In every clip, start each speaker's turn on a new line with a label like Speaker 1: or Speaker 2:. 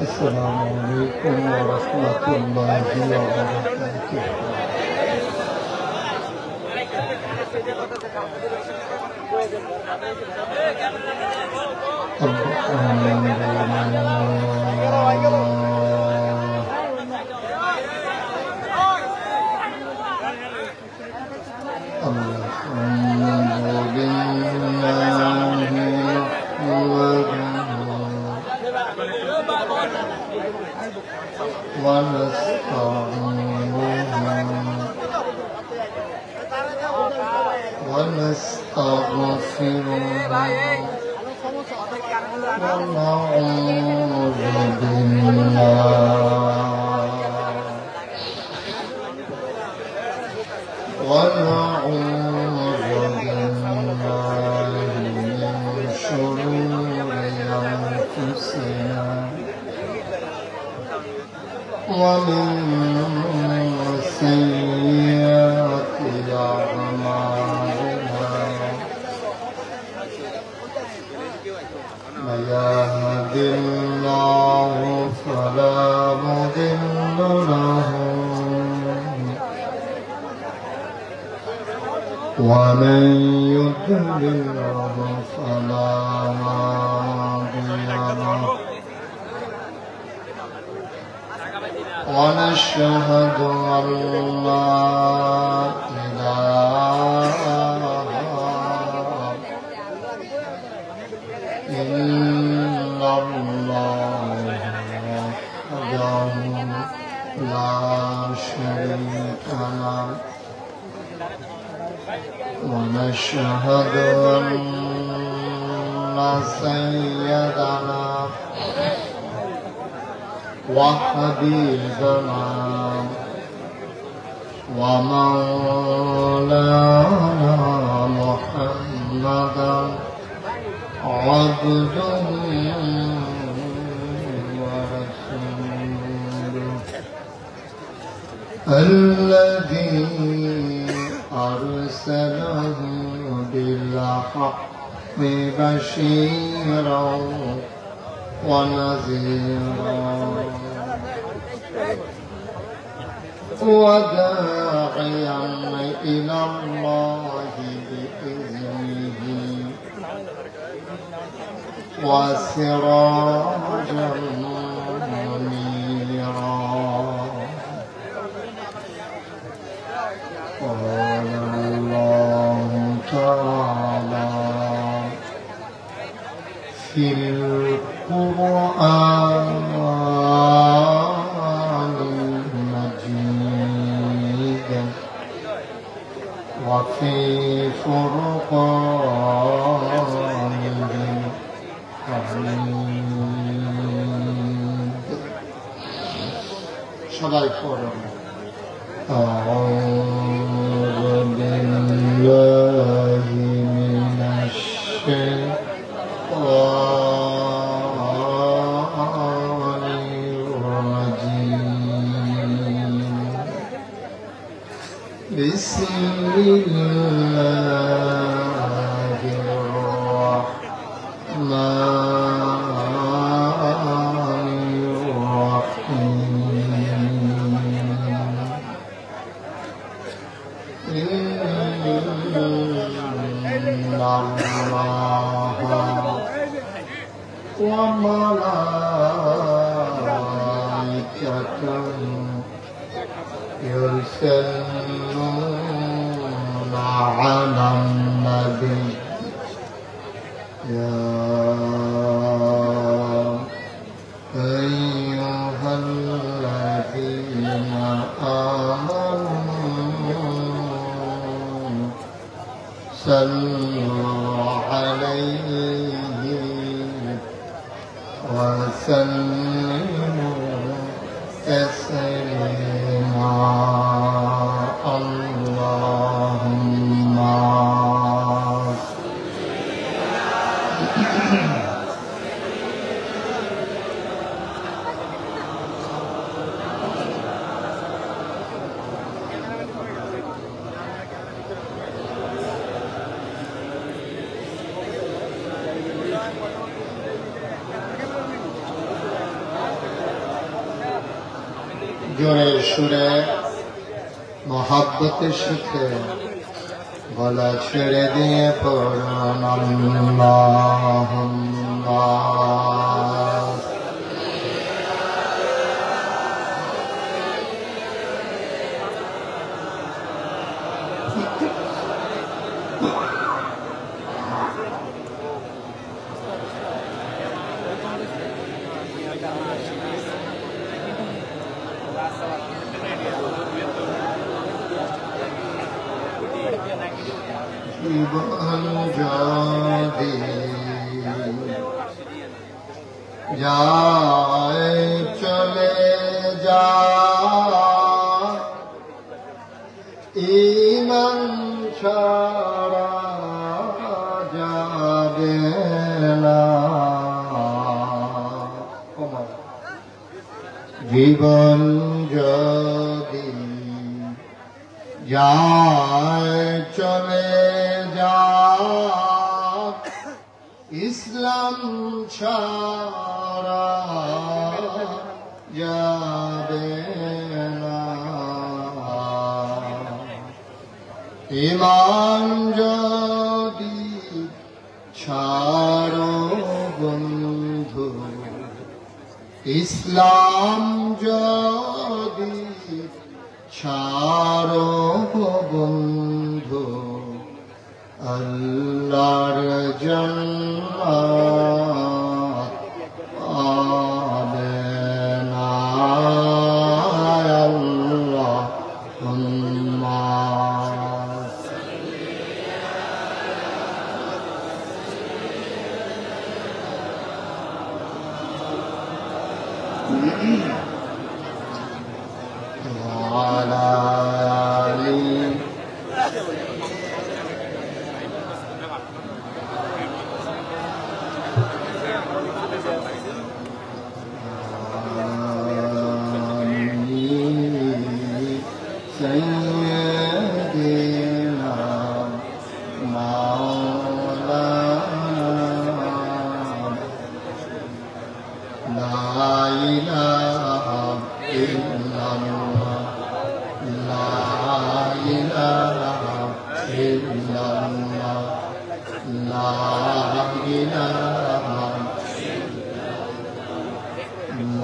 Speaker 1: Assalamualaikum warahmatullahi wabarakatuh. ومن يضلل فلا هادي له ونشهد أن لا إله إلا الله وحده لا شريك له ونشهد أن سيدنا وحبيبنا ومولانا محمدا عبده ورسوله الذي أرسله بالحق بشيرا ونذيرا وداعيا إلى الله بإذنه وسراجا منيرا قال الله تعالى في القرآن المجيد وفي فرقانه الحميد সবাই পড়ুন أعوذ بالله من الشيطان الرجيم بسم الله الرحمن الرحيم إن الله وملائكته يصلون على النبي يا أيها الذين آمنوا صلوا عليه وسلموا تسليما اللهم জোরে সুরে মোহাব্বতের সাথে গলা ছেড়ে দিয়ে পড়ুন আল্লাহুম্মা জীবন যদি যায় চলে যা ঈমান ছাড়া যাবে না জীবন যদি যায় চলে যাক ইসলাম ছাড়া যাবে না ঈমান যদি ছাড়ো বন্ধু ইসলাম যদি ছাড়ো বন্ধু আল্লাহর জান্নাত পাবে না আল্লাহুম্মা وعلى آله سيدنا مولانا لا إله إلا الله لا إله إلا الله لا إله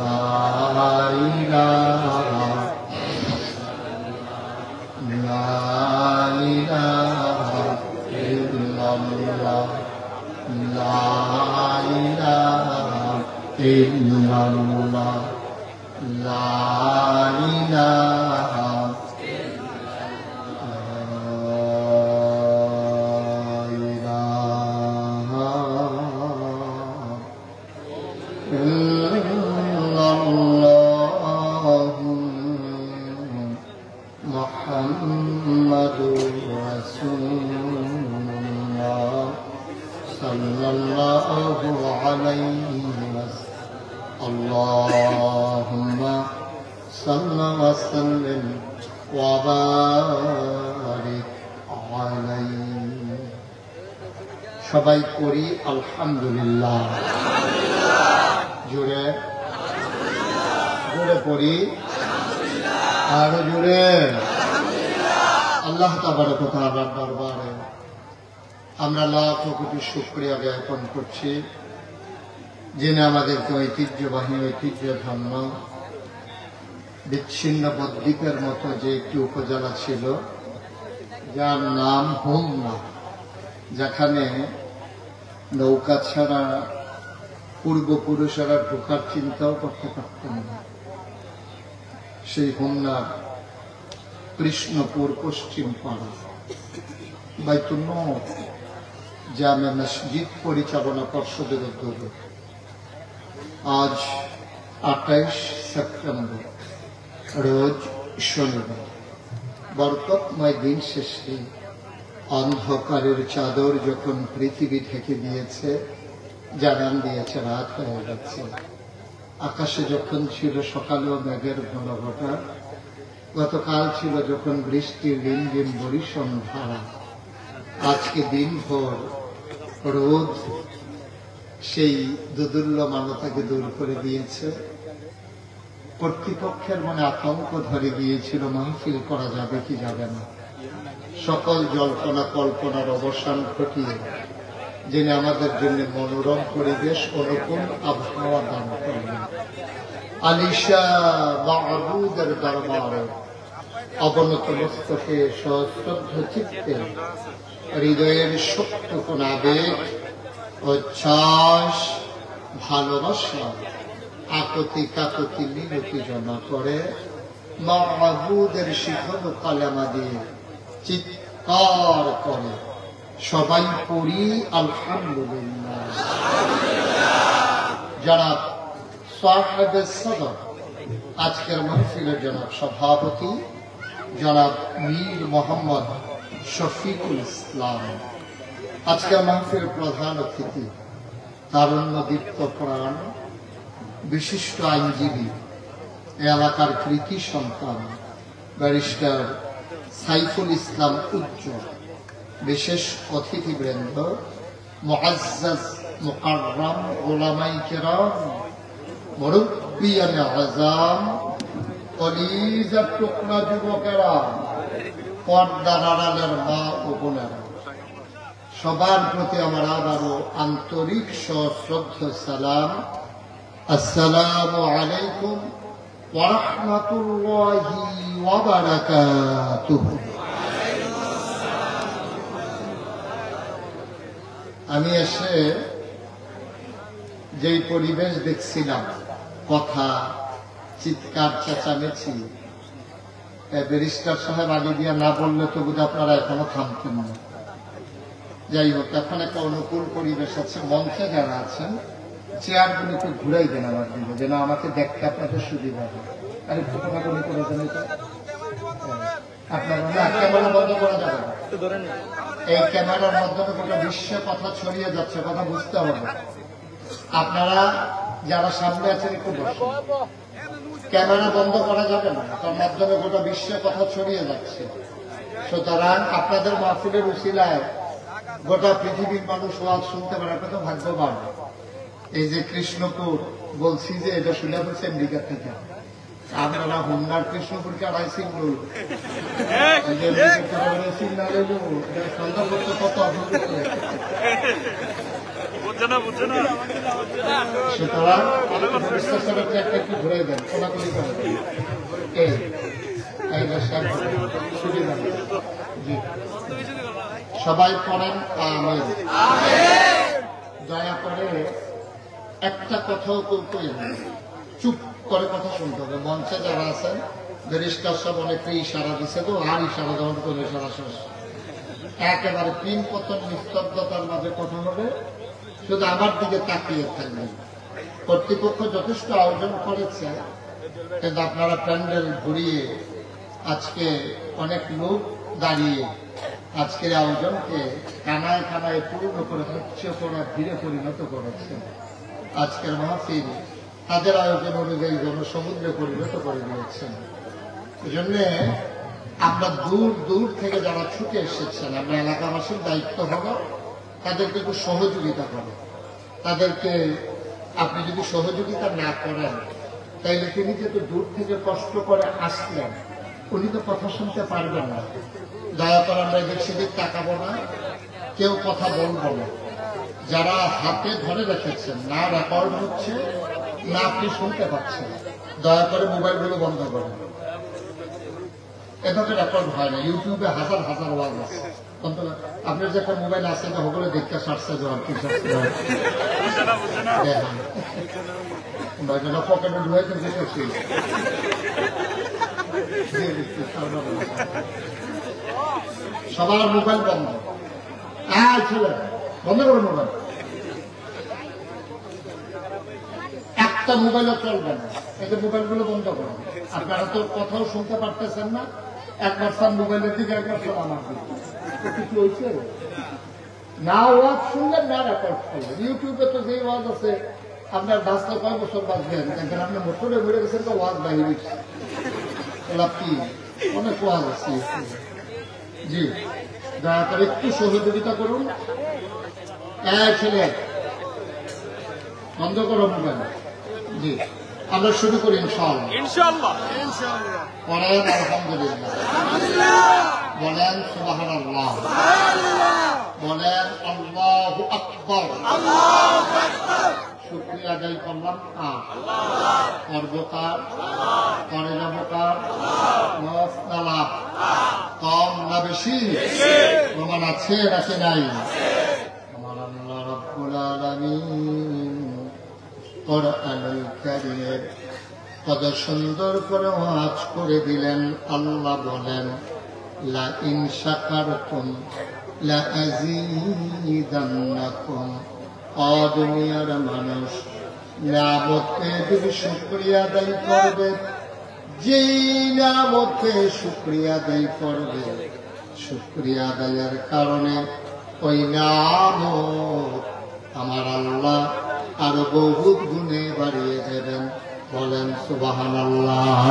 Speaker 1: لا إله لا إله إلا الله لا إله إلا الله لا إله إلا الله محمد رسول الله صلى الله عليه وسلم اللهم صل وسلم وبارك عليه সবাই করি আলহামদুলিল্লাহ জোরে জোরে পড়ি আরো জোরে আল্লাহ তাবারক ওয়া তাআলার দরবারে আমরা লাখ কোটি শুকরিয়া জ্ঞাপন করছি যিনি আমাদেরকে ঐতিহ্যবাহী ঐতিহ্যধন্য বিচ্ছিন্ন বদ্বীপের মতো যে একটি উপজেলা ছিল যার নাম হোমনা, যেখানে নৌকা ছাড়া পূর্বপুরুষেরা ঢোকার চিন্তাও করতে পারতেন না। সেই হোমনার কৃষ্ণপুর পশ্চিম পাড়া বাইতুল নূর জামে মসজিদ পরিচালনা পর্ষদের উদ্যোগে আজ 28 সেপ্টেম্বর রোজ শনিবার বরকতময় দিন শেষে অন্ধকারের চাদর যখন পৃথিবী ঢেকে দিয়েছে, জানান দিয়েছে রাত হয়ে গেছে। আকাশে যখন ছিল সকালেও মেঘের ঘন ঘটা, গতকাল ছিল যখন বৃষ্টির রিমঝিম বরিশন ধারা, আজকে দিনভর রোদ সেই দুদুল্যমানতাকে দূর করে দিয়েছে। কর্তৃপক্ষের মনে আতঙ্ক ধরে গিয়েছিল, মাহফিল করা যাবে কি যাবে না। সকল জল্পনা কল্পনার অবসান ঘটিয়ে যিনি আমাদের জন্য মনোরম পরিবেশ, অনুকূল আবহাওয়া দান করলেন, আলিশা মাহবুদের দরবারে অবনত মস্তকে সশ্রদ্ধ চিত্তে হৃদয়ের সত্যকুণ আবেগ, উচ্ছ্বাস, ভালোবাসা আকতি কাকতি মিনতি জমা করে মাহবুদের শিখানো কালেমা দিয়ে চিৎকার করে সবাই পড়ি আলহামদুলিল্লাহ। জনাব সাহেবে সদর, আজকের মাহফিলের জনাব সভাপতি জনাব মীর মোহাম্মদ শফিকুল ইসলাম, আজকের মাহফিলের প্রধান অতিথি তারুণ্য দীপ্ত প্রাণ বিশিষ্ট আইনজীবী, এলাকার কৃতি সন্তান ব্যারিস্টার সাইফুল ইসলাম উজ্জ্বল, বিশেষ অতিথিবৃন্দ, মুআজ্জাজ মুকাররম উলামাই কেরাম, মুরব্বিয়ানে আযম, কলিজার টুকরা যুবকেরা, পর্দার আড়ালের মা ও বোনেরা, সবার প্রতি আমার আবারও আন্তরিক সশ্রদ্ধ সালাম। আসসালামু আলাইকুম ওয়া রাহমাতুল্লাহি ওয়া বারাকাতুহু। আমি এসে যেই পরিবেশ দেখছিলাম, কথা, চিৎকার, চেঁচামেচি, ব্যারিস্টার সাহেব আগে দিয়ে না বললে তো বোধ আপনারা এখনো থামতেন না। যাই হোক, এখন একটা অনুকূল পরিবেশ আছে। মঞ্চে যারা আছেন চেয়ারগুলো একটু ঘুরাই দেন আমার দিকে, যেন আমাকে দেখতে আপনাদের সুবিধা হয়। আর একটু কোনাগুলি করে দেন তো আপনারা। ক্যামেরা বন্ধ করা যাবে না, এই ক্যামেরার মাধ্যমে গোটা বিশ্বে কথা ছড়িয়ে যাচ্ছে, কথা বুঝতে হবে। আপনারা যারা সামনে আছেন একটু বসুন, ক্যামেরা বন্ধ করা যাবে না, তার মাধ্যমে গোটা বিশ্বে কথা ছড়িয়ে যাচ্ছে। সুতরাং আপনাদের মাহফিলের উসিলায় গোটা পৃথিবীর মানুষ ওয়াজ শুনতে পারে, আপনার তো ভাগ্যবান। এই যে কৃষ্ণপুর বলছি যে এটা শুনে বলছে আমেরিকা থেকে, আপনারা হোমনার কৃষ্ণপুরকে আড়াই সিঙ্গুল সুতরাং একটু ঘুরে দেন, কোনাকুলি করে দেন। সবাই পড়েন আমিন। দয়া করে একটা কথাও করতেই হবে, চুপ করে কথা শুনতে হবে। মঞ্চে যারা আছেন ব্যারিস্টার সব অনেকে ইশারা দিচ্ছে, তো আর ইশারা দেওয়ার কোনো ইশারা শেষ, একেবারে পিন পতন নিস্তব্ধতার মাঝে কথা হবে, শুধু আমার দিকে তাকিয়ে থাকবেন। কর্তৃপক্ষ যথেষ্ট আয়োজন করেছে, কিন্তু আপনারা প্যান্ডেল ঘুরিয়ে আজকে অনেক লোক দাঁড়িয়ে আজকের আয়োজনকে কানায় কানায় পূর্ণ করে উচ্চে করা ভিড়ে পরিণত করেছে। আজকের মাহফিল তাদের আয়োজন অনুযায়ী জনসমুদ্রে পরিণত করে দিয়েছেন। এই জন্যে আমরা দূর দূর থেকে যারা ছুটে এসেছেন, আমরা এলাকাবাসীর দায়িত্ব হবে তাদেরকে একটু সহযোগিতা করে। তাদেরকে আপনি যদি সহযোগিতা না করেন, তাইলে তিনি যেহেতু দূর থেকে কষ্ট করে আসলেন, উনি তো কথা শুনতে পারবেন না। দয়া করে আমরা এদিক সেদিক তাকাবো না, কেউ কথা বলবো না। যারা হাতে ধরে রেখেছেন, না রেকর্ড হচ্ছে না আপনি শুনতে পাচ্ছেন, দয়া করে মোবাইলগুলো বন্ধ করেন। এভাবে রেকর্ড হয় না। ইউটিউবে হাজার হাজার ওয়াজ আছে, আপনার যে একটা মোবাইল আছে সকলে দেখতে সারছে যাওয়ার কি পকেটে ঢুকে দেখেছি। সবার মোবাইল বন্ধ। হ্যাঁ ছেলে বন্ধ করো মোবাইল, একটা মোবাইলও চলবে না। এই যে মোবাইলগুলো বন্ধ করো। আপনারা তো কথাও শুনতে পারতেছেন না, একবার স্যার মোবাইলের দিকে, একবার স্যার আমার দিকে। কিছু হয়েছে না, ওয়াজ শুনলেন না রেকর্ড করলেন। ইউটিউবে তো যে ওয়াজ আছে, আপনার বাঁচতে কয় বছর বাঁচবেন, দেখেন আপনি মোটরে ঘুরে গেছেন তো ওয়াজ বাইরে গেছে কি অনেক ওয়াজ আছে। জি দয়া করে একটু সহযোগিতা করুন। ছেলে বন্ধ করো মোবাইল। জি আমরা শুরু করি ইনশাআল্লাহ।
Speaker 2: ইনশাআল্লাহ।
Speaker 1: বলেন আলহামদুলিল্লাহ, বলেন সুবহানাল্লাহ, বলেন আল্লাহু আকবার। শুকরিয়া আদায় করলাম সর্বকার করে যাবকার মস্তালাভ কম না বেশি প্রমাণ আছে নাকি নাই? আমার আল্লাহ রাব্বুল আলামিন কোরআনুল কারীমের কত সুন্দর করে ওয়াজ করে দিলেন। আল্লাহ বলেন লা ইন শাকারতুম লা আযীদান্নাকুম। দুনিয়ার মানুষ নিয়ামতে যদি শুকরিয়া আদায় করবে, যেই নিয়ামতে শুকরিয়া আদায় করবে, শুকরিয়া আদায়ের কারণে ওই নিয়ামত আমার আল্লাহ আরো বহুত গুণে বাড়িয়ে দেবেন। বলেন সুবহানাল্লাহ।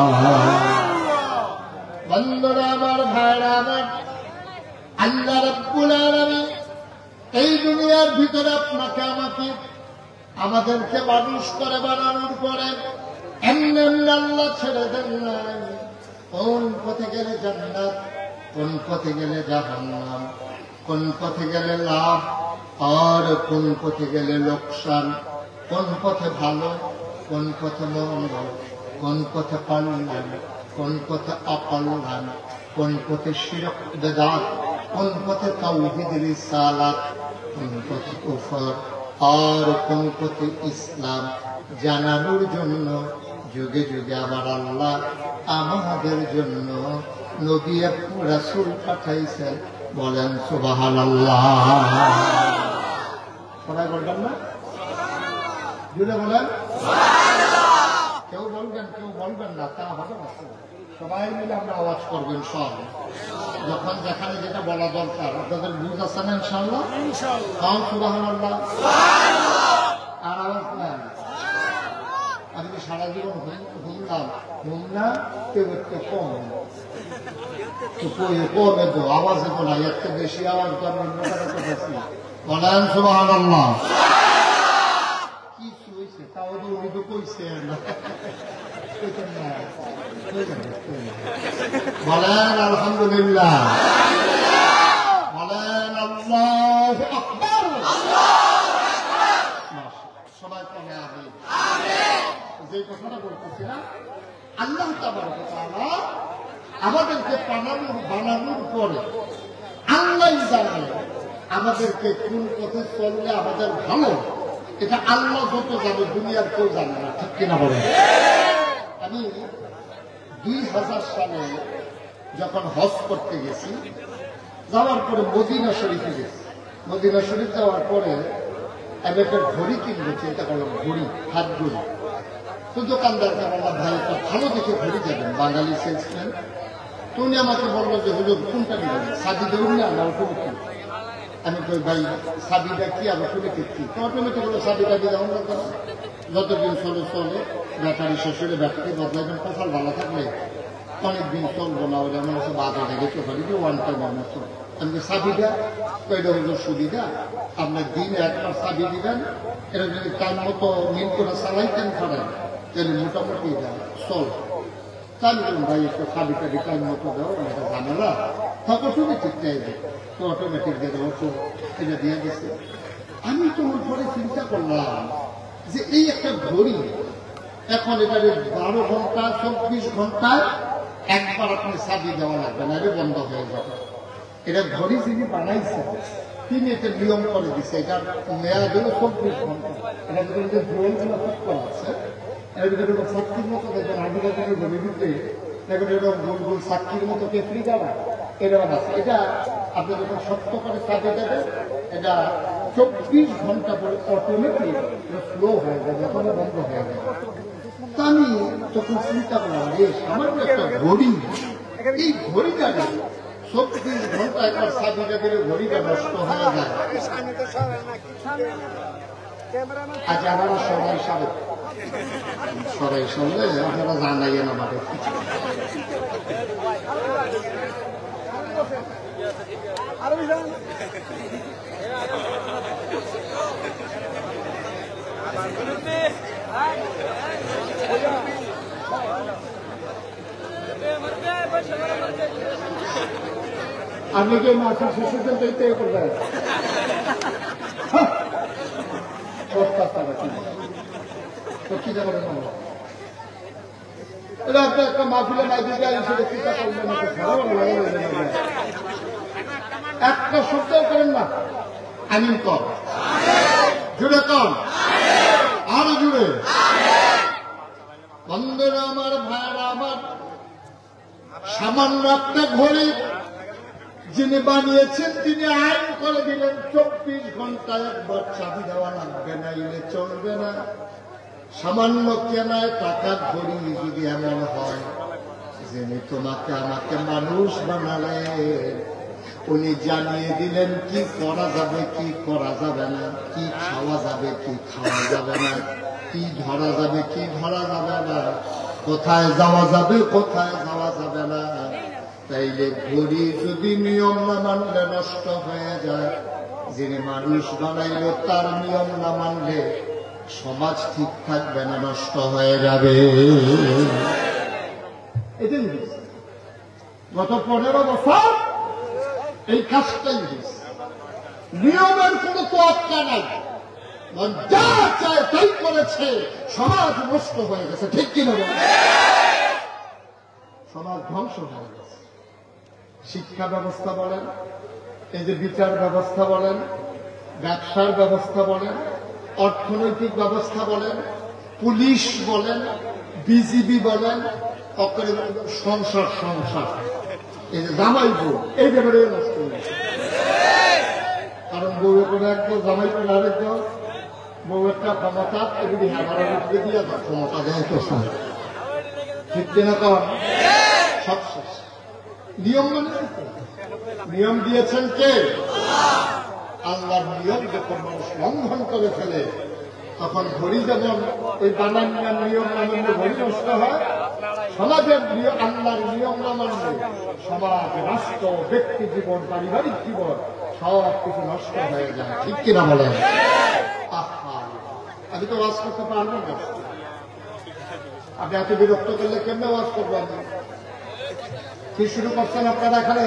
Speaker 1: বন্ধুরা আমার, ভাইরা আমার, আল্লাহ রাব্বুল আলামিন এই দুনিয়ার ভিতরে আপনাকে আমাকে আমাদেরকে মানুষ করে বানানোর পরে এমনি এমনি আল্লাহ ছেড়ে দেন নাই। কোন পথে গেলে জান্নাত, কোন পথে গেলে জাহান্নাম, কোন পথে গেলে লাভ আর কোন পথে গেলে লোকসান, কোন পথে ভালো, কোন পথে মন্দ, কোন পথে কল্যাণ, কোন পথে অকল্যাণ, কোন পথে শিরক বেদাত, কোন পথে তাওহীদ রিসালাত, কোন পথে কুফর আর কোন পথে ইসলাম জানানোর জন্য যুগে যুগে আমার আল্লাহ আমাদের জন্য নবী রাসূল পাঠাইছেন। বলেন সুবহানাল্লাহ। সবাই বলবেন না? জুড়ে বলেন কেউ বলবেন, কেউ বলবেন না, তা হবে না। সবাই মিলে আমরা আওয়াজ করবেন সব, যখন যেখানে যেটা বলা দরকার। আপনাদের বুঝ আছে না ইনশাআল্লাহ? সুবহানাল্লাহ। আর আওয়াজ নেন। আমি তো সারা জীবন ঘুমলাম না, কেউ একটু কম কমে তো আওয়াজে বলা, একটু বেশি আওয়াজ করবেন। বলেন সুবহানাল্লাহ। কিছু হয়েছে তাও তো উনি তো কইছে না। বলেন আলহামদুলিল্লাহ, বলেন আল্লাহু আকবার। সবাই কমে আমিন। যে কথাটা বলতেছিলাম, আল্লাহ তাবারক ওয়া তাআলা আমাদেরকে বানানোর পরে আল্লাহ জানে আমাদেরকে কোন পথে চললে আমাদের ভালো। এটা আল্লাহ যত জানে, দুনিয়ার কেউ জানে না। ঠিক কিনা বলেন? আমি 2000 সালে যখন হজ করতে গেছি, যাওয়ার পরে মদিনা শরীফে গেছি। মদিনা শরীফ যাওয়ার পরে আমি একটা ঘড়ি কিনবো, চিন্তা করলাম ঘড়ি, হাত ঘড়ি। তো দোকানদারকে বললাম ভাই একটা ভালো দেখে ঘড়ি যাবেন, বাঙালি সেলসম্যান। তো উনি আমাকে বললো যে হলো কোনটা নেবেন, সাদি দেবেন না আমরা অটোমেটিক। আমি কই ভাই সাদিটা কি আর অটোমেটিক কি? তো অটোমেটিক হলো সাদিটা দিয়ে যেমন দরকার, যতদিন চলে চলে, ব্যাটারি শেষ হলে ব্যাটারি বদলাইবেন। কপাল ভালো থাকলে অনেকদিন চলবো না, ওরা আমার কাছে বাধা দেখতে পারি যে ওয়ান টাইম আমার চল। আমি সাদিটা কইটা হলো সুবিধা, আপনার দিনে একবার সাদি দিবেন, এটা যদি টাইম মতো মিল করে চালাইতেন পারেন তাহলে মোটামুটি চল। তাহলে ভাই একটা সাদিটা টাইম মতো দেওয়া এটা ঝামেলা, তখন অটোমেটিক চাইবে। তো অটোমেটিক দিয়ে দেবো, তো এটা দিয়ে দিচ্ছে। আমি তো ওর পরে চিন্তা করলাম যে এই একটা ঘড়ি, এখন এটা 12 ঘন্টা 24 ঘন্টায় একবার আপনি সাদি দেওয়া লাগবে না, এটা বন্ধ হয়ে যাবে। এটা ঘড়ি যিনি বানাইছে তিনি একটা নিয়ম করে দিচ্ছে, এটার মেয়াদ হলো 24 ঘন্টা। এটা ভিতরে জোয়েলগুলো ঠিক করা আছে, এর ভিতরে সাক্ষীর মতো দেখবেন আদিবাসীর ঘড়ি দিতে দেখবেন এরকম গোল গোল সাক্ষীর মতো কেফরি যাওয়া এরকম আছে। এটা আপনি যখন শক্ত করে সাদি দেবেন, এটা 24 ঘন্টা পরে অটোমেটিক স্লো হয়ে যাবে, এখনো বন্ধ হয়ে যাবে। তা আমি তখন চিন্তা করলাম যে আমার একটা ঘড়ি, এই ঘড়িটা 24 ঘন্টা একবার সাদিটা দিলে ঘড়িটা নষ্ট হয়ে যায়। আজ আমরা সবাই সাবেক সবাই শুনলে আপনারা জানাইয়েন আমাদের। আপনি কি মাছের শেষের জন্য তৈরি করবেন? একটা মাহফিলে একটা শব্দ করেন না, আমিন কর, জুড়ে কর, আরো জুড়ে। বন্ধুরা আমার, ভাইরা আমার, সামান্য একটা ঘড়ি যিনি বানিয়েছেন তিনি আইন করে দিলেন 24 ঘন্টায় একবার চাবি দেওয়া লাগবে না, ইলে চলবে না। সামান্য কেনায় টাকার ঘড়ি যদি এমন হয় যিনি তোমাকে আমাকে মানুষ বানালে, উনি জানিয়ে দিলেন কি করা যাবে কি করা যাবে না, কি খাওয়া যাবে কি খাওয়া যাবে না, কি ধরা যাবে কি ধরা যাবে না, কোথায় যাওয়া যাবে কোথায় যাওয়া যাবে না। তাইলে ঘড়ি যদি নিয়ম না মানলে নষ্ট হয়ে যায়, যিনি মানুষ বানাইল তার নিয়ম না মানলে সমাজ ঠিক থাকবে না, নষ্ট হয়ে যাবে। এটাই গত 15 বছর এই কাজটাই হয়েছে। নিয়মের কোনো তোয়াক্কা নাই, যা চায় তাই করেছে, সমাজ নষ্ট হয়ে গেছে। ঠিক কিনা? সমাজ ধ্বংস হয়ে গেছে। শিক্ষা ব্যবস্থা বলেন, এই যে বিচার ব্যবস্থা বলেন, ব্যবসার ব্যবস্থা বলেন, অর্থনৈতিক ব্যবস্থা বলেন, পুলিশ বলেন, বিজিবি বলেন, সংসার সংসার এই যে জামাই বউ, এই ব্যাপারে নষ্ট হয়ে গেছে। কারণ বউ করে একদম জামাই করে আরেকজন, বউ একটা ক্ষমতা এগুলি হ্যাঁ দিয়ে ক্ষমতা দেয় তো ঠিক কিনা? কর সব শেষ। নিয়ম মানে নিয়ম দিয়েছেন কে? আল্লাহর নিয়ম যখন মানুষ লঙ্ঘন করে ফেলে তখন ঘড়ি যেমন ওই বানান নিয়ম না মানলে ঘড়ি নষ্ট হয়, সমাজের আল্লাহর নিয়ম না মানলে সমাজ, রাষ্ট্র, ব্যক্তি জীবন, পারিবারিক জীবন সব কিছু নষ্ট হয়ে যায়। ঠিক কিনা বলেন? আমি তো ওয়াজ করতে পারবো না। আপনি এত বিরক্ত করলে কেমনে ওয়াজ করবেন? কি শুরু করছেন আপনারা এখানে?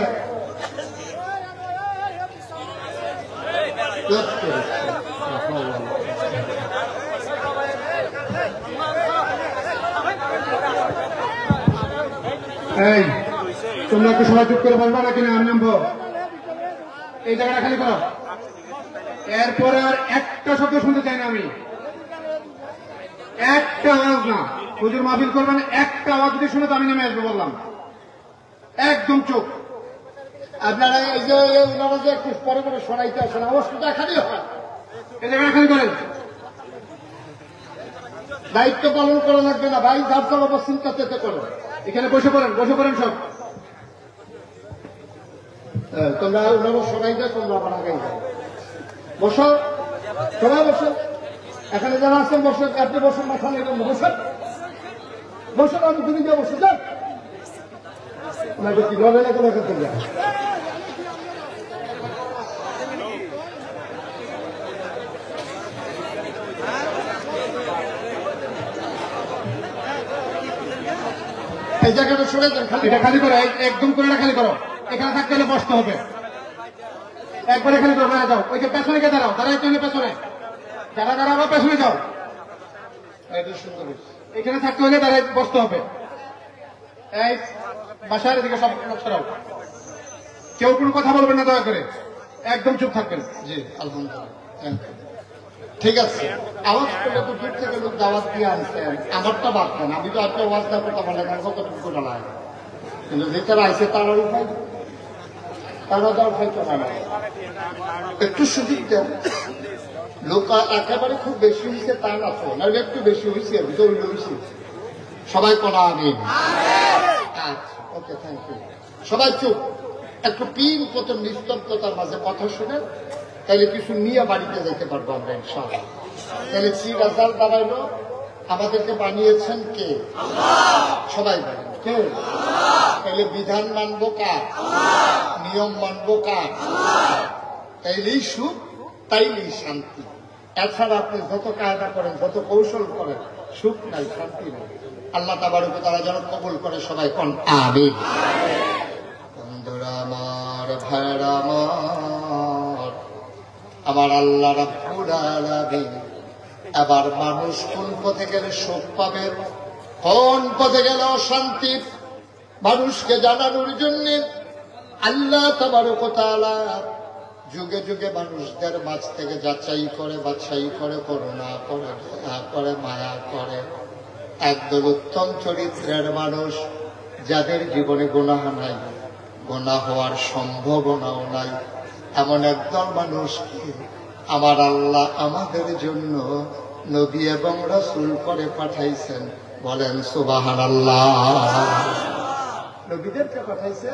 Speaker 1: এই তোমরা একটু সবাই চুপ করে বলবা না কিনা? আমি নামবো, এই জায়গাটা খালি করো। এরপরে আর একটা শব্দ শুনতে চাই না আমি, একটা আওয়াজ না। হুজুর মাহফিল করবেন, একটা আওয়াজ যদি শুনে তো আমি নেমে আসবো বললাম। একদম চুপ। আপনারা এই যে ওনারা যে একটু পরে পরে শোনাইতে আসেন, অবস্থাটা এখানেই হয়, এই জায়গাটা খালি করেন। দায়িত্ব পালন করা লাগবে না ভাই, যার যার অবস্থান চিন্তা করো। এখানে বসে পড়েন, বসে পড়েন সব। তোমরা ওনারা শোনাইতে, তোমরা আবার আগে বসো, সবাই বসো। এখানে যারা আছেন বসে, আপনি বসুন, মাথা নিয়ে বসেন, বসুন। আমি তুমি গিয়ে বসে যান, ওনাকে কি বলে না কোনো ক্ষেত্রে যান। এই জায়গাটা সরে যান, এটা খালি করো, একদম করে খালি করো। এখানে থাকতে হলে বসতে হবে, একবারে খালি করো। যাও ওই যে পেছনে গিয়ে দাঁড়াও, দাঁড়াইতে হলে পেছনে, যারা দাঁড়াবো পেছনে যাও। এখানে থাকতে হলে দাঁড়াই বসতে হবে। এই বাসার দিকে সব সরাও, কেউ কোনো কথা বলবেন না, দয়া করে একদম চুপ থাকবেন। জি আলহামদুলিল্লাহ, ঠিক আছে। আওয়াজ করলে তো দূর থেকে লোক দাওয়াত দিয়ে আনছেন, আমারটা বাদ দেন। আমি তো একটা আওয়াজ না করতে পারলে কতটুকু ডালায়, কিন্তু যেটা আইসে তারাও খাই, তারা দেওয়ার খাইতে না, একটু সুযোগ দেন। লোক একেবারে খুব বেশি হয়েছে তা না তো, না একটু বেশি হয়েছে, জরুরি হয়েছে। সবাই করা আগে। আচ্ছা, ওকে, থ্যাংক ইউ। সবাই চুপ, একটু পিন প্রথম নিস্তব্ধতার মাঝে কথা শুনে, তাইলে কিছু নিয়ে বাড়িতে যেতে পারবো আমরা ইনশাআল্লাহ। তাহলে কি রেজাল্ট দাঁড়াইলো? আমাদেরকে বানিয়েছেন কে? সবাই বলেন কে? তাইলে বিধান মানবো কার? নিয়ম মানবো কার? তাইলেই সুখ, তাইলেই শান্তি। এছাড়া আপনি যত কায়দা করেন, যত কৌশল করেন, সুখ নাই, শান্তি নাই। আল্লাহ তাবারক ওয়া তাআলা যেন কবুল করে, সবাই কোন আমিন। বন্ধুরা আমার, ভাইরা আমার, আমার আল্লাহ রাব্বুল আলামিন এবার মানুষ কোন পথে গেলে সুখ পাবে, কোন পথে গেলে অশান্তি, মানুষকে জানানোর জন্য আল্লাহ তাবারক ওয়া তাআলা যুগে যুগে মানুষদের মাঝ থেকে যাচাই করে, বাছাই করে, করুণা করে, দয়া করে, মায়া করে একদল উত্তম চরিত্রের মানুষ, যাদের জীবনে গুনাহ নাই, গুনাহ হওয়ার সম্ভাবনাও নাই, এমন একদল মানুষকে আমার আল্লাহ আমাদের জন্য নবী এবং রাসূল করে পাঠাইছেন। বলেন সুবহানাল্লাহ। নবীদেরকে পাঠাইছে,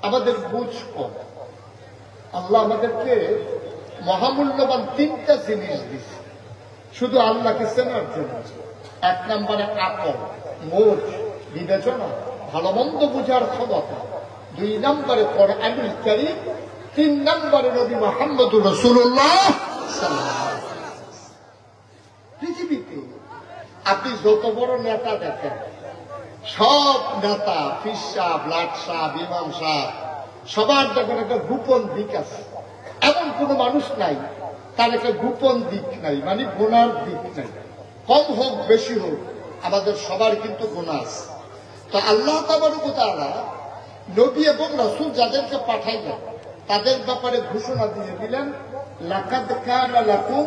Speaker 1: আমাদের বুঝ কম। আল্লাহ আমাদেরকে মহামূল্যবান তিনটা জিনিস দিচ্ছে শুধু আল্লাহকে চেনার জন্য। এক নম্বরে আকল, বোঝ, বিবেচনা, ভালো মন্দ বুঝার ক্ষমতা। দুই নম্বরে কোরআনুল কারীম। তিন নম্বরে নবী মুহাম্মদুর রাসূলুল্লাহ সাল্লাল্লাহু আলাইহি ওয়াসাল্লাম। পৃথিবীতে আপনি যত বড় নেতা দেখেন, সব নেতা, পীর সাহেব, লাট সাহেব, ইমাম সাহেব, সবার দেখেন একটা গোপন দিক আছে। এমন কোন মানুষ নাই তার একটা গোপন দিক নাই, মানে গুনার দিক নাই। কম হোক বেশি হোক, আমাদের সবার কিন্তু গুনাহ আছে। তো আল্লাহ তাবারক ওয়া তাআলা নবী এবং রাসূল যাদেরকে পাঠাইলেন তাদের ব্যাপারে ঘোষণা দিয়ে দিলেন, লাকাদ কানা লাকুম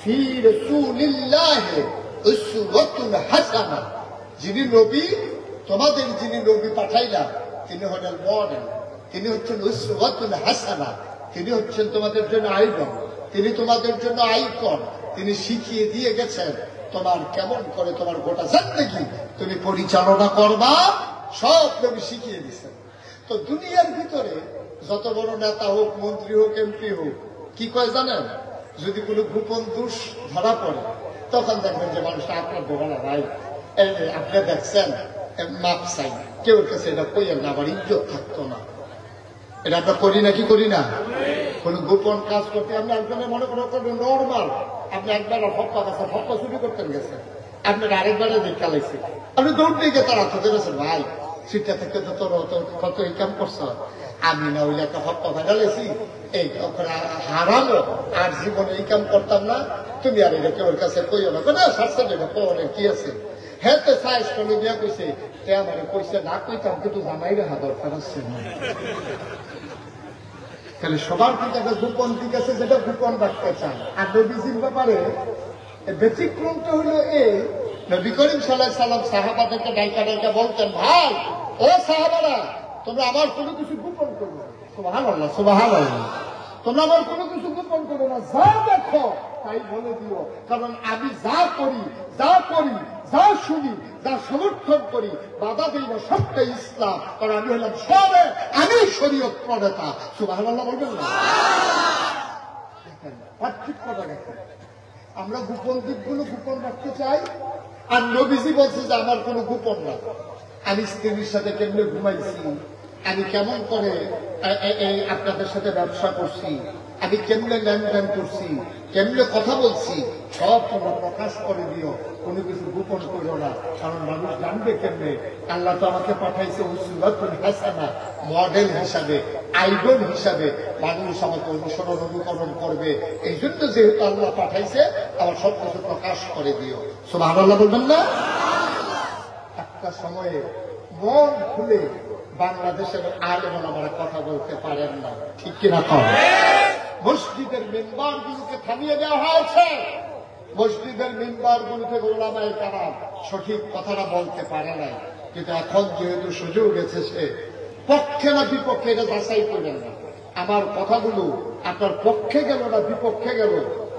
Speaker 1: ফি রাসূলিল্লাহি উসওয়াতুন হাসানাহ। যিনি নবী, তোমাদের যিনি নবী পাঠাইলাম, তিনি হলেন মডেল, তিনি হচ্ছেন উসওয়াতুন হাসানাহ, তিনি হচ্ছেন তোমাদের জন্য আইডল, তিনি তোমাদের জন্য আইকন। তিনি শিখিয়ে দিয়ে গেছেন তোমার কেমন করে তোমার গোটা জিন্দেগি তুমি পরিচালনা করবা, সব নবী শিখিয়ে দিচ্ছেন। তো দুনিয়ার ভিতরে যত বড় নেতা হোক, মন্ত্রী হোক, এমপি হোক, কি কয় জানেন? যদি কোনো গোপন দোষ ধরা পড়ে তখন দেখবেন যে মানুষটা আপনার দোকানে ভাই আপনি দেখছেন মাপ চাই, কেউ কাছে এটা কইয়েন না, আমার ইজ্জত থাকতো না। এটা আমরা করি নাকি করি না? কোন গোপন কাজ করতে আপনি একজনের মনে করেন নর্মাল, আপনি একবার ফপ্পা কাছে ফপ্পা চুরি করতেন গেছেন, আপনার আরেকবারে দেখালাইছে, আপনি দৌড় দিয়ে তারা হাতে গেছেন, ভাই সেটা থেকে তো তোর কত ইনকাম করছ, আমি না ওই একটা ফপ্পা ফেরালেছি, এই হারামো আর জীবনে ইনকাম করতাম না, তুমি আর এটা কেউ কাছে কইও না, না সাতশো টাকা পরে কি আছে। হ্যাঁ তো সাইজ করে দিয়া কইছে, আমার কইছে না কইতাম, কিন্তু জামাইরে হাত ফেরাচ্ছে না। তাহলে সবার কিন্তু একটা গোপন দিক আছে, যেটা গোপন রাখতে চান। আর নবীজির ব্যাপারে ব্যতিক্রমটা হলো এই, নবী করিম সাল্লাল্লাহু আলাইহি সাল্লাম সাহাবাদেরকে ডাইকা ডাইকা বলতেন, ভাই ও সাহাবারা, তোমরা আমার কোনো কিছু গোপন করো না। সুবহানাল্লাহ, সুবহানাল্লাহ। তোমরা আমার কোনো কিছু গোপন করো না, যা দেখো তাই বলে দিও, কারণ আমি যা করি, যা শুনি, যা সমর্থন করি, বাধা দিই না, সবটাই ইসলাম। কারণ আমি হলাম সবে, আমি শরীয়ত প্রণেতা। সুবহানাল্লাহ বলবেন না? পার্থক্যটা দেখেন, আমরা গোপন দিকগুলো গোপন রাখতে চাই, আর নবীজি বলছে যে আমার কোনো গোপন না। আমি স্ত্রীর সাথে কেমনে ঘুমাইছি, আমি কেমন করে আপনাদের সাথে ব্যবসা করছি, আমি কেমনে লেনদেন করছি, কেমনে কথা বলছি, সব তোমরা প্রকাশ করে দিও, কোনো কিছু গোপন করো না। কারণ মানুষ জানবে কেমনে? আল্লাহ তো আমাকে পাঠাইছে উসওয়াতুন হাসানাহ, মডেল হিসাবে, আইডল হিসাবে মানুষ আমাকে অনুসরণ অনুকরণ করবে। এই জন্য যেহেতু আল্লাহ পাঠাইছে, আমার সব কিছু প্রকাশ করে দিও। সুবহানাল্লাহ বলবেন না? একটা সময়ে মন খুলে বাংলাদেশের আলেম ওলামারা কথা বলতে পারেন না, ঠিক কিনা করেন? মসজিদের মেম্বার গুলোকে থামিয়ে দেওয়া হয়েছে, মসজিদের মেম্বার গুলোতে ওলামায়ে কেরাম সঠিক কথাটা বলতে পারে নাই। কিন্তু এখন যেহেতু সুযোগ এসেছে, পক্ষে না বিপক্ষে এটা যাচাই করবেন না। আমার কথাগুলো আপনার পক্ষে গেল না বিপক্ষে গেল,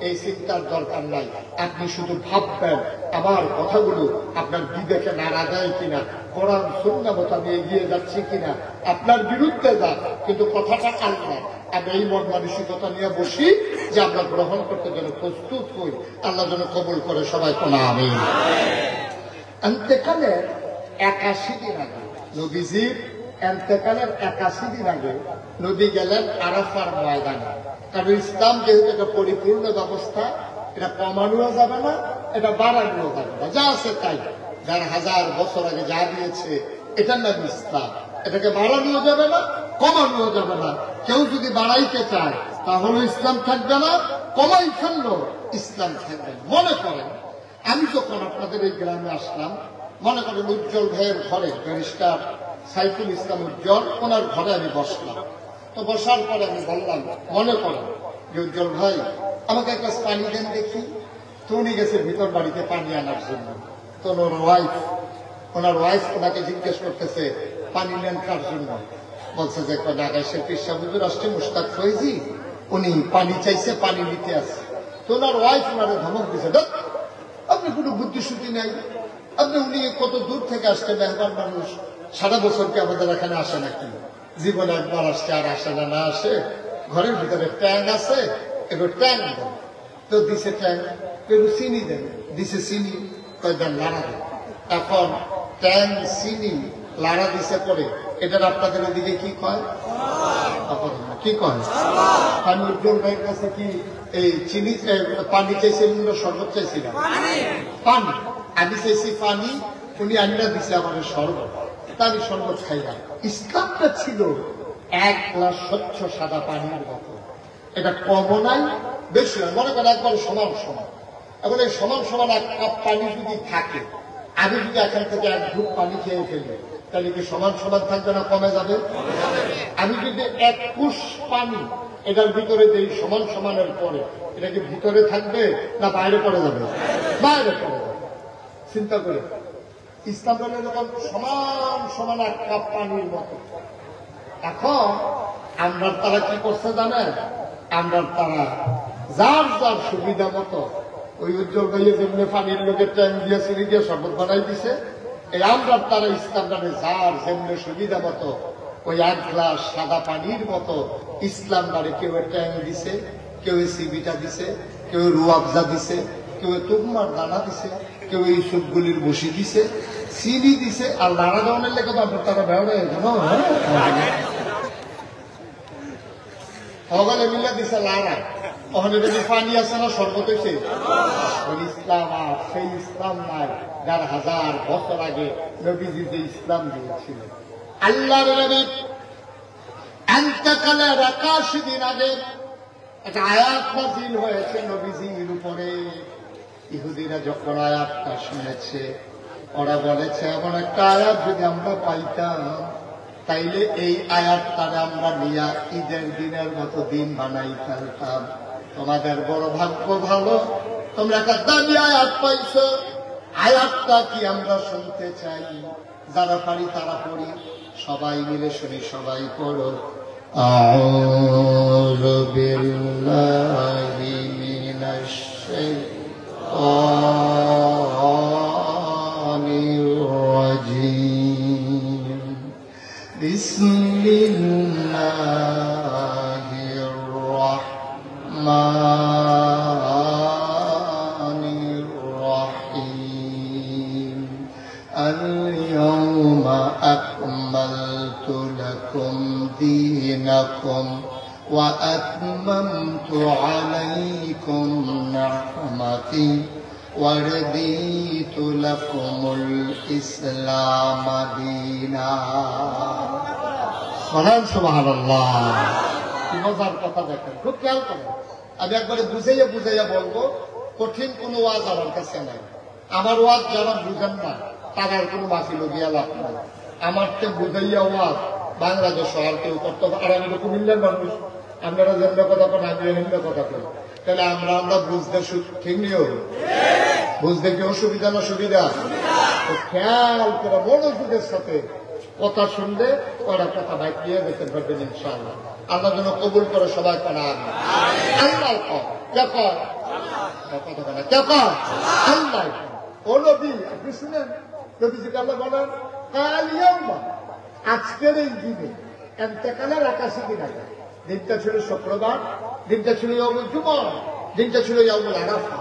Speaker 1: এই চিন্তার দরকার নাই। আপনি শুধু ভাববেন আমার কথাগুলো আপনার বিবেকে নাড়া দেয় কিনা, কোরআন সুন্নাহ মতো আমি এগিয়ে যাচ্ছি কিনা, আপনার বিরুদ্ধে যা, কিন্তু কথাটা আল্লাহ। আমরা এই মন মানসিকতা নিয়ে বসি যে আমরা গ্রহণ করতে যেন প্রস্তুত হই। আল্লাহ যেন কবুল করে, সবাই কোনা আমিন। এতেকালের 81 দিন আগে, নবীজির এতেকালের 81 দিন আগে নবী গেলেন আরাফার ময়দানে। কারণ ইসলাম যেহেতু একটা পরিপূর্ণ ব্যবস্থা, এটা কমানোও যাবে না, এটা বাড়ানোও যাবে না, যা আছে তাই। যার 1000 বছর আগে যা দিয়েছে এটার নাম ইসলাম। এটাকে বাড়ানোও যাবে না, কমানোও যাবে না। কেউ যদি বাড়াইতে চায় তাহলে ইসলাম থাকবে না, কমাই ফেললো ইসলাম থাকবে না। মনে করেন আমি যখন আপনাদের এই গ্রামে আসলাম, মনে করেন উজ্জ্বল ভাইয়ের ঘরে, ব্যারিস্টার সাইফুল ইসলাম উজ্জ্বল, ওনার ঘরে আমি বসলাম। তো বসার পরে আমি বললাম, মনে করেন যে উজ্জ্বল ভাই আমাকে একটা পানি দেন দেখি। তো উনি গেছে ভিতর বাড়িতে পানি আনার জন্য। তো ওনার ওয়াইফ ওনাকে জিজ্ঞেস করতেছে পানি নেন কার জন্য? বলছে যে ঢাকাইশের পিসা হুজুর আসছে মুশতাক ফৈজি, উনি পানি চাইছে, পানি নিতে আসছে। তো ওনার ওয়াইফ ওনারে ধমক দিছে, আপনি কোনো বুদ্ধিশুদ্ধি নাই, আপনি উনি কত দূর থেকে আসছে, মেহমান মানুষ, সারা বছর কি আমাদের এখানে আসে নাকি? জীবনে একবার আসছে, আর আসে না, না আসে। ঘরের ভিতরে ট্যাং আছে, এবার ট্যাং দেন। তো দিছে ট্যাং, একটু চিনি দেন, দিছে চিনি, দেন লাড়া দেন। এখন ট্যাং চিনি লাড়া দিছে পরে এটার আপনাদের ওইদিকে কি কয়? কি কয়? আমি উজ্জ্বল ভাইয়ের কাছে কি এই চিনি পানি চাইছিলেন না শরবত চাইছিলাম? পানি। আমি চাইছি পানি, উনি আন্ডা দিছে আমার শরবত, তা আমি শরবত খাইলাম। ইসলামটা ছিল 1 গ্লাস স্বচ্ছ সাদা পানির মতো। এটা কমও নাই, বেশি নয়। মনে করেন একবার সমান সমান। এখন এই সমান সমান 1 কাপ পানি যদি থাকে, আমি যদি এখান থেকে 1 ঢুক পানি খেয়ে ফেলি, তাহলে কি সমান সমান থাকবে না কমে যাবে? আমি যদি 1 কুশ পানি এটার ভিতরে দেই সমান সমানের পরে, এটা কি ভিতরে থাকবে না বাইরে পড়ে যাবে? বাইরে পড়ে যাবে। চিন্তা করে ইসলাম ধর্মে যখন সমান সমান 1 কাপ পানির মতো। এখন আমরা তারা কি করছে জানেন? আমরা তারা যার যার সুবিধা মতো ওই উজ্জ্বল ভাইয়ে যেমনি পানির লোকের ট্যাঙ্ক দিয়ে চিনি দিয়ে শরবত বানাই দিছে, এই আমরা তারা ইসলাম ধর্মে যার যেমনি সুবিধা মতো ওই 1 গ্লাস সাদা পানির মতো ইসলাম ধর্মে কেউ ট্যাঙ্ক দিছে, কেউ সিবিটা দিছে, কেউ রুয়াবজা দিছে, কেউ তুকমার দানা দিছে, কেউ এই সবগুলির বসি দিছে, চিনি দিছে। আর নাড়া দেওয়ানের লেগে তো আপনার তারা বেড়ে সকালে মিলে দিছে লাড়া। ওখানে যদি পানি আছে না শরবত হয়েছে। ইসলাম আর সেই ইসলাম নাই যার 1000 বছর আগে নবীজি যে ইসলাম দিয়েছিল। আল্লাহর নবী এন্তকালের 81 দিন আগে একটা আয়াত নাযিল হয়েছে নবীজির উপরে। ইহুদিরা যখন আয়াতটা শুনেছে, ওরা বলেছে এমন একটা আয়াত যদি আমরা পাইতাম, তাইলে এই আয়াতটারে আমরা নিয়া ঈদের দিনের মতো দিন বানাই ফেলতাম। তোমাদের বড় ভাগ্য ভালো, তোমরা একটা দামি আয়াত পাইছো। আয়াতটা কি আমরা শুনতে চাই? যারা পারি তারা পড়ি, সবাই মিলে শুনি, সবাই পড়ো। আউযু বিল্লাহি মিনাশ শাইতানির রাজীম। বিসমিল্লাহির রাহমানির রাহিম। আল-ইয়াওমা আকমালতু লাকুম দীনাকুম ওয়া আতমামতু আলাইকুম নি'মাতি ওয়া রাদিতু লাকুমুল ইসলাম দীনা। সুবহানাল্লাহ। কি মজার কথা দেখেন, খুব খেয়াল করেন। আমি একবারে বুঝাইয়া বুঝাইয়া বলবো, কঠিন কোনো ওয়াজ আমার কাছে নাই। আমার ওয়াজ যারা বুঝেন না তার কোনো মাফিল গিয়া লাভ নাই। আমার তো বুঝাইয়া ওয়াজ বাংলাদেশ আর কেউ করতে। আর আমি তো কুমিল্লার মানুষ, আপনারা যেমন কথা বলেন আমি এমন কথা কই। তাহলে আমরা বুঝতে ঠিক নিও, বুঝতে কি অসুবিধা না সুবিধা? খেয়াল করে মনোযোগের সাথে কথা শুনলে ওরা কথা বাইকিয়ে দেখতে পারবেন ইনশাআল্লাহ। আল্লাহ যেন কবুল করে সবাই করা। আল্লাহ আল্লাহ ও নবী, আপনি শুনেন নবীজিকে আল্লাহ বলেন কালিয়াউমা, আজকের এই দিনে এন্তেকালের 81 দিন আগে। দিনটা ছিল শুক্রবার, দিনটা ছিল ইয়াউমুল জুমআ, দিনটা ছিল ইয়াউমুল আরাফা।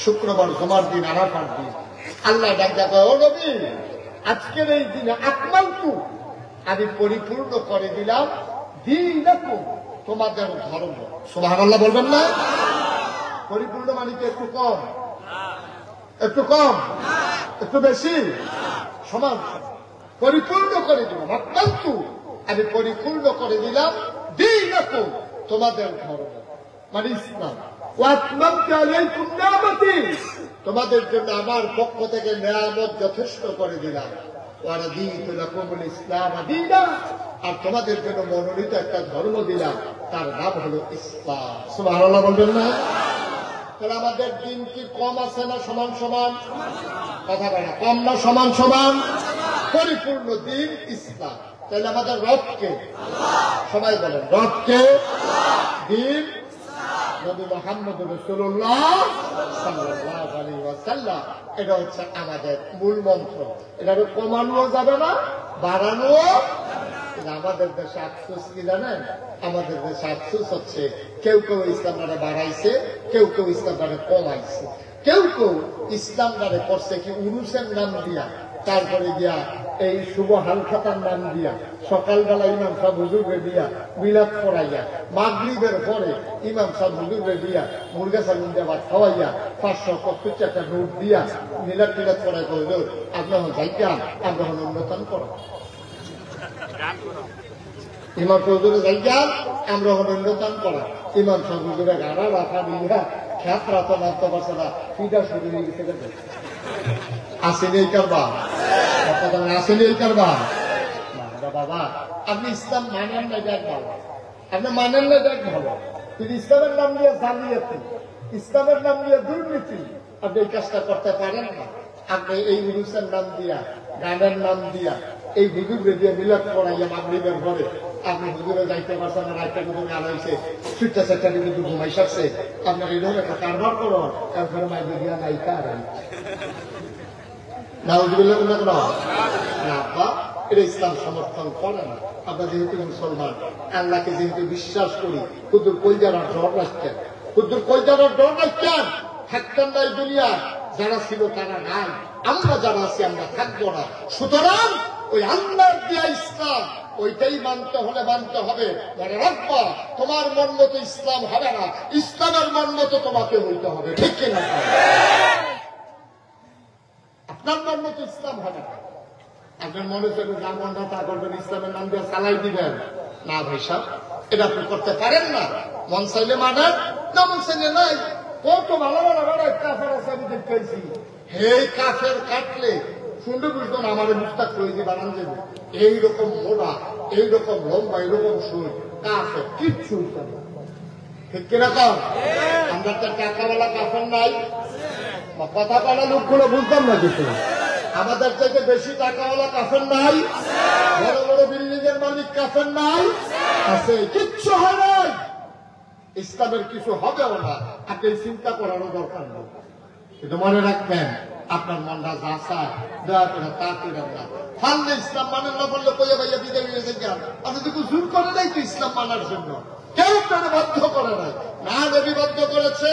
Speaker 1: শুক্রবার জুমার দিন, আরাফার দিন। আল্লাহ ডাক ডাক, ও নবী আজকের এই দিনে আকমালতু, আমি পরিপূর্ণ করে দিলাম দীনাকুম, তোমাদের ধর্ম। সুবহানাল্লাহ বলবেন না? পরিপূর্ণ মানে কি একটু কম, একটু কম, একটু বেশি, সমান, পরিপূর্ণ করে দিলাম। অত্যন্তু আমি পরিপূর্ণ করে দিলাম দীনাকুম, তোমাদের ধর্ম মানে ইসলাম। ওয়াতমামতু আলাইকুম নিয়ামতি, তোমাদের জন্য আমার পক্ষ থেকে নিয়ামত যথেষ্ট করে দিলাম। ওয়ারাদিতু লাকুমুল ইসলাম দীনা, আর তোমাদের জন্য মনোনীত একটা ধর্ম দিলাম, তার নাম হলো ইসলাম। সুবহানাল্লাহ বলবেন না? তাহলে আমাদের দিন কি কম আছে না সমান সমান? কথা বলে না, কম না সমান সমান? পরিপূর্ণ দিন ইসলাম। তাহলে আমাদের রবকে, সবাই বলেন রবকে, দিন নবী মুহাম্মদ রাসূলুল্লাহ সাল্লাল্লাহু আলাইহি ওয়াসাল্লাম, এটা হচ্ছে আমাদের মূল মন্ত্র। এটা কমানো যাবে না, বাড়ানো। আমাদের দেশে আফসোস কি জানেন? আমাদের দেশে আফসোস হচ্ছে কেউ কেউ ইসলামটারে বাড়াইছে, কেউ কেউ ইসলামটারে কমাইছে। কেউ কেউ ইসলামটারে করছে কি উরুসের নাম দিয়া, তারপরে গিয়া এই শুভ হালখাতার নাম দিয়া, সকালবেলা ইমাম সাহেব হুজুরে দিয়া মিলাদ পড়াইয়া, মাগরিবের পরে ইমাম সাহেব হুজুরে দিয়া মুরগা সালুন দিয়ে ভাত খাওয়াইয়া 575 টাকা নোট দিয়া মিলাদ টিলাদ পড়াই করল। আপনার যাইকা আমরা হল উন্নতন করা ইমাম হুজুরে যাইয়া আমরা হল উন্নতন করা। ইমাম সাহেব হুজুরে গাড়া রাখা দিয়া খ্যাত রাখা নামতে পারছে না, ফিটা শুরু হয়ে গেছে। আসেনি এই কারবার, আসেনি এই কারবার। বাবা আপনি ইসলাম মানেন না, দেখ ভালো, আপনি মানেন না, দেখ ভালো, কিন্তু ইসলামের নাম দিয়ে জালিয়াতি, ইসলামের নাম দিয়ে দুর্নীতি, আপনি এই কাজটা করতে পারেন না। আপনি এই উরুসের নাম দিয়া, গানের নাম দিয়া, এই হুজুরে দিয়ে মিলাদ পড়াইয়া মাগরিবের পরে আপনি হুজুরে যাইতে পারছেন না, রাইটটা কিন্তু গান হয়েছে, সুইটটা সেটটা কিন্তু ঘুমাই সারছে, আপনার এইরকম একটা কারবার করো, তারপরে মাইকে দিয়া নাই কার এটা ইসলাম সমর্থন করে না। আমরা যেহেতু মুসলমান, আল্লাহকে যেহেতু বিশ্বাস করি, হুজুর কলজার ডর রাখতেন, হুজুর কলজার ডর রাখতেন, থাকতেন না এই দুনিয়া। যারা ছিল তারা নাই, আমরা যারা আছি আমরা থাকবো না। সুতরাং ওই আল্লাহর দিয়া ইসলাম, ওইটাই মানতে হলে মানতে হবে। মনে রাখবা, তোমার মন মতো ইসলাম হবে না, ইসলামের মন মতো তোমাকে হইতে হবে, ঠিক কিনা? আপনার মন মতো ইসলাম হবে না। আপনার মনে চলে যা মনটা তা করবেন, ইসলামের নাম দিয়ে চালাই দিবেন না। ভাই সাহেব, এটা আপনি করতে পারেন না। মন চাইলে মানেন, না মন চাইলে নাই। কত ভালো ভালো ভালো কাফের আছে আমি দেখতেছি, এই কাফের কাটলে শুনতে বুঝতো না আমার মুস্তাক রয়েছে বানান যাবে। এইরকম মোড়া, এইরকম লম্বা, এইরকম সুর কাফের কিচ্ছু ঠিক কিনা কম। আমরা তো টাকাওয়ালা কাফের নাই, কথা বলা লোকগুলো বুঝতাম না কিছু। আমাদের থেকে বেশি টাকাওয়ালা কাফের নাই, বড় বড় বিল্ডিং এর মালিক কাফের নাই, আছে কিচ্ছু হয় নাই। ইসলামের কিছু হবেও না, আপনি চিন্তা করারও দরকার নেই। কিন্তু মনে রাখবেন, আপনার মনটা যা চায় দয়া করে তা করেন না। ফাললে ইসলাম মানেন না বললে কইয়া ভাইয়া বিদায় হয়ে যান। আপনি তো জোর করে নাই তো ইসলাম মানার জন্য, কেউ আপনারা বাধ্য করে নাই। না নবী বাধ্য করেছে,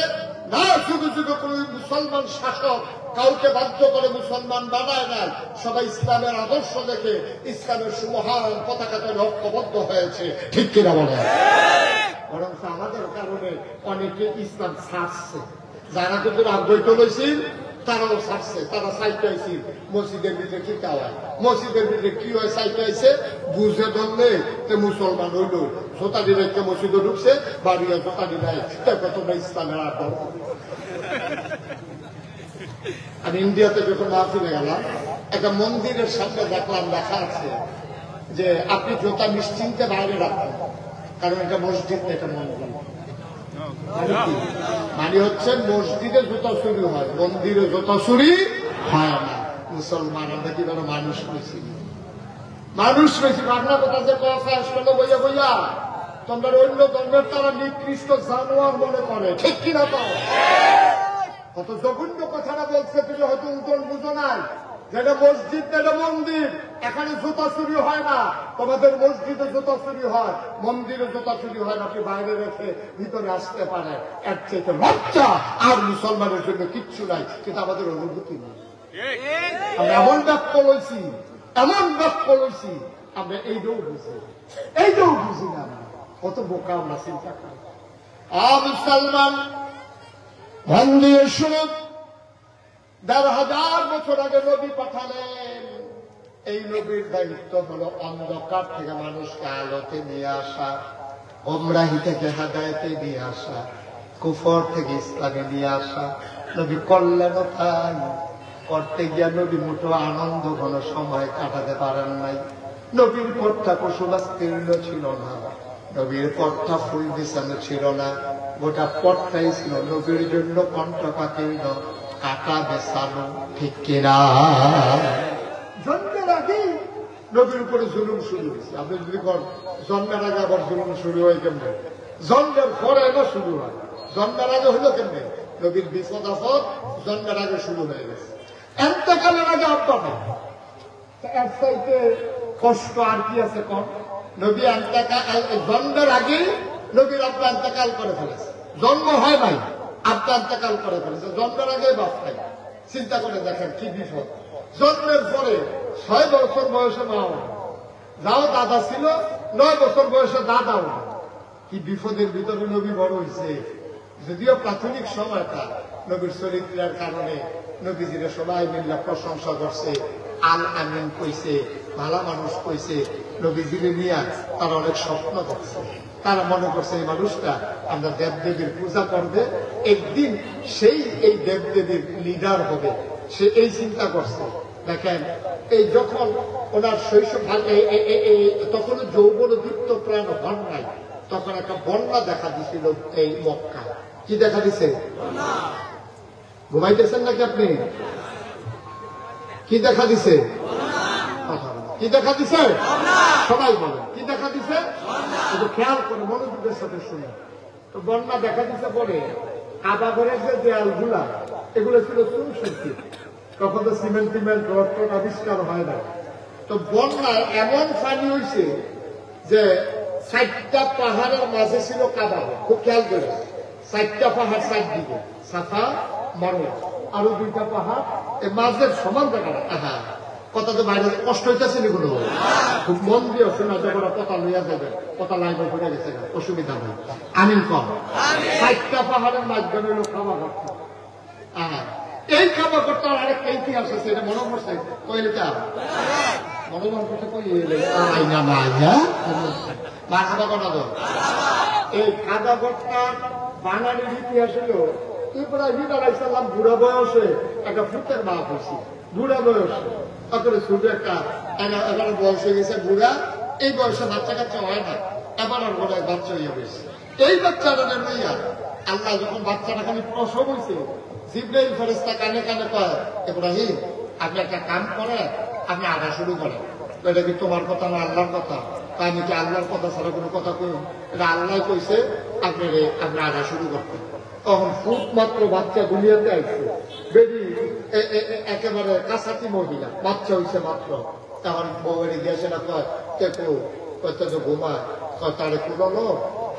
Speaker 1: না যুগে যুগে কোন মুসলমান শাসক কাউকে বাধ্য করে মুসলমান বানায় নাই। সবাই ইসলামের আদর্শ দেখে ইসলামের সুমহান পতাকাতে ঐক্যবদ্ধ হয়েছে, ঠিক কিনা বলে? বরং আমাদের কারণে অনেকে ইসলাম ছাড়ছে। যারা কিন্তু আগ্রহ লইছিল তারাও ছাড়ছে, তারা চাইতেছি মসজিদের ভিতরে কি হয়, মসজিদের ভিতরে কি হয় চাইতেছে, বুঝে ধরলে মুসলমান হইল। জোতাটি রেখে মসজিদে ঢুকছে, বাড়িয়া জোতাটি নেয়, তারপর তোমরা ইসলামের আদর। আমি ইন্ডিয়াতে যখন না ফিরে গেলাম, একটা মন্দিরের সামনে দেখলাম লেখা আছে যে আপনি জোতা নিশ্চিন্তে বাইরে রাখবেন, কারণ এটা মসজিদ, এটা মন্দির। মানে হচ্ছে মসজিদে জুতা চুরি হয়, মন্দিরে জুতা চুরি হয় না। মুসলমান আমরা কি কোনো মানুষ রয়েছি, মানুষ রয়েছি। বাংলা কথা যে কথা আসলে বইয়া বইয়া তোমরা অন্য ধর্মের তারা নিকৃষ্ট জানোয়ার মনে করে, ঠিক কিনা? তো কত জঘন্য কথাটা বলছে, তুমি হয়তো উত্তর বুঝো নাই। যেটা মসজিদ, এটা মন্দির, এখানে জুতা চুরি হয় না। তোমাদের মসজিদে জুতা চুরি হয়, মন্দিরে জুতা চুরি হয় না। আপনি বাইরে রেখে ভিতরে আসতে পারে, এর চেয়ে লজ্জা আর মুসলমানের জন্য কিচ্ছু নাই। কিন্তু আমাদের অনুভূতি নেই। আমরা এমন বাক্য লইছি, এমন বাক্য লইছি, আমরা এইটাও বুঝি, এইটাও বুঝি না। কত বোকা আমরা চিন্তা করি। মুসলমান মন দিয়ে শুনুন, ১,৫০০ বছর আগে নবী পাঠালেন। এই নবীর দায়িত্ব হলো অন্ধকার থেকে মানুষকে আলোতে নিয়ে আসা, গোমরাহি থেকে হেদায়েতে নিয়ে আসা, কুফর থেকে ইসলামে নিয়ে আসা। নবী করলেন তাই। করতে গিয়া নবী মুঠো আনন্দ ঘন সময় কাটাতে পারেন নাই। নবীর পথটা কুসুমাস্তীর্ণ ছিল না, নবীর পথটা ফুল বিছানো ছিল না, গোটা পথটাই ছিল নবীর জন্য কণ্ঠকাকীর্ণ, কাটা বেছানো। ঠিক কিনা? জন্মের আগে নবীর উপরে জুলুম শুরু হয়েছে। আপনি যদি কোন জন্মের আগে আবার জুলুম শুরু হয় কেমনে? জন্মের পরে না শুরু হয়। জন্মের আগে হইল কেমনে? নবীর বিপদ আপদ জন্মের আগে শুরু হয়ে গেছে। এন্তকালের আগে আব্বা নেই। এর চাইতে কষ্ট আর কি আছে কোন? নবী জন্মের আগে নবীর আব্বা এন্তকাল করে ফেলেছে। জন্ম হয় নাই, আব্বা এন্তকাল করে ফেলেছে। জন্মের আগে বাপ নাই। চিন্তা করে দেখেন কি বিপদ। জন্মের পরে ৬ বছর বয়সে মাও, যাও দাদা ছিল, ৯ বছর বয়সে দাদাও। কি বিপদের ভিতরে নবী বড় হয়েছে। যদিও প্রাথমিক সময়টা নবীর চরিত্রের কারণে নবীজিরা সবাই মিল্লা প্রশংসা করছে, আল আমিন কইছে, ভালো মানুষ কইছে। নবীজিরে নিয়ে তারা অনেক স্বপ্ন দেখছে। তারা মনে করছে এই মানুষটা আমরা দেবদেবীর পূজা করবে, একদিন সেই এই দেবদেবীর লিডার হবে, সে এই চিন্তা করছে। দেখেন, এই যখন ওনার শৈশব, তখন যৌবন দীপ্ত প্রাণ হন নাই, তখন একটা বন্যা দেখা দিছিল এই মক্কা। কি দেখা দিছে? ঘুমাইতেছেন নাকি আপনি? কি দেখা দিছে? কি দেখা দিছে? সবাই বলেন কি দেখা দিছে? একটু খেয়াল করে মনোযোগের সাথে শুনে। তো বন্যা দেখা দিছে পরে কাবা ঘরের যে দেয়ালগুলা, এগুলো ছিল চুনশক্তি। তখন তো সিমেন্ট টিমেন্ট রড আবিষ্কার হয় না। তো বন্যায় এমন পানি হয়েছে যে ৪টা পাহাড়ের মাঝে ছিল কাবা। খুব খেয়াল করে, ৪টা পাহাড় ৪ দিকে, সাফা মারওয়া, আরো 2টা পাহাড় এই মাঝের সমান জায়গাটা। কথা তো বাইরে কষ্ট হইতেছে এগুলো, খুব মন দিয়ে শোনা যখন কথা লইয়া যাবে, কথা লাইনে ঘুরে গেছে, অসুবিধা নেই। আমিন কম। ৪টা পাহাড়ের মাঝখানে হলো কাবা ঘর। এই কাবা ঘরটার আরেকটা ইতিহাস আছে, এটা মনে পড়ছে। কইলে তা মনে করছে কই আইনা মাইয়া মারহাবা করা দাও। এই কাবা ঘরটার বাঙালির ইতিহাস হলো ইব্রাহিম আলাইহিস সালাম বুড়া বয়সে একটা ফুটের বাপ হয়েছে। বুড়া বয়সে তারপরে ছোট একটা 11 বয়স হয়ে গেছে বুড়া। এই বয়সে বাচ্চা কাচ্চা হয় না, এবার আর বড় বাচ্চা হইয়া গেছে। এই বাচ্চাটা লইয়া আল্লাহ যখন বাচ্চাটা খালি প্রসব হয়েছে, জিবরাইল ফেরেশতা কানে কানে কয়, ইব্রাহিম আপনি একটা কাম করেন, আপনি আধা শুরু করেন। এটা কি তোমার কথা না আল্লাহর কথা? তাই আমি কি আল্লাহর কথা ছাড়া কোনো কথা কই? এটা আল্লাহ কইছে আপনি আধা শুরু করতেন। তখন ফুট মাত্র বাচ্চা দুনিয়াতে আসছে, বেবি একেবারে কাছাতি মহিলা, বাচ্চা হয়েছে মাত্র। তখন বউয়ের গিয়েছে না কয় কে কেউ কত ঘুমায়, তারে কুলালো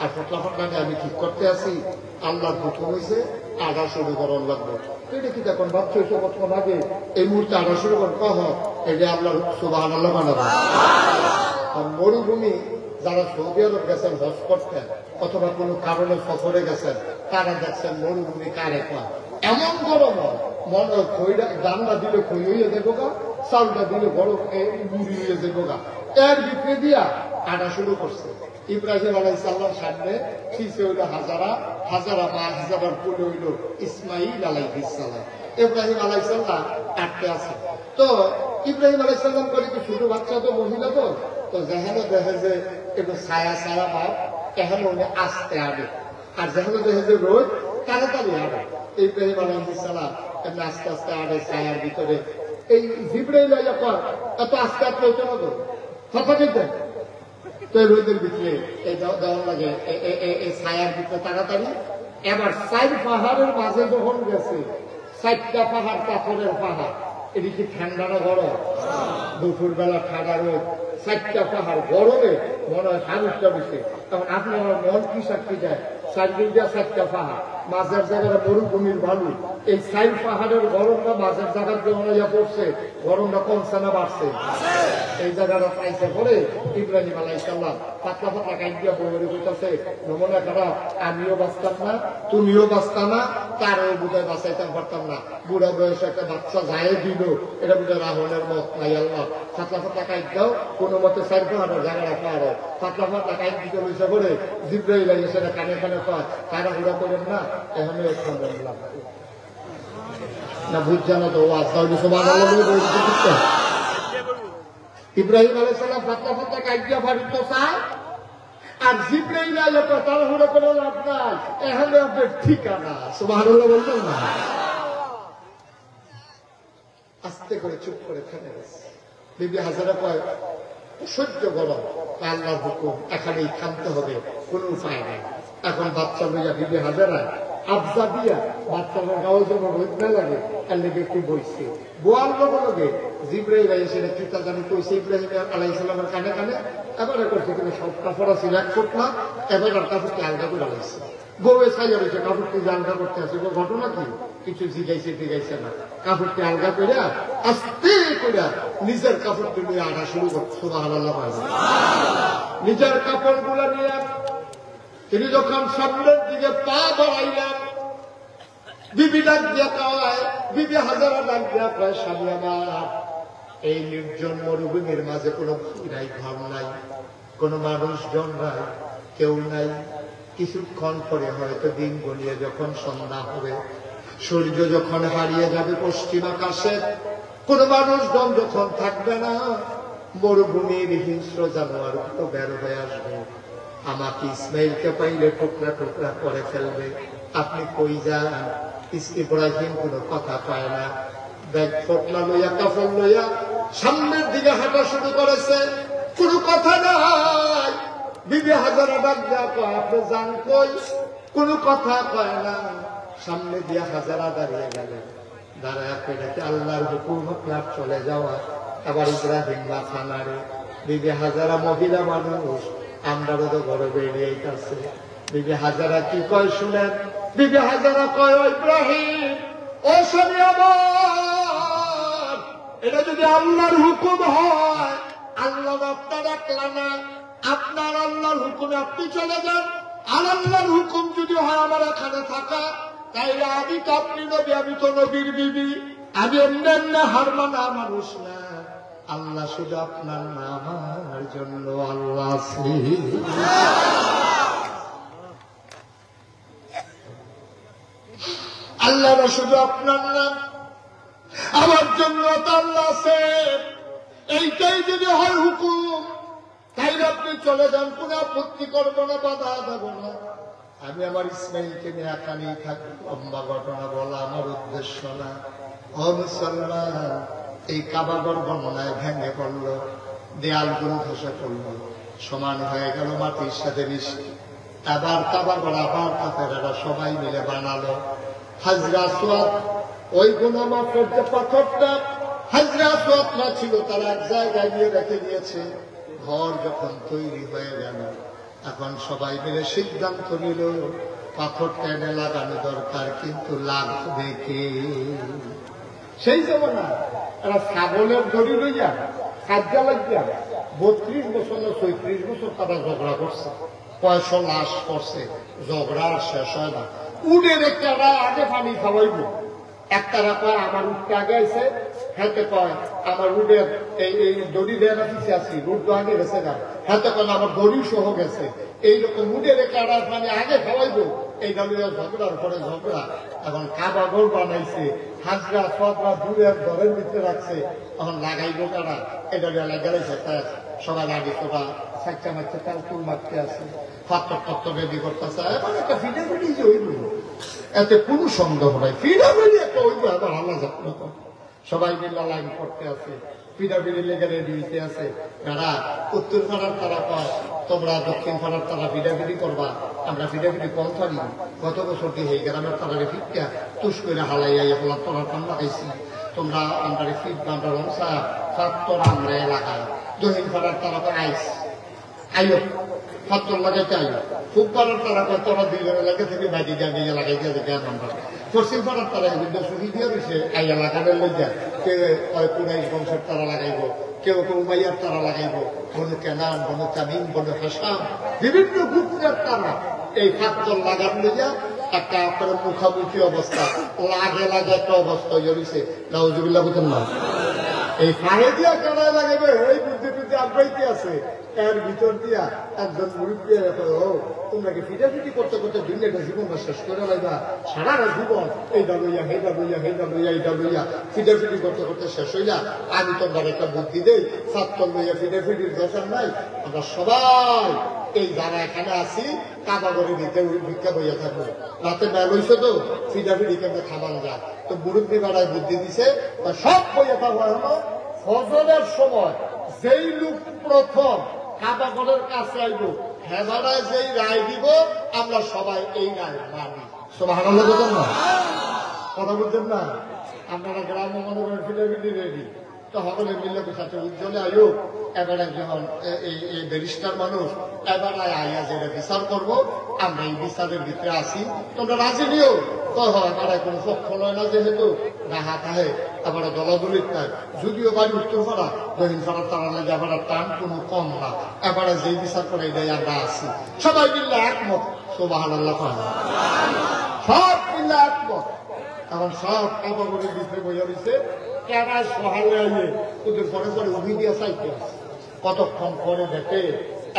Speaker 1: আর ফটলা ফটলা আমি ঠিক করতে আসি, আল্লাহর হুকুম হয়েছে আধা শুরু করার লাগবে। এটা কি দেখুন বাচ্চা হয়েছে কতক্ষণ আগে, এই মুহূর্তে আধা শুরু করেন কহ, এটা আল্লাহর সুবহানাল্লাহ বানাবে। মরুভূমি যারা সৌদি আরব গেছেন হজ করতেন অথবা কোনো কারণে সফরে গেছেন, তারা দেখছেন মরুভূমি কারে কয়। এমন গরম হয়, মনে খইটা ডান্ডা দিলে খই হইয়ে দেবো গা, চাউলটা দিলে বড় মুড়ি হইয়ে দেবো গা। এর ভিতরে দিয়া কাটা শুরু করছে। ইব্রাহিম আলাইহিস সালাম সামনে, পিছে হইল হাজারা, হাজারা মা, হাজারার কোলে হইল ইসমাইল আলাইহিস সালাম। ইব্রাহিম আলাইহিস সালাম কাটতে আছে। তো ইব্রাহিম আলাইহিস সালাম করে কি ছোট বাচ্চা, তো মহিলা, তো যেখানে দেখে যে একটু ছায়া ছায়া ভাব, এখানে উনি আসতে আগে, আর যেখানে দেখে যে রোদ তাড়াতাড়ি আগে। ইব্রাহিম আলাইহিস সালাম এমনি আস্তে আস্তে আগে ছায়ার ভিতরে। এই জিবরাইল যখন এত আস্তে আস্তে হইতে না, তো কথা বলতেন তো রোদের ভিতরে এই দেওয়ার লাগে, এই ছায়ার ভিতরে তাড়াতাড়ি। এবার 4 পাহাড়ের মাঝে যখন গেছে, 4টা পাহাড় পাথরের পাহাড়, এদিকে ঠান্ডা না গরম? দুপুর বেলা ঠান্ডা রোদ, 4টা পাহাড় গরমে মনে হয় হালুসটা বেশি। তখন আপনার মন কি সাক্ষী যায়, চারদিনটা 4টা পাহাড়, মাঝের জায়গাটা মরুভূমির ভালু। এই 4 পাহাড়ের গরমটা মাঝের জায়গার যখন ইয়া পড়ছে, গরমটা কমছে না বাড়ছে? এই জায়গাটা পাইছে পরে ইব্রাহিম আলাইহিস সালাম পাতলা পাতলা কাইয়া বলে কইতাছে, নমুনা খারাপ, আমিও বাঁচতাম না, তুমিও বাঁচতাম না, তারও বুঝায় বাঁচাইতে পারতাম না। বুড়া বয়সে একটা বাচ্চা যায় দিল, এটা বুঝে রাহনের মত নাই। আল্লাহ পাতলা পাতলা কাইট দাও, কোনো মতে 4 পাহাড়ের জায়গাটা পাহাড়ে পাতলা পাতলা কাইট দিতে লইছে করে জিব্রাইল আইছে না কানে কানে কয়, তারা বুড়া করেন না, এখানে না বুঝ জানো তো ওয়াজ তাহলে সুবহানাল্লাহ। ইব্রাহিম আলাইহিস সালাম পাতলা পাতলা কাইট দিয়া ফাড়িত চায়, আর জিব্রাইল আইলে তারা বুড়া করে লাভ নাই, এখানে আপনার ঠিকানা। সুবহানাল্লাহ বলতেন না? আস্তে করে চুপ করে থেমে গেছে। বিবি হাজারা কয়, সহ্য গরম, আল্লাহর হুকুম, এখানেই থামতে হবে, কোনো উপায় নাই। এখন বাচ্চা লইয়া বিবি হাজারা আবজা দিয়া বাচ্চার গাওয়ার জন্য রোদ না লাগে, তার লেগে একটু বইছে। বোয়ার লগে লগে জিব্রাইল আইসে কিতা জানি কইছে ইব্রাহিম আলাইহিস সালামের কানে কানে, এবারে করছে কিন্তু সব কাপড় আছে 1 ফুট না, এবার আর কাপড়কে আলগা করে লাইছে। বউয়ে ছাইয়া রয়েছে, কাপড়কে আলগা করতে আছে, ঘটনা কি? কিছু জিগাইছে না, কাপড়কে আলগা করে আস্তে করে নিজের কাপড়কে নিয়ে আনা শুরু করছে। সুবহানাল্লাহ। নিজের কাপড় গুলা নিয়ে তিনি যখন সামনের দিকে পা বাড়াইলেন, বিবি ডাক দিয়া কয়, বিবি হাজারা ডাক দিয়া কয়, স্বামী আমার, এই নির্জন মরুভূমির মাঝে কোনো নাই, ঘর নাই, কোনো মানুষজন নাই, কেউ নাই। কিছুক্ষণ পরে হয়তো দিন গড়িয়ে যখন সন্ধ্যা হবে, সূর্য যখন হারিয়ে যাবে পশ্চিম আকাশে, কোনো মানুষজন যখন থাকবে না, মরুভূমির হিংস্র জানোয়ার তো বের হয়ে আসবে, আমাকে ইসমাইলকে পাইলে টুকরা টুকরা করে ফেলবে। আপনি কই যান? ইব্রাহিম কোনো কথা পায় না, ব্যাগ ফটলা লইয়া কাপড় লইয়া সামনের দিকে হাঁটা শুরু করেছে, কোনো কথা নাই। বিবি হাজারা ডাক দেয়া কয়, আপনি যান কই? কোনো কথা কয় না। সামনে দিয়ে হাজারা দাঁড়িয়ে গেলেন, দাঁড়ায় পেটাকে আল্লাহর হুকুম আপনার চলে যাওয়া। আবার ইব্রাহিম মাথা নাড়ে। বিবি হাজারা মহিলা মানুষ, আমরাও তো ঘরে বেরিয়ে গেছে। বিবি হাজারা কি কয় শুনেন? বিবি হাজারা কয়, ইব্রাহিম, ও স্বামী আমার, এটা যদি আল্লাহর হুকুম হয়, আল্লাহ আপনার ডাকলা না, আপনার আল্লাহর হুকুমে আপনি চলে যান। আর আল্লাহর হুকুম যদি হয় আমার এখানে থাকা, তাইলে আমি তো আপনি নবী, আমি তো নবীর বিবি, আমি অন্যান্য হারমানা মানুষ না। আল্লাহ শুধু আপনার নাম আমার জন্য আল্লাহ আছে। আল্লাহ শুধু আপনার নাম, আমার জন্য তো আল্লাহ আছে। এইটাই যদি হয় হুকুম, তাইলে আপনি চলে যান, কোন আপত্তি করবো না, বাধা দেব না। আমি আমার ইসমাইলকে নিয়ে এখানেই থাকি। লম্বা ঘটনা বলা আমার উদ্দেশ্য না। ও মুসলমান, এই কাবাগর বর্ণনায় ভেঙে পড়ল, দেয়ালগুলো ধসে পড়ল, সমান হয়ে গেল মাটির সাথে মিশে। আবার কাবাগর আবার কাফেরেরা সবাই মিলে বানালো হাজরা আসওয়াদ। ওই গুনামাফের যে পাথরটা হাজরা আসওয়াদ না ছিল, তারা এক জায়গায় নিয়ে রেখে দিয়েছে। ঘর যখন তৈরি হয়ে গেল, এখন সবাই মিলে সিদ্ধান্ত নিল পাথরটা এনে লাগানো দরকার, কিন্তু লাগবে কে? সেই জমানা এরা ছাগলের দড়ি লইয়া কাজা লাগিয়া 32 বছর না 34 বছর তারা ঝগড়া করছে, 500 লাশ করছে, ঝগড়া শেষ হয় না। উডের একটা আগে পানি খাওয়াইব, একটারা কয় আমার উঠতে আগে আছে, হাতে কয় আমার উডের এই দড়ি দেয় না পিছিয়ে আছি, রুট তো আগে গেছে না, হাতে কয় আমার দড়ি সহ গেছে। এইরকম উডের একটা পানি আগে খাওয়াইব, এই দলীয় ঝগড়ার পরে ঝগড়া। এখন কাবাগর বানাইছে, হাজরা সদরা দূরের ঘরের ভিতরে রাখছে, এখন লাগাইবো কারা, এটা লাগাইছে। সবাই আগে তোরা সাচ্চা মাচ্চা তার চুল মারতে আছে, পাত্র তত্ত্ব রেডি করতেছে, এখন একটা ফিডে ফিডি যে হইব, এতে কোনো সন্দেহ নাই। ফিডা ফিডি একটা হইব, আবার আল্লাহ যাত্রা তো সবাই মিলে লাইন করতে আছে, পিডাপিডি লেগে রেডি হইতে আছে। তারা উত্তর পাড়ার তারা কয়, তোমরা দক্ষিণ পাড়ার তারা পিডাপিডি করবা, আমরা পিডাপিডি কম পারি। গত বছর দিয়ে গ্রামের তারারে ফিটকা তুষ করে হালাইয়া এখন তোরা টান লাগাইছি, তোমরা আমরা ফিট আমরা রংসা সাত তোরা আমরা লাগাই। দক্ষিণ পাড়ার তারা আইস আইও ফাত্তর লাগাইতে আইব খুব পারার তারা কয় তোরা দুইজন এলাকা থেকে বাইরে যা গিয়ে লাগাই দিয়ে জ্ঞান আমরা পশ্চিম পাড়ার তারা কিন্তু সুখী দিয়ে রয়েছে আইয়া লাগানোর লইয়া কেউ কুরাইশ বংশের তারা লাগাইব কেউ উমাইয়ার তারা লাগাইব বনু কেনান বনু তামিম বনু হাসাম বিভিন্ন গুপ্তের তারা এই ফাত্তর লাগান লইয়া একটা আপনার মুখামুখি অবস্থা লাগে লাগে একটা অবস্থা জড়িয়েছে নাউজুবিল্লাহ বুঝেন না এই ফাহে দিয়া কানায় লাগাবে এই বুদ্ধি বুদ্ধি আগ্রহী আছে এর ভিতর দিয়া একজন মুরব্বী তোমরা কি ফিটাফিটি করতে করতে দুনিয়াটা জীবনটা শেষ করে লাগবা সারা জীবন এইটা লইয়া হেটা লইয়া হেটা লইয়া এইটা লইয়া ফিটাফিটি করতে করতে শেষ হইয়া আমি তোমার একটা বুদ্ধি দেই ছাত্র লইয়া ফিটাফিটির দরকার নাই আমরা সবাই এই যারা এখানে আছি কাবা করে দিতে ভিক্ষা বইয়া থাকবো রাতে বেল হইছে তো ফিটাফিটি কেমন খাবার যায় তো মুরব্বী বেড়ায় বুদ্ধি দিছে সব বইয়া থাকবো হলো ফজরের সময় যেই লোক প্রথম কাবা ঘরের কাছে আইব হেবারায় যেই রায় দিব আমরা সবাই এই রায় মানি সুবহানাল্লাহ বলেন না কথা বলছেন না আপনারা গ্রামে মনে করেন ফিটাফিটি রেডি তো সকলে মিলে সাথে উজ্জ্বলে আয়ো এবারে যখন এই ব্যারিস্টার মানুষ এবারে আইয়া যেটা বিচার করবো আমরা এই বিচারের ভিতরে আসি তোমরা রাজি নিও তো হয় কোনো পক্ষ নয় না যেহেতু রাহা তাহে আবার দলাদলিত নাই যদিও বাড়ি উত্তর পাড়া দক্ষিণ পাড়ার তারা লাগে আবার টান কোনো কম না এবারে যেই বিচার করে এটাই আমরা আসি সবাই মিললে একমত সুবহানাল্লাহ সব মিললে একমত এখন সব কাবাগরের ভিতরে বইয়া দিচ্ছে কেনায় সহালে আইলে ওদের পরে পরে উভি দিয়ে চাইতে আসে কতক্ষণ পরে দেখে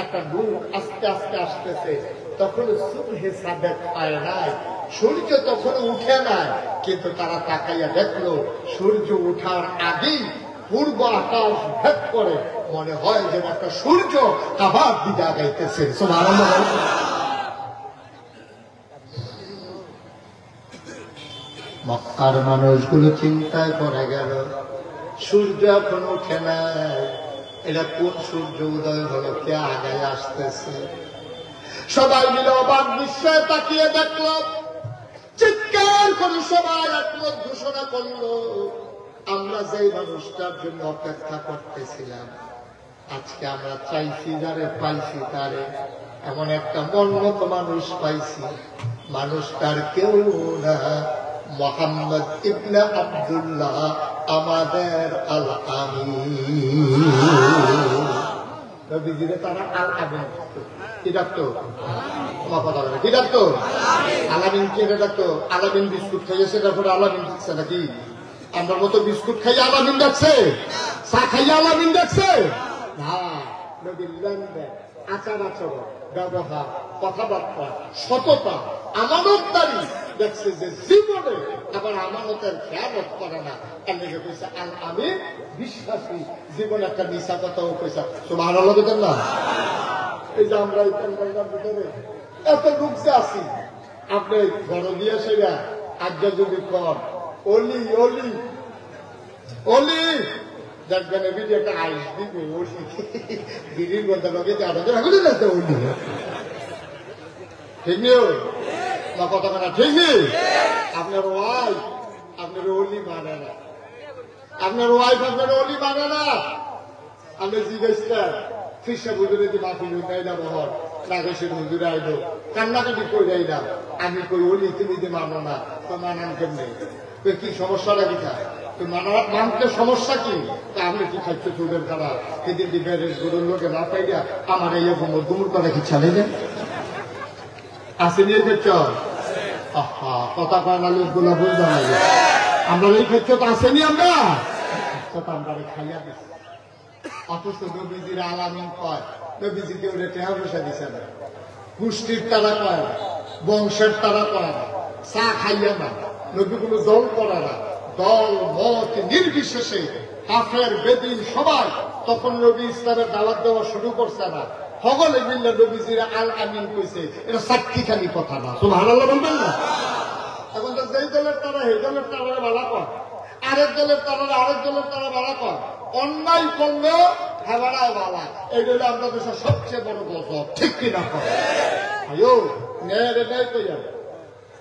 Speaker 1: একটা লোক আস্তে আস্তে আসতেছে তখন সুবহে সাদেক পায় নাই সূর্য তখন উঠে নাই কিন্তু তারা তাকাইয়া দেখলো সূর্য উঠার আগেই পূর্ব আকাশ ভেদ করে মনে হয় যেন একটা সূর্য কাবার দিকে আগাইতেছে সুবহানাল্লাহ মক্কার মানুষগুলো চিন্তায় পড়ে গেল সূর্য এখন উঠে নাই এটা কোন সূর্য উদয় হলো কে আগায় আসতেছে সবাই মিলে অবাক বিস্ময়ে তাকিয়ে দেখল চিৎকার করে সবাই একমত ঘোষণা করলো আমরা যেই মানুষটার জন্য অপেক্ষা করতেছিলাম আজকে আমরা চাইছি যারে পাইছি তারে এমন একটা মনমত মানুষ পাইছি মানুষটার কেউ না মুহাম্মদ ইবনে আব্দুল্লাহ আমাদের আল আমিন নবীজিরে তারা আল আমিন কি ডাকতো কি ডাকতো আলামিন কে ডাকতো আলামিন বিস্কুট খাইয়েছে তারপরে আলামিন ডাকছে নাকি আমরা মতো বিস্কুট খাইয়ে আলামিন ডাকছে চা খাইয়ে আলামিন ডাকছে না নবীর লেনদেন আচার আচরণ ব্যবহার কথাবার্তা সততা আমানতদারি দেখছে যে জীবনে আবার আমানতের খেয়ালত করে না এমনিকে কইছে আল আমিন বিশ্বাসী জীবনে একটা মিশা কথাও কইছা সুবহানাল্লাহ বলেন না এই যে আমরা এই পরিবারের ভিতরে এত লোক যে আছি আপনি ঘর দিয়ে সেরা আজ্ঞা যদি কর অলি অলি অলি দেখবেন এমনি একটা আইস দিবে অলি দিদির বলতে লোকে যাতে অলি ঠিক নেই না কথা কথা ঠিক নেই আপনার ওয়াইফ আপনার অলি মানে না আপনার ওয়াইফ আপনার অলি মানে না আপনি জিজ্ঞেসছেন ফিসা বুঝলে যে মাফি লুকাই না বহর নাগেশের হুজুরে আইলো কান্নাকাটি করে যাইলাম আমি কই অলি তুমি যে মানো না তো মানান কেমনি কি সমস্যা লাগে তো মানতে সমস্যা কি আপনি কি খাইছো চুলের খারা সেদিন ডিবের গরুর লোকে না পাইয়া আমার এই গুমুর গুমুর করে কি চালে যায় আসেনি এই ক্ষেত্র কথা কয় না লোকগুলো বুঝতে লাগে আমরা এই ক্ষেত্রে তো আসেনি আমরা আমরা খাইয়া দিচ্ছি অথচ নবীজির আলামিন কয় নবীজিকে ওটা টেহা পয়সা দিছে না পুষ্টির তারা কয় না বংশের তারা কয় না চা খাইয়া না নবীগুলো দল করে না দল মত নির্বিশেষে কাফের বেদিন সবাই তখন নবী ইসলামের দাওয়াত দেওয়া শুরু করছে না সকলে মিললে নবীজির আল আমিন কইছে এটা সাক্ষীখানি কথা না সুবহানাল্লাহ বলবেন না এখন তো যেই দলের তারা সেই দলের তারা ভালো কর আরেক দলের তারা আরেক দলের তারা ভালো কর অন্যায় করলে হেবারায় বালা এই হলো আমরা দেশের সবচেয়ে বড় গজব ঠিক কিনা করে ন্যায় ন্যায় কইয়া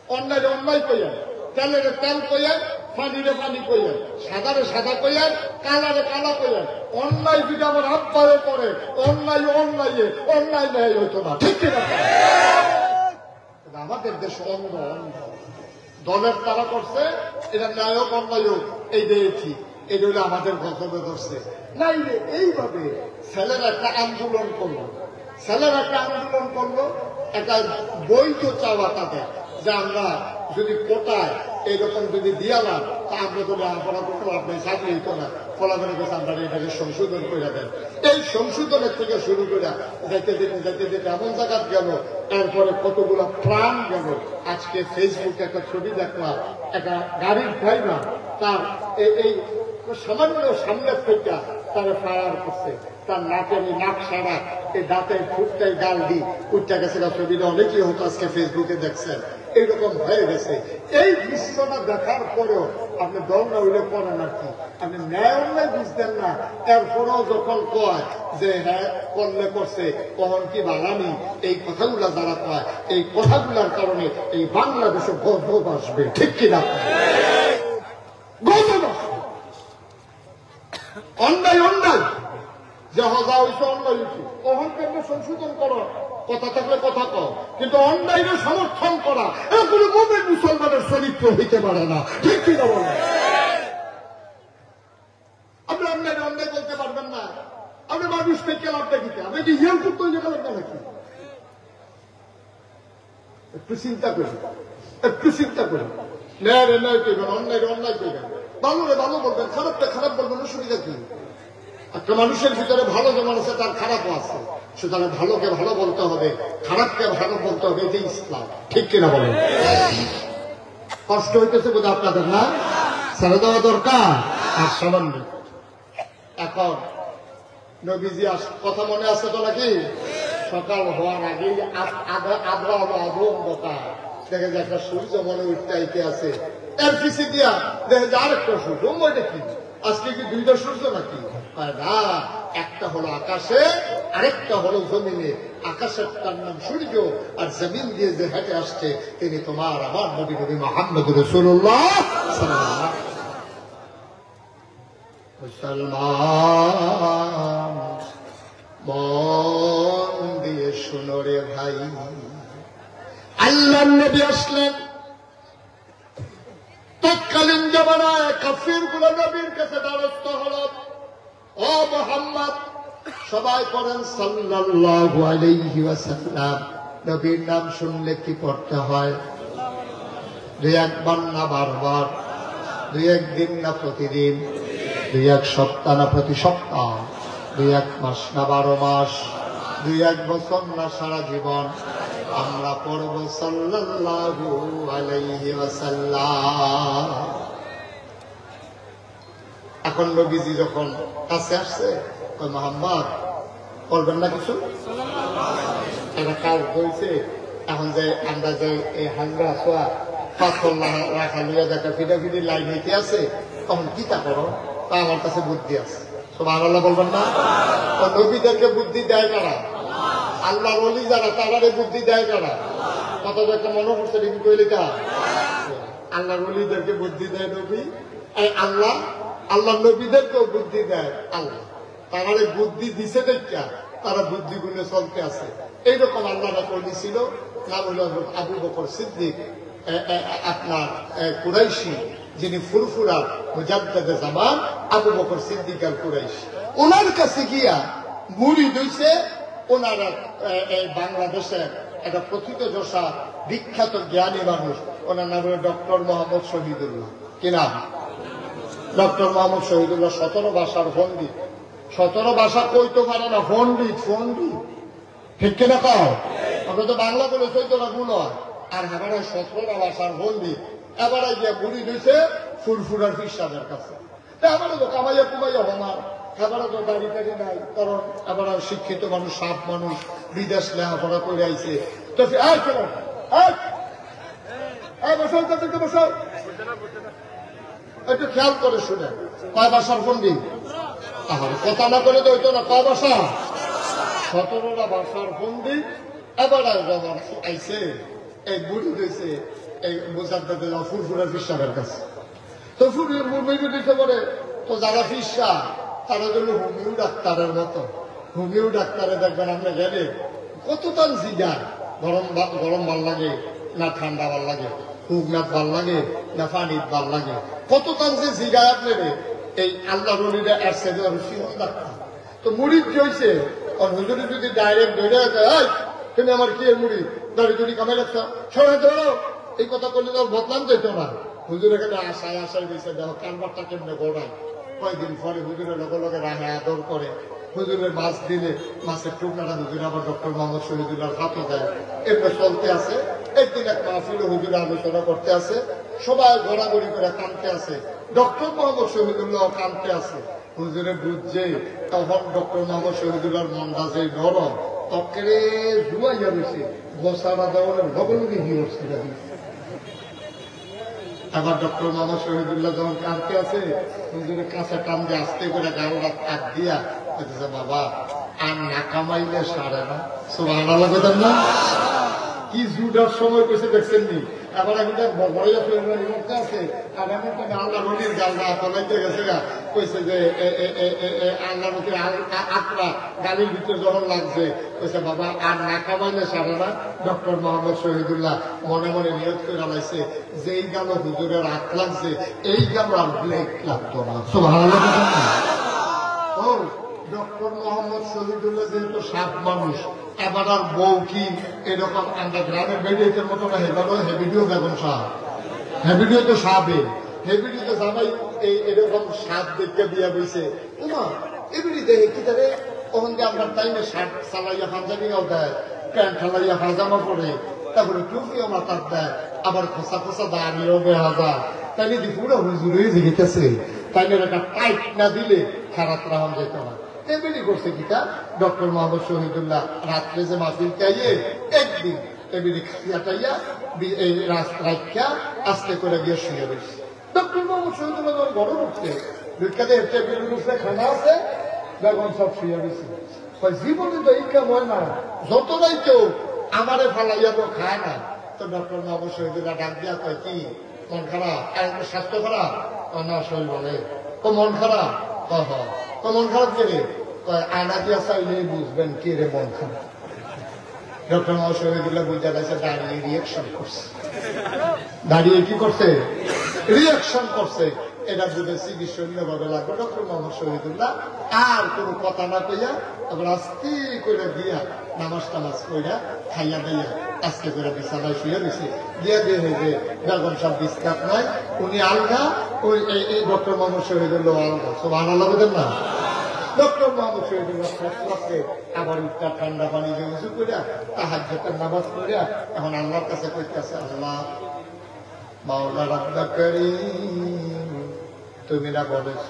Speaker 1: অন্যায় অন্যায় কইয়া তেলের তেল কইয়েন, পানিরে পানি কইয়েন, সাদারে সাদা কইয়েন, কালারে কালা কইয়েন। অন্যায় যদি আমার আব্বারে করে, অন্যায় ন্যায় হইতো না, ঠিক কিনা? আমাদের দেশ অন্ধ অন্ধ দলের তারা করছে, এটা ন্যায়ক অন্যায়ক, এই দিয়েছি, এটা হলে আমাদের গল্প ধরছে। নাই রে, এইভাবে ছেলেরা একটা আন্দোলন করলো, একটা বৈধ চাওয়া তাদের যে আমরা যদি কোটায় এইরকম যদি দিয়ালাম, তা আমরা তো লেখাপড়া করতে আপনি চাকরি হইতো না, ফলাফলের কাছে আমরা এটাকে সংশোধন করে দেন। এই সংশোধনের থেকে শুরু করে যাইতে যেতে এমন জায়গা গেল, এরপরে কতগুলো প্রাণ গেল। আজকে ফেসবুকে একটা ছবি দেখলাম, একটা গাড়ির ড্রাইভার তার এই সামান্য সামনের থেকে তারা ফায়ার করছে, তার নাক সারা, এই দাঁতের ফুটটাই গাল দিয়ে উঠতে গেছে। ছবিটা অনেকেই হয়তো আজকে ফেসবুকে দেখছেন, এইরকম হয়ে গেছে। এই দৃশ্যটা দেখার পরেও আপনি দল না হইলে করেন আর কি, আপনি ন্যায় অন্যায় বুঝতেন না। এরপরেও যখন কয় যে হ্যাঁ করলে করছে, কখন কি বাঙালি, এই কথাগুলা যারা কয়, এই কথাগুলার কারণে এই বাংলাদেশে গজব আসবে, ঠিক কিনা? গজব আসবে। অন্যায় যে হজা হইছে অন্যায় হইছে, কখন কেমন সংশোধন করো, কথা থাকলে কথা কও, কিন্তু অন্যায়ের সমর্থন করা এগুলো মুমিন মুসলমানের চরিত্র হইতে পারে না, ঠিক কিনা বলেন? আপনি অন্যায় বলতে পারবেন না, আপনি মানুষকে কেলাপটা দিতে, আপনি কি ইয়েরকুট তৈরি করেন না নাকি? একটু চিন্তা করি, ন্যায় করবেন, অন্যায় করবেন, ভালো বলবেন, খারাপটা খারাপ বলবেন, সুবিধা কি? একটা মানুষের ভিতরে ভালো যেমন আছে, তার খারাপও আছে, সুতরাং ভালোকে ভালো বলতে হবে, খারাপকে ভালো বলতে হবে, এটাই ইসলাম, ঠিক কিনা বলেন? কষ্ট হইতেছে বোধ আপনাদের, না? ছেড়ে দেওয়া দরকার আর সামান্য। এখন নবীজি কথা মনে আছে তো নাকি? সকাল হওয়ার আগেই আধা অন্ধকার, দেখে যে একটা সূর্য মনে উঠতে আইতে আছে, এর পিছিয়ে দিয়া দেখে যে আরেকটা সূর্য, ওইটা কি আজকে কি দুইটা সূর্য নাকি? না, একটা হলো আকাশে, আরেকটা হলো জমিনে। আকাশের তার নাম সূর্য, আর জমিন দিয়ে যে হেঁটে আসছে তিনি তোমার আমার নবী মুহাম্মদ রাসূলুল্লাহ সাল্লাল্লাহু আলাইহি ওয়াসাল্লাম। মুসলমান মন দিয়ে শুনো রে ভাই, আল্লাহর নবী আসলেন। তৎকালীন জামানায় কাফির গুলো নবীর কাছে দ্বারস্থ হল, ও মুহাম্মদ, সবাই পড়েন সাল্লাল্লাহু আলাইহি ওয়াসাল্লাম। নবীর নাম শুনলে কি পড়তে হয়? দুই একবার না বারবার, দুই একদিন না প্রতিদিন, দুই এক সপ্তাহ না প্রতি সপ্তাহ, দুই এক মাস না 12 মাস, দুই এক বছর না সারা জীবন আমরা পড়ব সাল্লাল্লাহু আলাইহি ওয়াসাল্লাম। এখন নবীজি যখন কাছে আসছে, মুহাম্মদ বলবেন না কিছু, একটা কাজ হয়েছে। এখন যে আমরা যে এই হাঙ্গা ছোয়া পাথর রাখা লইয়া দেখা ফিডাফিডি লাইন হইতে আছে, তখন কি তা করো? তা আমার কাছে বুদ্ধি আছে। সুবহানাল্লাহ বলবেন না? ও নবীদেরকে বুদ্ধি দেয় কারা? আল্লাহর ওলি যারা, তারারে বুদ্ধি দেয় কারা? কত একটা মনে করছে দেখি কইলে কা আল্লাহর ওলিদেরকে বুদ্ধি দেয় নবী, আল্লাহ নবীদেরকেও বুদ্ধি দেয় আল্লাহ। তারারে বুদ্ধি দিছে দেখা তারা বুদ্ধি গুলো চলতে আছে। এইরকম আল্লাহ ওলি ছিল, নাম হল আবু বকর সিদ্দিক, আপনার কুরাইশি, যিনি ফুরফুরার মুজাদ্দিদে জামান আবু বকর সিদ্দিক আল কুরাইশি। ওনার কাছে গিয়া মুড়ি দইছে ওনারা বাংলাদেশের একটা প্রথিতযশা বিখ্যাত জ্ঞানী মানুষ, ওনার নাম হল ডক্টর মোহাম্মদ শহীদুল্লাহ। কি নাম? ডক্টর মোহাম্মদ শহীদুল্লাহ 17 ভাষার পণ্ডিত। 17 ভাষা কইতে পারে না, পণ্ডিত। ঠিক কিনা কও? আমরা তো বাংলা বলে 14টা গুণ হয়, আর এবারে 17টা ভাষার পণ্ডিত। এবারে গিয়ে বুড়ি দিয়েছে ফুরফুরার পিসাদের কাছে। এবারে তো কামাইয়া কুমাইয়া হমার, এবারে তো দাড়ি টাড়ি নাই, কারণ এবারে শিক্ষিত মানুষ, সাপ মানুষ, বিদেশ লেখাপড়া করে আইছে। তো একটু খেয়াল করে শুনে, কয় ভাষার পণ্ডিত? আমার কথা না করে তো হইতো না। কয় ভাষা? 17টা ভাষার পণ্ডিত। এবারে যখন আইছে এই বুড়ি দিয়েছে এই মোজাদ্দেদ ফুরফুরা ফিসাবের কাছে। তো মুরবি দিতে পারে তো যারা ফিসা তারা জন্য হোমিও ডাক্তারের মতো। হোমিও ডাক্তারে দেখবেন আমরা গেলে কত তান জিগার, গরম গরম ভাল লাগে না ঠান্ডা ভাল লাগে, হুগনাথ ভাল লাগে না পানির ভাল লাগে, কত তান যে জিগায় আপনার এই আল্লাহ রলিরা আসছে ডাক্তার। তো মুড়ি কি হয়েছে হুজুরি যদি ডাইরেক্ট ধরে যায় তুমি আমার কি মুড়ি দাড়ি দুড়ি কামাই রাখছ সবাই ধরো এই কথা করলে তো বদলাম যেত না। হুজুর এখানে আশায় দিয়েছে দেখো কারবারটা কেমনে গোড়ায়। কয়েকদিন পরে হুজুরের লগে লগে রাহে আদর করে, হুজুরের মাছ দিলে মাছের টুকরাটা হুজুর আবার ডক্টর মোহাম্মদ শহীদুল্লাহর হাতে দেয়। এরপর চলতে আছে। একদিন এক মাহফিলে হুজুরে আলোচনা করতে আছে, সবাই ঘোরাঘুরি করে কানতে আছে, ডক্টর মোহাম্মদ শহীদুল্লাহ কানতে আছে। হুজুরে বুঝছে তখন ডক্টর মোহাম্মদ শহীদুল্লাহর মনটা যে নরম তকরে জুয়াইয়া রয়েছে বসারা দেওয়ার ভগলকে হিওর ছেড়ে দিচ্ছে। আবার ডক্টর মোহাম্মদ শহীদুল্লাহ যখন কাঁদতে আছে হুজুরের কাছে টান দিয়ে আসতে করে গাড়োটা কাট দিয়া বলতেছে বাবা আর না কামাইলে সারে না। সুবহানাল্লাহ বলেন না? কি জুডার সময় কইছে দেখছেন নি? আবার একটা বড়ইয়া ফেরার মধ্যে আছে আর এমন একটা আল্লাহ রলির গালটা তলাইতে গেছে গা কইছে যে আল্লাহ রলির আত্মা গালির ভিতরে যখন লাগছে কইছে বাবা আর না কামাইলে সারে না। ডক্টর মোহাম্মদ শহীদুল্লাহ মনে মনে নিয়ত করে লাইছে যে এই গাল হুজুরের হাত লাগছে এই গাল আর ব্লেক লাগতো না। সুবহানাল্লাহ। ও ডক্টর মোহাম্মদ শহীদুল্লাহ যেহেতু সাপ মানুষ, এবার আর বউ কি এরকম আমরা গ্রামের বেরিয়েছেন মতো না, হেবারও হেভিডিও বেগম সাপ, হেভিডিও তো সাপে হেভিডিও তো জামাই এই এরকম সাপ দেখতে দিয়া বইছে ওমা এবিডি দেখে কি তারে ওখান দিয়ে আপনার টাইমে শার্ট চালাইয়া পাঞ্জাবিও দেয়, প্যান্ট ঠালাইয়া হাজামা পড়ে, তারপরে টুপিও মাথার দেয়, আবার খোসা খোসা দাঁড়িয়েও বেহা যায়। তাইলে দি পুরো হুজুরই জিগিতেছে, তাইলে একটা টাইট না দিলে খারাপ রাহন যেত না। এমনি করছে কিটা ডক্টর মোহাম্মদ শহীদুল্লাহ রাত্রে যে মাহফিল চাইয়ে একদিন এমনি খাইয়া এই রাখিয়া আস্তে করে গিয়ে শুয়ে রয়েছে। ডক্টর মোহাম্মদ শহীদুল্লাহ যখন বড় উঠছে বিখ্যাতের টেবিলের উপরে খানা আছে বেগম সব শুয়ে রয়েছে। জীবনে তো এই কাম হয় না, যতটাই কেউ আমারে ফালাইয়া তো খায় না। তো ডক্টর মোহাম্মদ শহীদুল্লাহ ডাক দিয়া কয় কি মন খারাপ, স্বাস্থ্য খারাপ? না শরীর বলে। মন খারাপ? মন খারাপ কে রে? আয়না দিয়া চাইলেই বুঝবেন কে রে মন খারাপ। ডক্টর মোহাম্মদ শহীদুল্লাহ বুঝা গেছে দাঁড়িয়ে রিয়েকশন করছে। দাঁড়িয়ে কি করছে? রিয়েকশন করছে। এটা বুঝে চিকিৎসা ভাবে লাগবে। ডক্টর মোহাম্মদ শহীদুল্লাহ আর কোনো কথা না কইয়া আবার আস্তে করে দিয়া নামাজ টামাজ কইরা খাইয়া দিয়া আস্তে করে বিছানায় শুয়ে দিছে। দিয়ে দিয়ে যে বেগম সব বিস্তার নাই, উনি আলগা, ওই এই ডক্টর মোহাম্মদ শহীদুল্লাহ আলগা। সুবহানাল্লাহ বলেন না? ডক্টর মোহাম্মদ শহীদুল্লাহ ফসলাকে আবার উঠটা ঠান্ডা পানি দিয়ে উঁচু করিয়া তাহাজ্জুদের নামাজ পড়িয়া এখন আল্লাহর কাছে কইতেছে আল্লাহ মাওলা রাব্বা কারীম তুমি না বলেছ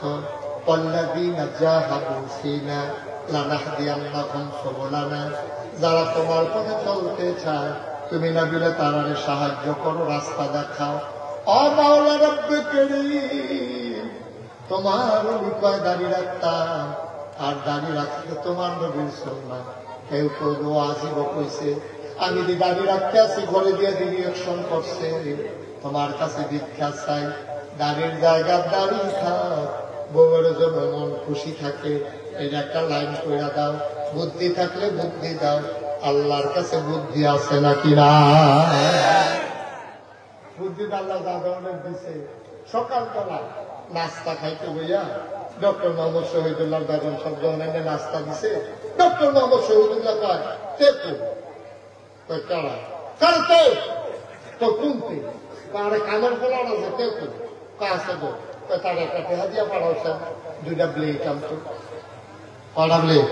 Speaker 1: আল্লাযীনা জাহাদু ফীনা লানাহদিয়ান্নাহুম সুবুলানা, যারা তোমার পথে চলতে চায় তুমি না দিলে তারারে সাহায্য করো, রাস্তা দেখাও। ও মাওলা রাব্বে কারীম তোমার উপায় দাঁড়িয়ে রাখতাম, আর দাঁড়িয়ে রাখতে তোমার নবীর সুন্নাহ। কেউ কেউ দোয়া আসিব কইছে আমি যে দাঁড়িয়ে রাখতে আসি ঘরে দিয়ে রিয়েকশন করছে, তোমার কাছে ভিক্ষা চাই, দাঁড়ির জায়গা দাঁড়িয়ে থাক, বউয়ের জন্য মন খুশি থাকে, এটা একটা লাইন কইরা দাও। বুদ্ধি থাকলে বুদ্ধি দাও, আল্লাহর কাছে বুদ্ধি আছে নাকি না? বুদ্ধি আল্লাহ যা ধরনের দিছে। সকালবেলা নাস্তা খাইতে বইয়া ডক্টর মোহাম্মদ শহীদুল্লাহ বেগম সব ধরনের নাস্তা দিছে। ডক্টর মোহাম্মদ শহীদুল্লাহ কয় তেতু কারা কারা তো কুমতি কারে কামের ফলার আছে তেতু কাছে গো তার একটা টেহা দিয়া পাঠাচ্ছেন দুইটা ব্লেড আনতো। কটা ব্লেড?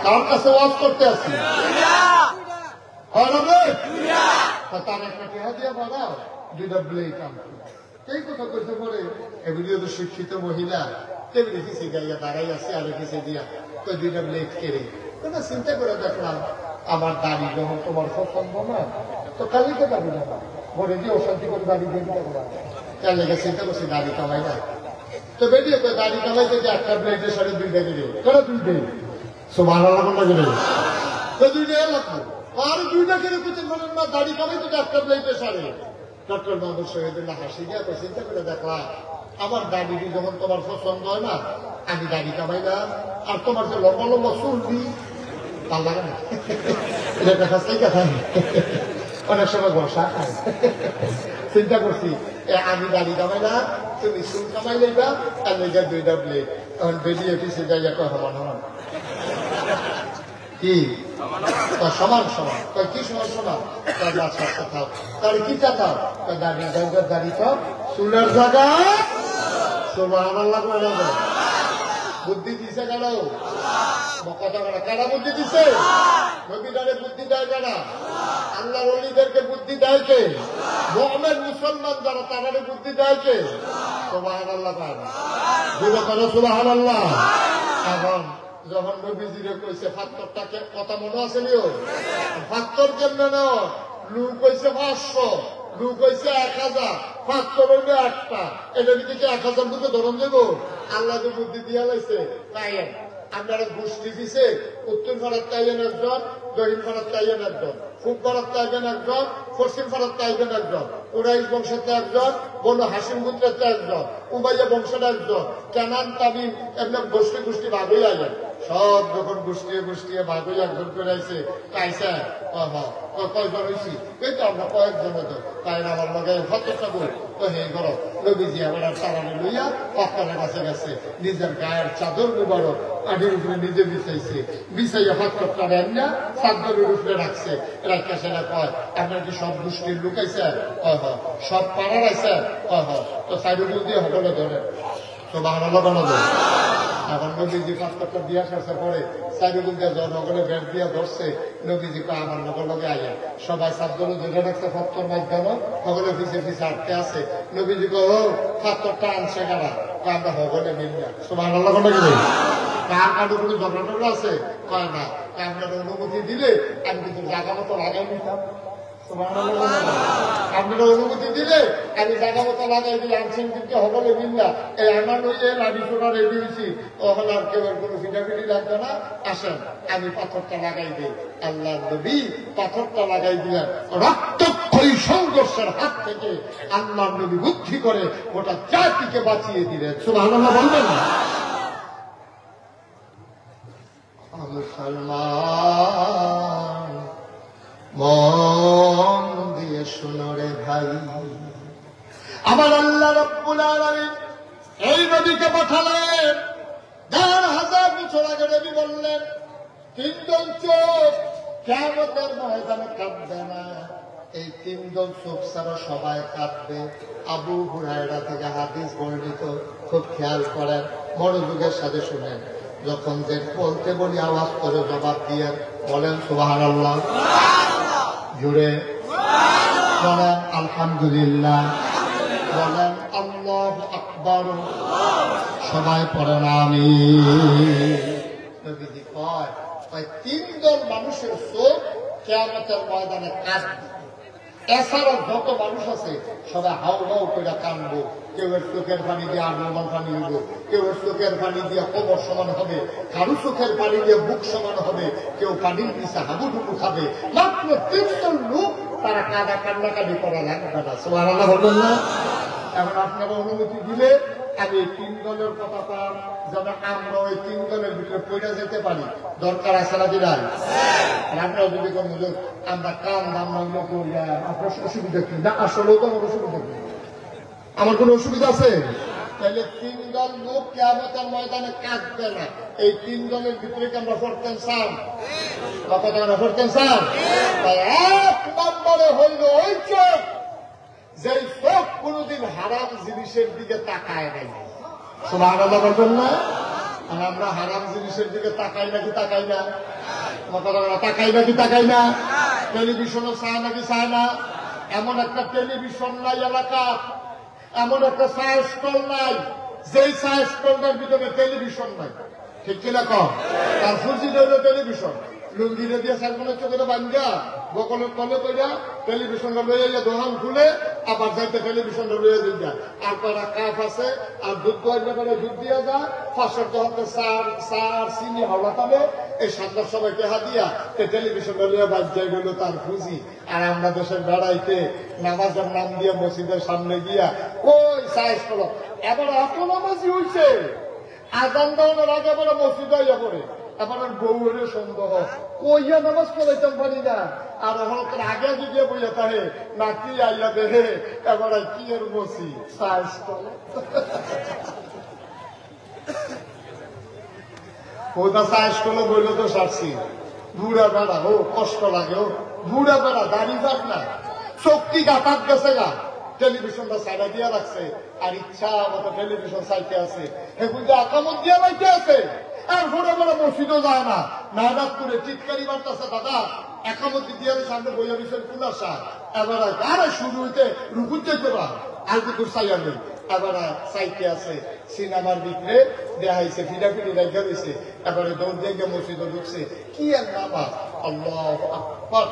Speaker 1: কার কাছে ওয়াজ করতে আসি? তার একটা টেহা দিয়া পাঠাও দুইটা ব্লেড আনতো। এই কথা কইতে পরে এগুলিও তো শিক্ষিত মহিলা তেমনি কিছু গাইয়া দাঁড়াই আছে আর কিছু দিয়া তো দুইটা ব্লেড কেড়ে কোনটা চিন্তা করে দেখলাম আমার দাড়ি যখন তোমার পছন্দ না তো কালিকে দাবি না ঘরে দিয়ে অশান্তি করে দাড়ি দিয়ে দিতে পারবা। তার লেগে চিন্তা করছি দাড়ি কামাই না তো বেরিয়ে তো দাড়ি কামাইতে যে একটা ব্লেডের সাথে দুইটা দিলে কেন দুইটাই সুবহানাল্লাহ বলতে গেলে তো দুইটাই লাগবে। আর দুইটা করে কুচি বলেন না দাড়ি কামাই তো ডাক্তার লাইতে সারে ডক্টর মোহাম্মদ শহীদুল্লাহ হাসি গিয়া তো চিন্তা করে দেখলাম আমার দাড়িটি যখন তোমার পছন্দ হয় না আমি দাড়ি কামাইলাম আর তোমার যে লম্বা লম্বা চুলবি ভাল লাগে না এটা দেখা সেই কথা অনেক সময় বসা খায় চিন্তা করছি আমি দাড়ি কামাইলাম তুমি চুল কামাই লইবা আর নিজের দুইটা প্লেট তখন বেরিয়ে অফিসে যাইয়া কয় সমান সমান কি সমান সমান কয় কি সমান সমান থাক তাহলে কি চাথাও দাড়ি তো চুলের জায়গা বুদ্ধি দিছে কেন কথা কেন কারা বুদ্ধি দিছে নবীদারে বুদ্ধি দেয় কেনা আল্লাহ ওলিদেরকে বুদ্ধি দেয় কে মুমিন মুসলমান যারা তাদের বুদ্ধি দেয় কে সুবহানাল্লাহ সুবহানাল্লাহ। এখন যখন নবীজিরে কইছে ফাত্তরটাকে কথা মনে আছে নিও ফাত্তর কেমনে নাও লুক কইছে 500 লুক কইছে 1000 ফাত্তর হইবে একটা এটা দিকে 1000 দুটো ধরন দেব আল্লাহ যে বুদ্ধি দিয়া লাইছে তাই আপনারা গোষ্ঠী দিছে উত্তর ভারত তাইবেন একজন দক্ষিণ ভারত তাইবেন একজন পূব ভারত তাইবেন একজন পশ্চিম ভারত তাইবেন একজন কুরাইশ বংশতে একজন বনু হাসিম গোত্রের একজন উমাইয়া বংশের একজন কেনান তামিম এমনি গোষ্ঠী গোষ্ঠী ভাগ হয়ে আইলেন সব যখন গোষ্ঠীয় গোষ্ঠীয় ভাগ হয়ে একজন করে আইছে কাইসা কয়জন হয়েছি এই তো আমরা কয়েকজন হতো তাই আমার লগে সত্যটা বল তো হে ঘর নবীজি আবার চালানি লইয়া পাত্তারের কাছে গেছে নিজের গায়ের চাদর মুবারক আডির উপরে নিজে বিছাইছে বিছাইয়া পাত্রটা নেন না চাদরের উপরে রাখছে রাখা সেটা কয় আপনার কি সব গোষ্ঠীর লোক আইছে সব পাড়ার আইছে তো সাইডুল দিয়ে সকলে ধরেন তো বাংলা বানানো এখন নবীজি পাত্রটা দিয়া শেষে পরে সাইডুল দিয়ে জনগণে বের দিয়া ধরছে নবীজি কয় আমার নগর লগে আইয়া সবাই চাদর ধরে রাখছে পাত্র মাধ্যমে সকলে পিছিয়ে পিছিয়ে আটকে আছে নবীজি কয় ও পাত্রটা আনছে কারা আমরা সকলে মিলিয়া তো বাংলা বানানো কি কার কার উপরে ঝগড়া আছে কয় না আপনার অনুমতি দিলে আমি কিন্তু জায়গা মতো লাগাই নিতাম আপনারা অনুমতি দিলে আমি জায়গা মতো লাগাই দিলে আনছেন কিন্তু সকলে মিললা এই আমার ওই লাঠি সোনা রেডি হয়েছি ওখানে আর কেউ কোনো ফিটাফিটি লাগবে না আসেন আমি পাথরটা লাগাই দিই আল্লাহ নবী পাথরটা লাগাই দিলেন রক্তক্ষয়ী সংঘর্ষের হাত থেকে আল্লাহ নবী বুদ্ধি করে গোটা জাতিকে বাঁচিয়ে দিলেন সুবহানাল্লাহ বলবেন না মুসলমান মন দিয়ে শুনো রে ভাই আমার আল্লাহ রাব্বুল আলামিন এই নবীকে পাঠালেন 1000 বছর আগে নবী বললেন তিনজন চোখ কিয়ামতের ময়দানে কাঁদবে না এই তিনজন চোখ ছাড়া সবাই কাঁদবে আবু হুরায়রা থেকে হাদিস বর্ণিত খুব খেয়াল করেন মনোযোগের সাথে শুনেন যখন যে বলতে বলি আওয়াজ করে জবাব দিয়ে বলেন সুবহানাল্লাহ জুড়ে বলেন আলহামদুলিল্লাহ বলেন আল্লাহু আকবার সবাই পড়েন আমিন নবীজি কয় তিনজন মানুষের চোখ কিয়ামতের ময়দানে কাঁদবে এছাড়া যত মানুষ আছে সবাই হাউ হাউ করে কানবো কেউ এর চোখের পানি দিয়ে আনমান পানি হইব কেউ এর চোখের পানি দিয়ে কবর সমান হবে কারু চোখের পানি দিয়ে বুক সমান হবে কেউ পানির পিছা হাবুডুবু খাবে মাত্র তিনজন লোক তারা কাদা কান্নাকাটি করা লাগবে না সুবহানাল্লাহ বলবেন না এখন আপনারা অনুমতি দিলে আমি এই তিন দলের কথা পান যেন আমরা ওই তিন দলের ভিতরে পড়ে যেতে পারি দরকার আছে না দিলাই আপনারা যদি কোনো আমরা কান দাম নামলে আপনার অসুবিধা কি না আসলেও তো আমার অসুবিধা কি আমার কোনো অসুবিধা আছে তাহলে তিন দল লোক কিয়ামতের ময়দানে কাঁদবে না এই তিন দলের ভিতরে কি আমরা পড়তেন চান কথা পড়তেন চান তাই এক নম্বরে হইল ওই চোখ যেই চোখ কোনদিন হারাম জিনিসের দিকে তাকায় নাই সুবহানাল্লাহ বলবেন না আর আমরা হারাম জিনিসের দিকে তাকাই নাকি তাকাই না তাকাই নাকি তাকাই না টেলিভিশনও চায় নাকি চায় না এমন একটা টেলিভিশন নাই এলাকা এমন একটা চা স্টল নাই যেই চা স্টলের ভিতরে টেলিভিশন নাই ঠিক কিনা কম তার ফুজি রইল টেলিভিশন লুঙ্গিরে দিয়ে সারমনের চোখে বান্ধা বকলের তলে কইরা টেলিভিশনটা লইয়া দোকান খুলে আবার যাইতে টেলিভিশনটা লইয়া দিন যা আর কয়টা কাপ আছে আর দুধ দোয়াইলে করে দুধ দিয়া যা 500 টাকা সার চিনি হাওড়া তালে এই 7টার সময় টেহা দিয়া টেলিভিশনটা লইয়া বাদ যাই গেল তার খুশি। আর আমরা দেশের বেড়াইতে নামাজের নাম দিয়ে মসজিদের সামনে গিয়া ওই সাইজ করো এবার এত নামাজি হইছে আজান দেওয়ার আগে বলে মসজিদ হইয়া পড়ে এবার বউয়ের সন্দেহ কইয়া নামাজ পড়াইতাম পারি না আর ওখানে আগে গিয়ে বইয়া তাহে না কি আইয়া দেহে এবার কি এর বসি সাইজ করো ওটা সাইজ করলে বললো তো সারছি বুড়া বেড়া ও কষ্ট লাগে ও বুড়া বেড়া দাঁড়িয়ে যাক না শক্তি গাতাত গেছে গা টেলিভিশনটা সাইডা দিয়া রাখছে আর ইচ্ছা মতো টেলিভিশন সাইটে আছে এখন যে আকামত দিয়া লাইতে আছে আর ঘোরা বেড়া মসজিদও যায় না নাহদাত করে চিৎকারি বার্তাছে দাদা একামতি দিয়া সামনে বইয়া বিষয় কোন আসা এবার আরে শুরু হইতে রুকুন যেতে পার আর কুকুর চাইয়া নেই এবার সাইটে আছে সিনেমার ভিতরে দেখাইছে ফিরাফিরি রেখা দিয়েছে এবারে দৌড় দিয়ে মসজিদে ঢুকছে কি আর নামাজ আল্লাহু আকবার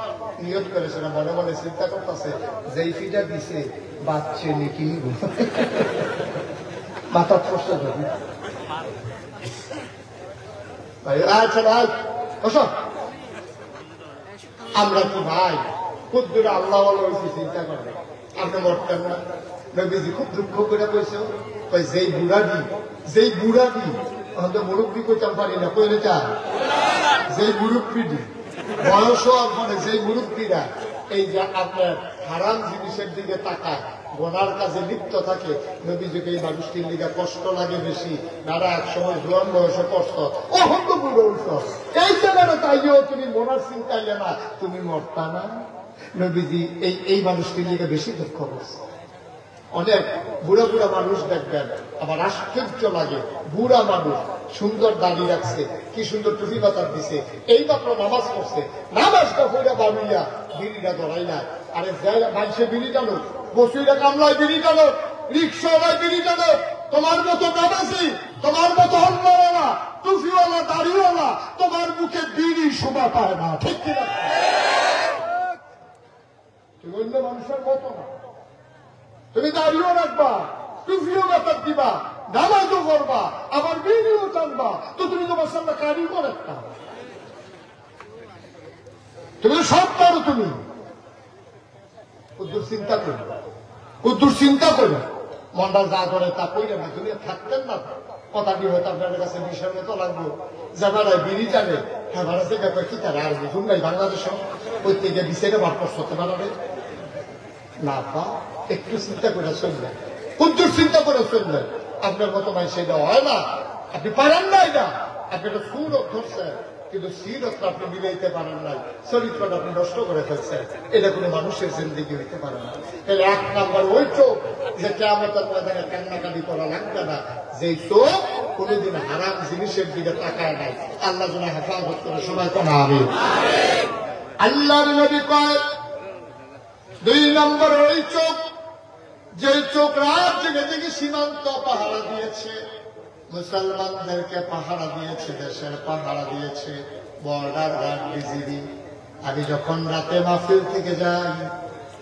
Speaker 1: নিয়ত করেছে না মনে মনে চিন্তা করতেছে যেই ফিটা দিছে বাচ্চে নাকি মাথা কষ্ট যাবে ভাই আচ্ছা ভাই ওসব আমরা কি ভাই খুব দূরে আল্লাহ হয়েছি চিন্তা করবে আপনি মরতেন না নবীজি খুব দুঃখ করে কইছে যেই বুড়াবি আমাদের মুরব্বী কইতাম পারি না কইলে চা যেই মুরব্বীটি বয়স মানে যেই মুরব্বীরা এই যে আপনার হারাম জিনিসের দিকে তাকায় গোনার কাজে লিপ্ত থাকে নবীজিকে এই মানুষটির লিগে কষ্ট লাগে বেশি নারা এক সময় জোয়ান বয়সে কষ্ট অহন্ত বুড়ো উঠত এই জায়গাটা তাইও তুমি মনার চিন্তাইলে না তুমি মরতা না নবীজি এই মানুষটির লিগে বেশি দুঃখ করছে। অনেক বুড়া বুড়া মানুষ দেখবেন আবার আশ্চর্য লাগে বুড়া মানুষ সুন্দর দাঁড়িয়ে রাখছে কি সুন্দর টুপি বাতার দিছে এই মাত্র নামাজ পড়ছে নামাজটা পড়া বাড়িয়া বিড়িটা ধরাই না আরে যাইরা মানুষে বিড়ি টানো বসুইরা কামলায় বিড়ি টানো রিক্সাওয়ালায় বিড়ি টানো তোমার মতো নামাজি তোমার মতো হল্লাওয়ালা টুপিওয়ালা দাড়িওয়ালা তোমার মুখে বিড়ি শোভা পায় না ঠিক কিনা তুমি অন্য মানুষের মতো না তুমি দাঁড়িয়েও রাখবা টুপিও বাতার দিবা নামাজও করবা আবার বিড়িও টানবা তো তুমি তোমার সামনে কারিগর একটা তুমি সব পারো তুমি উদ্দূর চিন্তা করো মনটা যা করে তা কইলে না তুমি থাকতেন না কথাটি হয়তো আপনার কাছে বিষয়ের মতো লাগবো যাবার বিড়ি টানে হ্যাঁ ভাড়া থেকে কি তারা আর বুঝুন নাই বাংলাদেশে ওই থেকে বিচারে বার করতে পারবে না পা একটু চিন্তা করে চলবেন উদ্দূর চিন্তা করে চলবেন আপনার মতো ভাই সেটা হয় না আপনি পারেন না এটা আপনি একটা সুরত ধরছেন কিন্তু সিরত আপনি মিলাইতে পারেন নাই চরিত্রটা আপনি নষ্ট করে ফেলছেন এটা কোনো মানুষের জিন্দিগি হইতে পারে না তাহলে 1 নাম্বার ওই চোখ যে কিয়ামতের ময়দানে কান্নাকাটি করা লাগবে না যেই চোখ কোনোদিন হারাম জিনিসের দিকে তাকায় নাই আল্লাহ যেন হেফাজত করে সবাই তো না আমিন আল্লাহর নবী কয় 2 নম্বর ওই চোখ যে চোখ রাত জেগে জেগে সীমান্ত পাহারা দিয়েছে মুসলমানদেরকে পাহারা দিয়েছে দেশের পাহারা দিয়েছে বর্ডার গার্ড বিজিবি আমি যখন রাতে মাহফিল থেকে যাই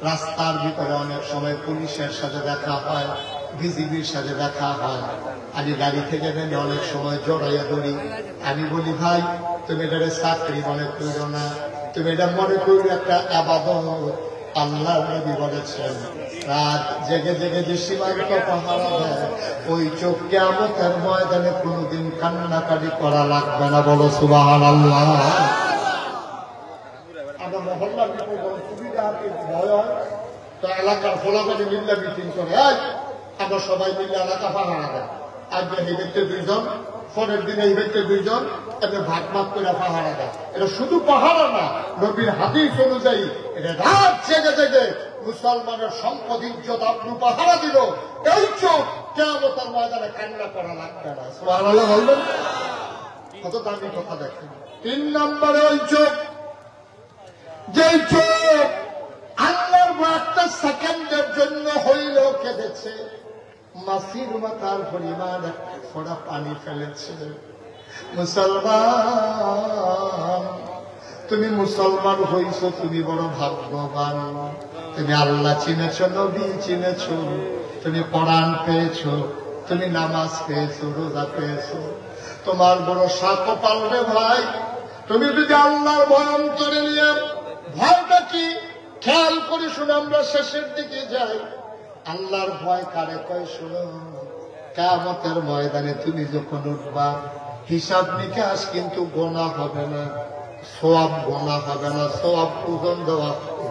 Speaker 1: রাস্তার ভিতরে অনেক সময় পুলিশের সাথে দেখা হয় বিজিবির সাথে দেখা হয় আমি গাড়ি থেকে নেমে অনেক সময় জড়াইয়া ধরি আমি বলি ভাই তুমি এটারে চাকরি মনে করো না তুমি এটা মনে করো একটা আবাদত আল্লাহ নবী বলেছেন রাত জেগে জেগে যে সীমান্ত পাহারা দেয় ওই চোখ কিয়ামতের ময়দানে কোনোদিন কান্নাকাটি করা লাগবে না বলো সুবহানাল্লাহ আমরা মহল্লার সুবিধা ভয় হয় তো এলাকার ফলাফলি মিল্লা মিটিং করে আমরা সবাই মিলে এলাকা পাহারা দেয় আজকে এই ব্যক্তি 2 জন পরের দিনে এই ব্যক্তি 2 জন এদের ভাগ ভাগ করে পাহারা দেয় এটা শুধু পাহারা না নবীর হাদিস অনুযায়ী এটা রাত জেগে জেগে মুসলমানের সম্পদ ইজ্জত আবরু পাহারা দিল এই চোখ কিয়ামতের ময়দানে কান্না করা লাগবে না সুবহানাল্লাহ বলবেন কত দামি কথা দেখেন 3 নম্বরে ওই চোখ যেই চোখ আল্লাহর একটা সেকেন্ডের জন্য হইল কেঁদেছে মাসির মাথার পরিমাণ একটা ফোঁটা পানি ফেলেছে মুসলমান তুমি মুসলমান হইছ, তুমি বড় ভাগ্যবান। তুমি আল্লাহ চিনেছ, নবী চিনেছ, তুমি কোরআন পেয়েছ, তুমি নামাজ পেয়েছো, রোজা পেয়েছো, তোমার বড় সাকপাল রে ভাই। তুমি যদি আল্লাহর ভয় অন্তরে নিয়ে, ভয়টা কি খেয়াল করে শুনে আমরা শেষের দিকে যাই। আল্লাহর ভয় কারে কয় শুনো, কিয়ামতের ময়দানে তুমি যখন উঠবা, হিসাব নিকাশ কিন্তু গোনা হবে না, সওয়াব গোনা হবে না, সওয়াব ওজন দেওয়া হবে,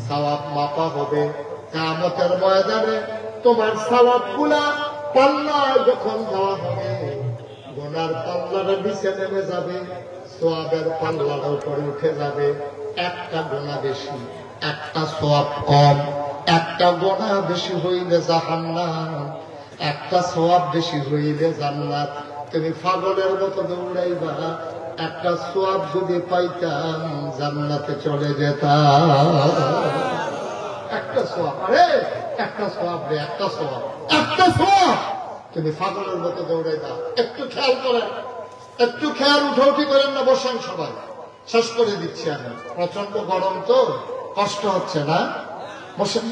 Speaker 1: সওয়াব মাপা হবে। কিয়ামতের ময়দানে তোমার সওয়াব গুলা পাল্লায় যখন দেওয়া হবে, গোনার পাল্লাটা নিচে নেমে যাবে, সওয়াবের পাল্লাটা উপরে উঠে যাবে। একটা গোনা বেশি, একটা সওয়াব কম, একটা গোনা বেশি হইলে জাহান্নাম, একটা সওয়াব বেশি হইলে জান্নাত। তুমি পাগলের মতো দৌড়াইবা, একটা সওয়াব যদি পাইতাম জান্নাতে চলে যেতাম। একটা সওয়াব, আরে একটা সওয়াব রে, একটা সওয়াব, একটা সওয়াব। তুমি পাগলের মতো দৌড়াইবা। একটু খেয়াল করেন, একটু খেয়াল উঠোউঠি করেন না, বসেন সবাই, শেষ করে দিচ্ছি আমি। প্রচন্ড গরম তো, কষ্ট হচ্ছে না, বসেন।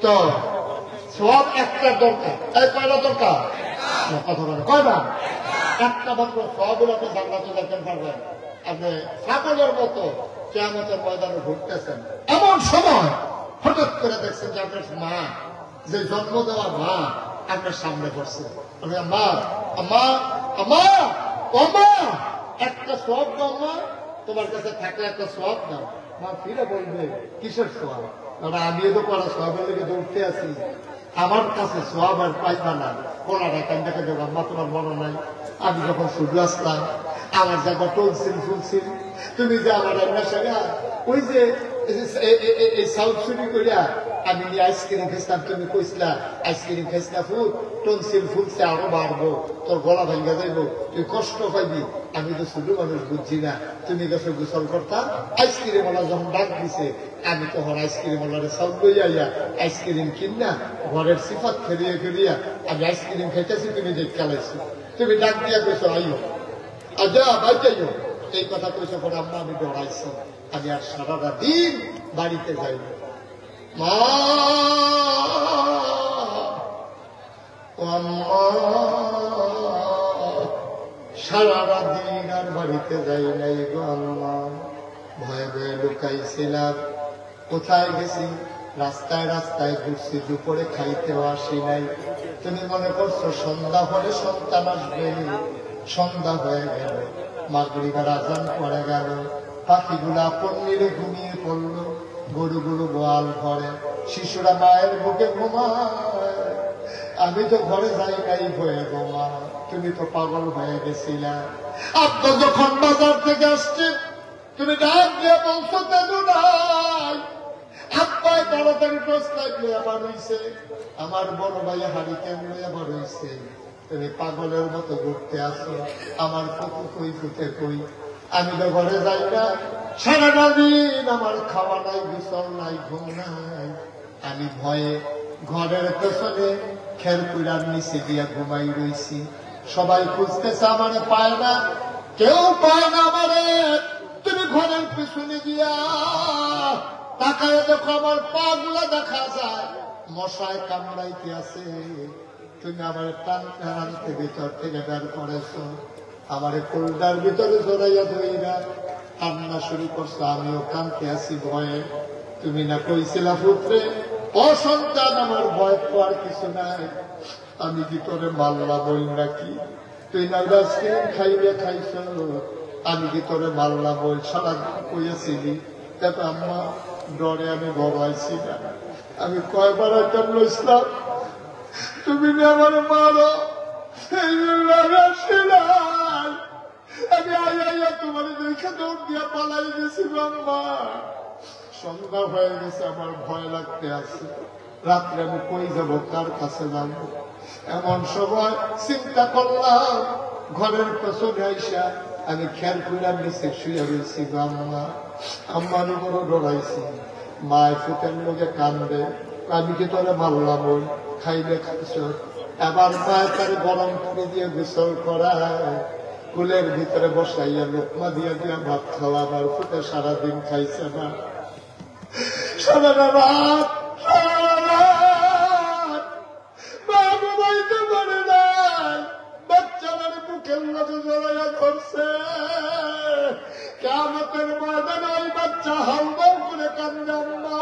Speaker 1: তো সওয়াব একটা দরকার, এই কয়টা দরকার? কথা বলেন, কয়টা? একটা মাত্র সওয়াব হলে আপনি জান্নাতে যেতে পারবেন। আপনি পাগলের মতো কিয়ামতের ময়দানে ঘুরতেছেন, এমন সময় হঠাৎ করে দেখছেন যে আপনার মা, যে জন্ম দেওয়া মা আপনার সামনে পড়ছে। মা, আমা, আমা, আমা, একটা সওয়াব দাও মা, তোমার কাছে থাকলে একটা সওয়াব দাও। মা ফিরে বলবে কিসের সওয়াব? আমিও তো করা সওয়াবের লেগে দৌড়তে আছি, আমার কাছে সওয়াব আর পাইবা না। কোনাটা কান্দাকে দেবো, মা তোমার মনে নাই আমি যখন শুধু আসলাম, আমার জায়গা টলছিল ফুলছিল, তুমি যে আমার নেশা, ওই যে এই সাউথ চুরি করিয়া আমি নিয়ে আইসক্রিম খেয়েছিলাম, তুমি কইসলা আইসক্রিম খাইস না, ফুল টনসিল ফুলছে আরো বাড়বো, তোর গলা ভাঙ্গা যাইবো, তুই কষ্ট পাইবি। আমি তো ছোট মানুষ বুঝছি না, তুমি গেছো গোসল করতাম, আইসক্রিম ওলা যখন ডাক দিছে, আমি তখন আইসক্রিম ওলারে সাউথ লইয়া আইয়া আইসক্রিম কিনা ঘরের সিফাত ফেরিয়ে ফেরিয়া আমি আইসক্রিম খাইতেছি, তুমি দেখ খেলাইছো, তুমি ডাক দিয়া কইছো আইও, আজা বাইটাইও, এই কথা কইছো পরে আম্মা আমি ডরাইছি, আমি আর সারাটা দিন বাড়িতে যাইব। মা, সারাটা দিন আর বাড়িতে যাই নাই গো আম্মা, ভয়ে ভয়ে লুকাইছিলাম। কোথায় গেছি? রাস্তায় রাস্তায় ঘুরছি, দুপুরে খাইতেও আসি নাই। তুমি মনে করছো সন্ধ্যা হলে সন্তান আসবে, সন্ধ্যা হয়ে গেল, মাগরিবের আজান পড়ে গেল, পাখিগুলা পন্নিরে ঘুমিয়ে পড়লো, গরুগুলো গোয়াল ঘরে, শিশুরা মায়ের বুকে ঘুমায়। আমি তো ঘরে যাই নাই হয়ে ঘুমা, তুমি তো পাগল হয়ে গেছিলা। আপনার যখন বাজার থেকে আসছে, তুমি ডাক দিয়ে বলছো তেমন নাই, আব্বাই তাড়াতাড়ি টোস লাগলে আবার হইছে, আমার বড় ভাই হাড়ি কেমন আবার হইছে। তুমি পাগলের মতো ঘুরতে আসো, আমার ফুটু কই ফুটে কই। আমি তো ঘরে যাই না, সারাটা দিন আমার খাওয়া নাই, গোসল নাই, ঘুম নাই। আমি ভয়ে ঘরের পেছনে খেরকুড়ার নিচে দিয়া ঘুমাই রইছি। সবাই খুঁজতেছে, আমার পায় না, কেউ পায় না আমারে। তুমি ঘরের পিছনে গিয়া তাকায় দেখো, আমার পা গুলা দেখা যায় মশায় কামড়াইতে আছে। তুমি আমার টানতে টানতে ভিতর থেকে বের করেছো, আমার কোলটার ভিতরে জড়াইয়া ধইরা কান্না শুরু করছো। আমিও কানতে আছি ভয়ে। তুমি না কইছিলা পুত্রে, অসন্তান আমার ভয় পাওয়ার কিছু নাই, আমি কি তোরে মাল্লা বই নাকি? তুই না আইসক্রিম খাইবে খাইছ, আমি কি তোরে মাল্লা বই? সারাদিন কইয়াছিলি, দেখো আম্মা ডরে আমি ভবাইছি না। আমি কয়বার একটা লইছিলাম, তুমি আমার মারো, আমি আইয়া তোমার দেখে দৌড় দিয়া পালাই গেছি। আম্মা সন্ধ্যা হয়ে গেছে, আমার ভয় লাগতে আছে, রাত্রে আমি কই যাবো, কার কাছে যাবো? এমন সময় চিন্তা করলাম, ঘরের পেছনে আইসা আমি খেরকুড়ার নিচে শুয়ে রয়েছি। আম্মা, আম্মার উপর ডরাইছি, মায় ফুটের লোকে কান্দে, আমি কি তোরে মারলাম, ওই খাইলে খাইছ। এবার মায় তার গরম পানি দিয়ে গোসল করায়, কুলের ভিতরে বসাইয়া লোকমা দিয়া দিয়া ভাত খাওয়াবার ফুটে সারাদিন খাইছে না, সারা রাত ঘুমাইতে পারে নাই, বাচ্চাদের বুকের মাঝে জড়াইয়া ধরছে। কিয়ামতের ময়দানে ওই বাচ্চা হালবাল করে কান্দে, আম্মা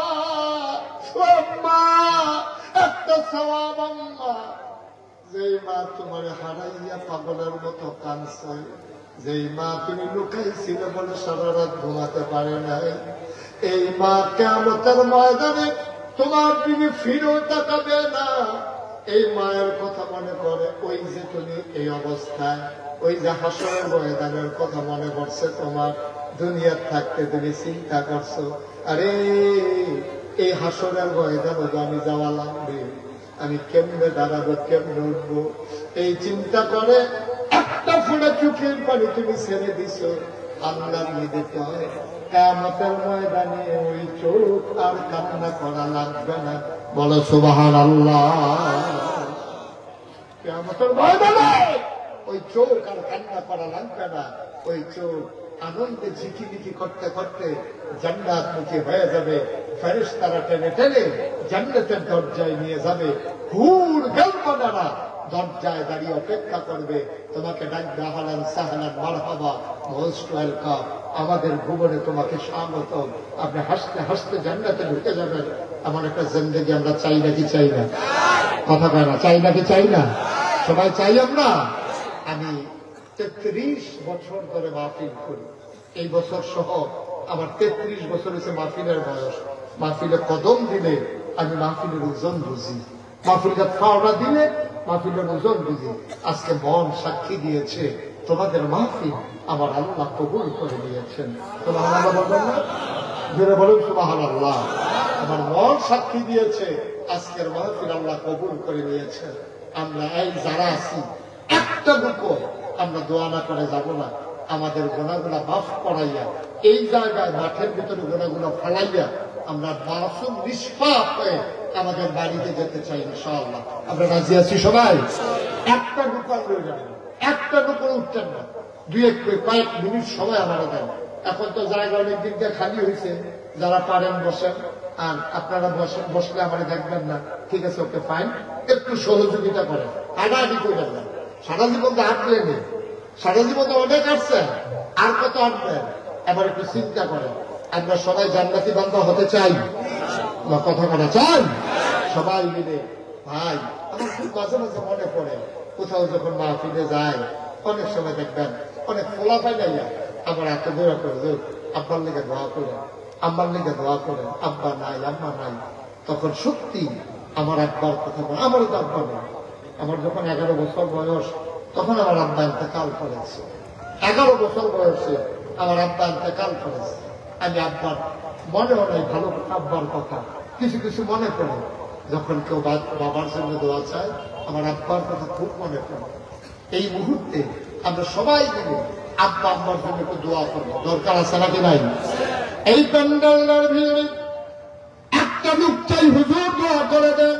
Speaker 1: আম্মা একটা সওয়াব আম্মা। যেই মা তোমার হারাইয়া পাগলের মতো কাঁদছে, যেই মা তুমি লুকাইছিলে বলে সারা রাত ঘুমাতে পারে নাই, এই মা কিয়ামতের ময়দানে তোমার দিকে ফিরেও তাকাবে না। এই মায়ের কথা মনে করে, ওই যে তুমি এই অবস্থায়, ওই যে হাসরের ময়দানের কথা মনে পড়ছে তোমার। দুনিয়ার থাকতে তুমি চিন্তা করছো, আরে এই হাসরের ময়দানে আমি যাওয়া লাগবে, আমি কেমনে দাঁড়াবো, কেমনে উঠবো, এই চিন্তা করে একটা ফোঁটা চোখের পানি তুমি ছেড়ে দিছো। আল্লাহ দিতে হয় কিয়ামতের ময়দানে ওই চোখ আর কান্না করা লাগবে না। বলো সুবহানাল্লাহ। কিয়ামতের ময়দানে ওই চোখ আর কান্না করা লাগবে না, ওই চোখ আনন্দে ঝিকিমিকি করতে করতে জান্নাত মুখী হয়ে যাবে। ফেরেশতারা টেনে টেনে জান্নাতের দরজায় নিয়ে যাবে। হুর বেলকনারা দরজায় দাঁড়িয়ে অপেক্ষা করবে, তোমাকে ডাকবে আহলান সাহলান মারহাবা, মোস্ট ওয়েলকাম, আমাদের ভুবনে তোমাকে স্বাগত। আপনি হাসতে হাসতে জান্নাতে ঢুকে যাবেন। আমার একটা জিন্দেগি আমরা চাই নাকি চাই না? কথা কয় না, চাই নাকি চাই না? সবাই চাই আমরা। আমি 33 বছর ধরে মাহফিল করি, এই বছর সহ আমার 33 বছর হয়েছে মাহফিলের বয়স। মাহফিলে কদম দিলে আমি মাহফিলের ওজন বুঝি, মাহফিলটা খাওয়া দিলে মাহফিলের ওজন বুঝি। আজকে মন সাক্ষী দিয়েছে তোমাদের মাহফিল আমার আল্লাহ কবুল করে নিয়েছেন। সুবহানাল্লাহ বলবেন না? জোরে বলুন সুবহানাল্লাহ। আমার মন সাক্ষী দিয়েছে আজকের মাহফিল আল্লাহ কবুল করে নিয়েছেন। আমরা এই যারা আছি একটা বুকও আমরা দোয়া না করে যাব না। আমাদের গোনাগুলা মাফ করাইয়া এই জায়গায় মাঠের ভিতরে গোনাগুলা ফেলাইয়া আমরা মাসুম নিষ্পাপ হয়ে আমাদের বাড়িতে যেতে চাই ইনশাআল্লাহ। আমরা রাজি আছি সবাই? একটা দোকান রয়ে যাবে, একটা দোকান উঠতেন না, কয়েক মিনিট সময় আমার দেন। এখন তো জায়গা অনেক দিন দিয়ে খালি হয়েছে, যারা পারেন বসেন, আর আপনারা বসলে আমার দেখবেন না, ঠিক আছে, ওকে ফাইন, একটু সহযোগিতা করেন, হাঁটাহাঁটি করবেন না। সারা জীবন তো হাঁটলে নেই, সারা জীবন তো অনেক আসছেন, আর কত হাঁটবেন? এবার একটু চিন্তা করেন, আমরা সবাই জান্নাতি বান্দা হতে চাই না? কথা বলা চাই সবাই মিলে। ভাই আমার খুব মাঝে মাঝে মনে পড়ে, কোথাও যখন মাহফিলে যায় অনেক সময় দেখবেন অনেক ফোলা পাই না, আমার এত দোয়া করে, আব্বার লেগে দোয়া করে, আম্মার লেগে দোয়া করে, আব্বা নাই আম্মা নাই। তখন সত্যি আমার আব্বার কথা বলে, আমারও তো আব্বা নেই। আমার যখন 11 বছর বয়স তখন আমার আব্বা ইন্তেকাল করেছে। 11 বছর বয়সে আমার আব্বা ইন্তেকাল করেছে। আমি আব্বার মনেও নাই ভালো আব্বার কথা, কিছু কিছু মনে পড়ে। যখন কেউ বাবার জন্য দোয়া চায় আমার আব্বার কথা খুব মনে পড়ে। এই মুহূর্তে আমরা সবাই মিলে আব্বা আম্মার জন্য একটু দোয়া করবো, দরকার আছে নাকি নাই? এই প্যান্ডেলের ভিড়ে একটা লোক চাই, হুজুর দোয়া করে দেন।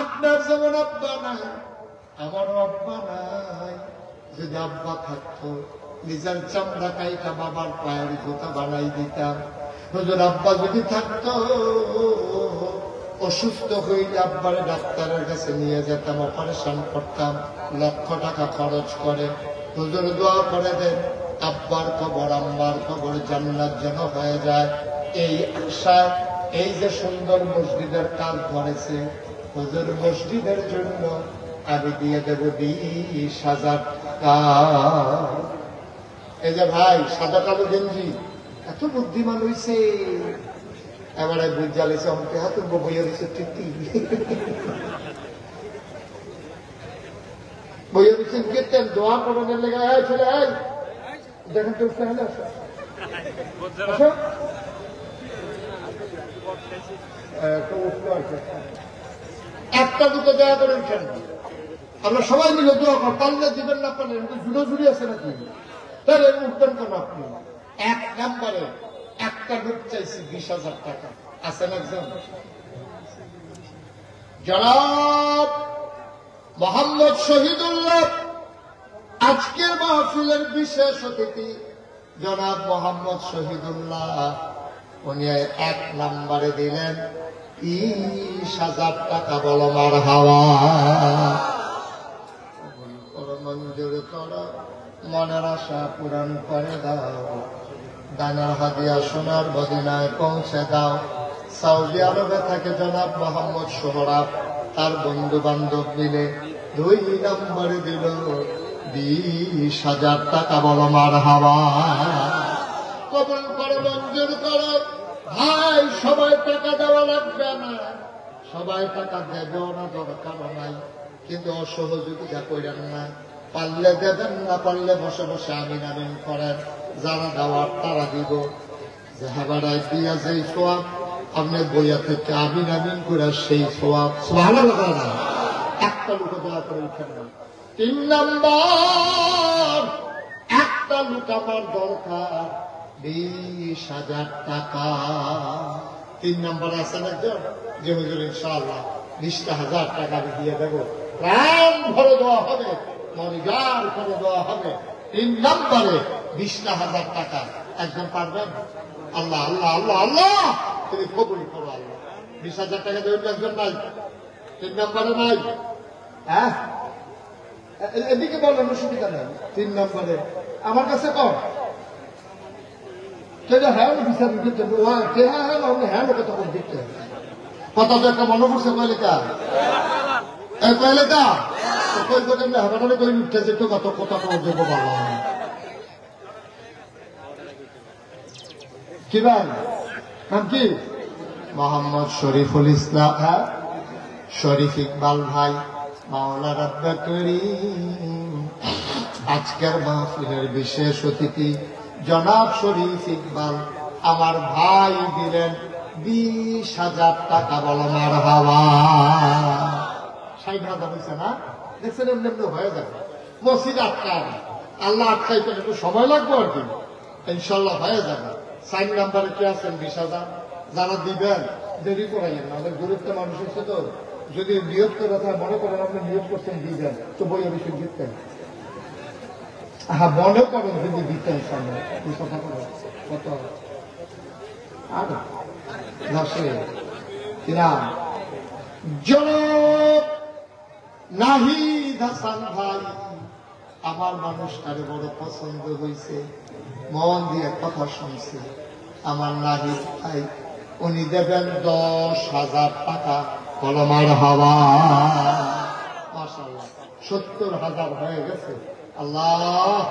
Speaker 1: আপনার যেমন আব্বা নাই আমারও আব্বা নাই। যদি আব্বা থাকতো নিজের চামড়া কাইটা বাবার পায়ের জুতা বানাই দিতাম। হুজুর আব্বা যদি থাকতো অসুস্থ হইলে আব্বারে ডাক্তারের কাছে নিয়ে যেতাম, অপারেশন করতাম, লক্ষ টাকা খরচ করে। হুজুর দোয়া করে দেন আব্বার খবর আম্মার খবর জান্নাত যেন হয়ে যায়। এই আশায় এই যে সুন্দর মসজিদের কাজ ধরেছে, হুজুর মসজিদের জন্য আমি দিয়ে দেব 20,000 টাকা। এই যে ভাই সাদা কালো গেঞ্জি, এত বুদ্ধিমান হয়েছে, এবারে বুঝা লেছে আমাকে হাত বইয়া দিচ্ছে, ঠিক বইয়া দিচ্ছেন গেতেন দোয়া করানোর লেগে। ছেলে দেখেন তো একটা দুটো দয়া করে উঠেন, আমরা সবাই মিলে দোয়া কর, পাল্লে দিবেন না পারেন, জুড়োজুড়ি আছে নাকি? তাহলে উঠবেন কেন আপনি? 1 নম্বরে একটা গ্রুপ চাইছি 20,000 টাকা। আছেন একজন? জনাব মোহাম্মদ শহীদুল্লাহ আজকের মাহফিলের বিশেষ অতিথি জনাব মোহাম্মদ শহীদুল্লাহ, উনি 1 নম্বরে দিলেন 30,000 টাকা। বলো মারহাবা। মঞ্জুর করো, মনের আশা পূরণ করে দাও, দানার হাদিয়া সোনার মদিনায় পৌঁছে দাও। সৌদি আরবে থাকে জনাব মোহাম্মদ সোহরাব, তার বন্ধু বান্ধব মিলে 2 নম্বরে দিল 20,000 টাকা। বলো মারহাবা। কবুল করে, মঞ্জুর করো। ভাই, সবাই টাকা দেওয়া লাগবে না, সবাই টাকা দেবেও না, দরকার নাই, কিন্তু অসহযোগিতা করেন না। পারলে দেবেন, না পারলে বসে বসে আমিন আমিন করেন। যারা দেওয়ার তারা দিব। জাহাবাড়ায় দিয়া যেই সোয়াব, আপনি বইয়া থেকে আমিন আমিন করে সেই সোয়াব। সুবহানাল্লাহ। একটা লোক দোয়া করে উঠেন না। 3 নম্বর, একটা লোক আমার দরকার 20,000 টাকা। 3 নম্বরে আছেন একজন, যে হুজুর ইনশাআল্লাহ 20,000 টাকা আমি দিয়ে দেবো, প্রাণ ভরে দেওয়া হবে, মনিগার করে দেওয়া হবে। 3 নম্বরে 20,000 টাকা। একজন পারবেন? আল্লাহ আল্লাহ আল্লাহ আল্লাহ, তুমি কবুল করো আল্লাহ। 20,000 টাকা দেবেন একজন? নাই? 3 নম্বরে নাই? হ্যাঁ, এদিকে বলেন, অসুবিধা নেই। 3 নম্বরে আমার কাছে কম। হ্যাঁ বিচার দিতে হ্যাঁ লোকে তখন দিতে কথা তো একটা মনে করছে। কয়লেকা কয়লেকা কই করে হাবাটারে কই উঠতেছে, তো কত কথা যোগ্য ভালো কি ভাই? নাম কি? মোহাম্মদ শরীফুল ইসলাম। হ্যাঁ, শরীফ ইকবাল ভাই। মাওলা রাব্বা করিম, আজকের মাহফিলের বিশেষ অতিথি জনাব শরীফ ইকবাল আমার ভাই দিলেন 20,000 টাকা। বলো মারহাবা। 60,000 হয়েছে না? দেখছেন, এমনি এমনি হয়ে যাবে। মসজিদ আটকায় না, আল্লাহ আটকাইতে একটু সময় লাগবে আর কি, ইনশাল্লাহ হয়ে যাবে। 4 নম্বরে কি আছেন? 20,000। যারা দিবেন দেরি করাইলেন না, আমাদের গরিব তো মানুষ হচ্ছে, তো যদি নিয়োগ করে মনে করেন আপনি নিয়োগ করছেন দিবেন, তো বই অবশ্যই দিতেন। হ্যাঁ, মনে করেন যদি দিতেন সামনে কথা বলেন কত আর দশে কিনা। জনাব নাহিদ হাসান ভাই, আমার মানুষটারে বড় পছন্দ হয়েছে, মন দিয়ে কথা শুনছে। আমার নাহিদ ভাই, উনি দেবেন 10,000 টাকা। বলো মারহাবা। মাশাআল্লাহ, 70,000 হয়ে গেছে। আল্লাহ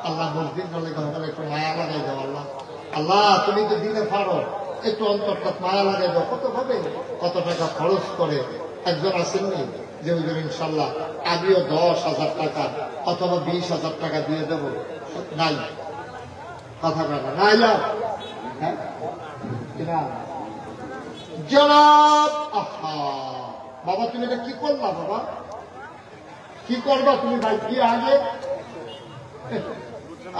Speaker 1: আল্লাহ, মসজিদ বলে একটু মায়া লাগাই দাও। আল্লাহ আল্লাহ, তুমি তো দিলে পারো, একটু অন্তরটা মায়া লাগাই দাও। কত ভাবে কত টাকা খরচ করে একজন আসেননি যে হুজুর ইনশাল্লাহ আমিও 10,000 টাকা অথবা 20,000 টাকা দিয়ে দেবো। নাই কথা বলা নাই। হ্যাঁ জনাব, আহা বাবা, তুমি এটা কি করবা? বাবা কি করবা তুমি? ভাই কি আগে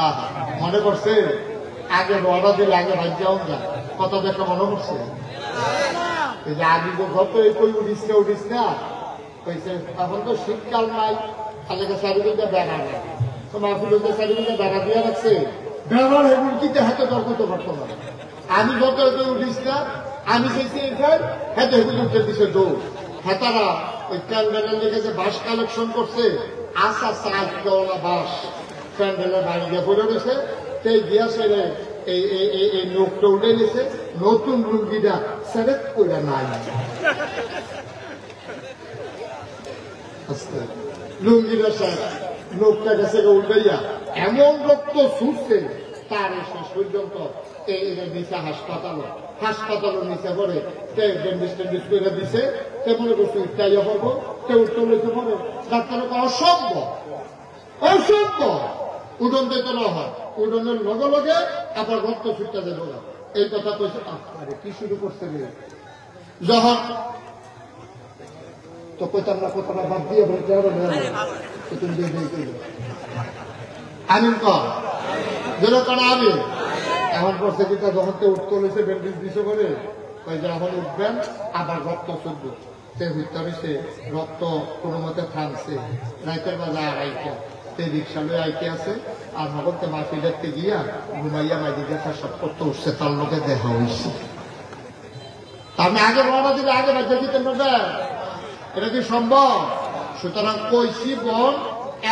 Speaker 1: আহা মনে করছে আগে রওনা দিলে আগে ভাই যাও না, কত দেখা মনে করছে। এই যে আগে ঘর তো কই উঠিস না কইছে, তখন তো শীতকাল নাই, আগে চারিদিকে বেড়া নাই, তো মাহফিলতে চারিদিকে বেড়া দিয়ে রাখছে। বেড়ার হেমুলকিতে হাতে তর্ক তো বর্তমানে আমি যত উঠিস না, আমি চাইছি এখান হাতে হেগুলি উঠে দিছে দৌড়। হেতারা ওই প্যান্ডেলের লেগে যে বাঁশ কালেকশন করছে, আসা চাল দেওয়া বাঁশ প্যান্ডেলের বাড়ি দিয়ে পড়ে রয়েছে, সেই দিয়া সেরে এই নোকটা উঠে গেছে, নতুন লুঙ্গিটা সেরেট করে নাই, লুঙ্গিটা স্যার নোকটা গেছে উল্টাইয়া এমন রক্ত ছুটছে তার শেষ পর্যন্ত নিচে হাসপাতালের নিচে পরে ব্যান্ডেজ টেন্ডেজ করে দিছে। সে মনে করছে উঠতে পারবো, সে উঠতে লইতে পারবো, ডাক্তারের অসম্ভব অসম্ভব। উডন দিতে না হয়, উডনের লগে লগে আবার রক্ত ছুটতে দেবো না, এই কথা কইছে। আরে কি শুরু করছে রে যখন তো কইতাম না, কোথাও বাদ দিয়ে বলতে হবে তুমি আমিন কর যেন কারণ আমি এখন করছে কিনা যখন তো উঠতে হয়েছে ব্যান্ডেজ দিছে বলে ওই যে এখন উঠবেন আবার রক্ত চলবে, সে উঠতে হয়েছে রক্ত কোনো মতে থামছে, রাইতের বেলা 2:30 রিক্সা লয়ে আইতে আছে আর ভগতে মাফি দেখতে গিয়া ঘুমাইয়া মাইদি দেখা সব করতে উঠছে তার লোকে দেখা হয়েছে আমি আগে রওনা দিলে আগে বাচ্চা দিতে পারবে এটা কি সম্ভব সুতরাং কইছি বোন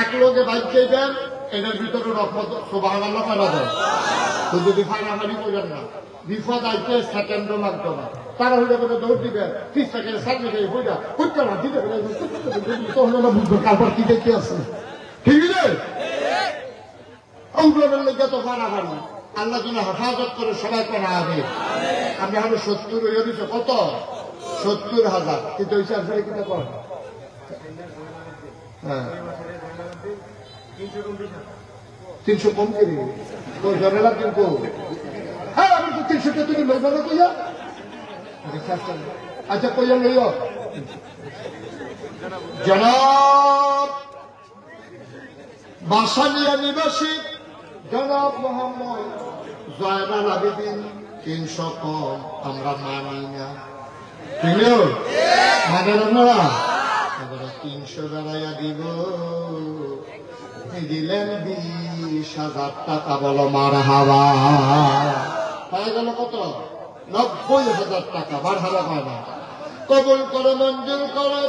Speaker 1: এক লোকে বাচ্চাই দেন এটার ভিতরে রহমত সুবহানাল্লাহ পাওয়া যায় শুধু ফানাফানি করবেন না বিপদ আইতে সেকেন্ডও লাগতো না তারা হইলে করে দৌড় দিবে 30 সেকেন্ড সার্ভিস হইয়া হইতে না দিতে তখন আমরা বুঝবো কারপর কি দেখে আছে ঠিক আছে ওগুলোর লেগে তো ফানাফানি আল্লাহ যেন হেফাজত করে সবাই করা হবে আমি এখন 70 হয়ে দিচ্ছে কত 70,000 কিন্তু ওই সাথে কিনা কর হ্যাঁ 300 কম করি তো জনেলা কিন্তু হ্যাঁ আমি তো 300 টা তুমি লইবা না কইয়া আচ্ছা কইয়া লইও জনাব বাসানিয়া নিবাসী জনাব মোহাম্মদ জয়নাল আবেদিন 300 কম আমরা মানি না মানেন আপনারা 300 বেড়াইয়া দিব দিলেন 20,000 টাকা বলো মার হাওয়া হয়ে গেল কত 90,000 টাকা মার হাওয়া পায় না কবুল করে মঞ্জুর করে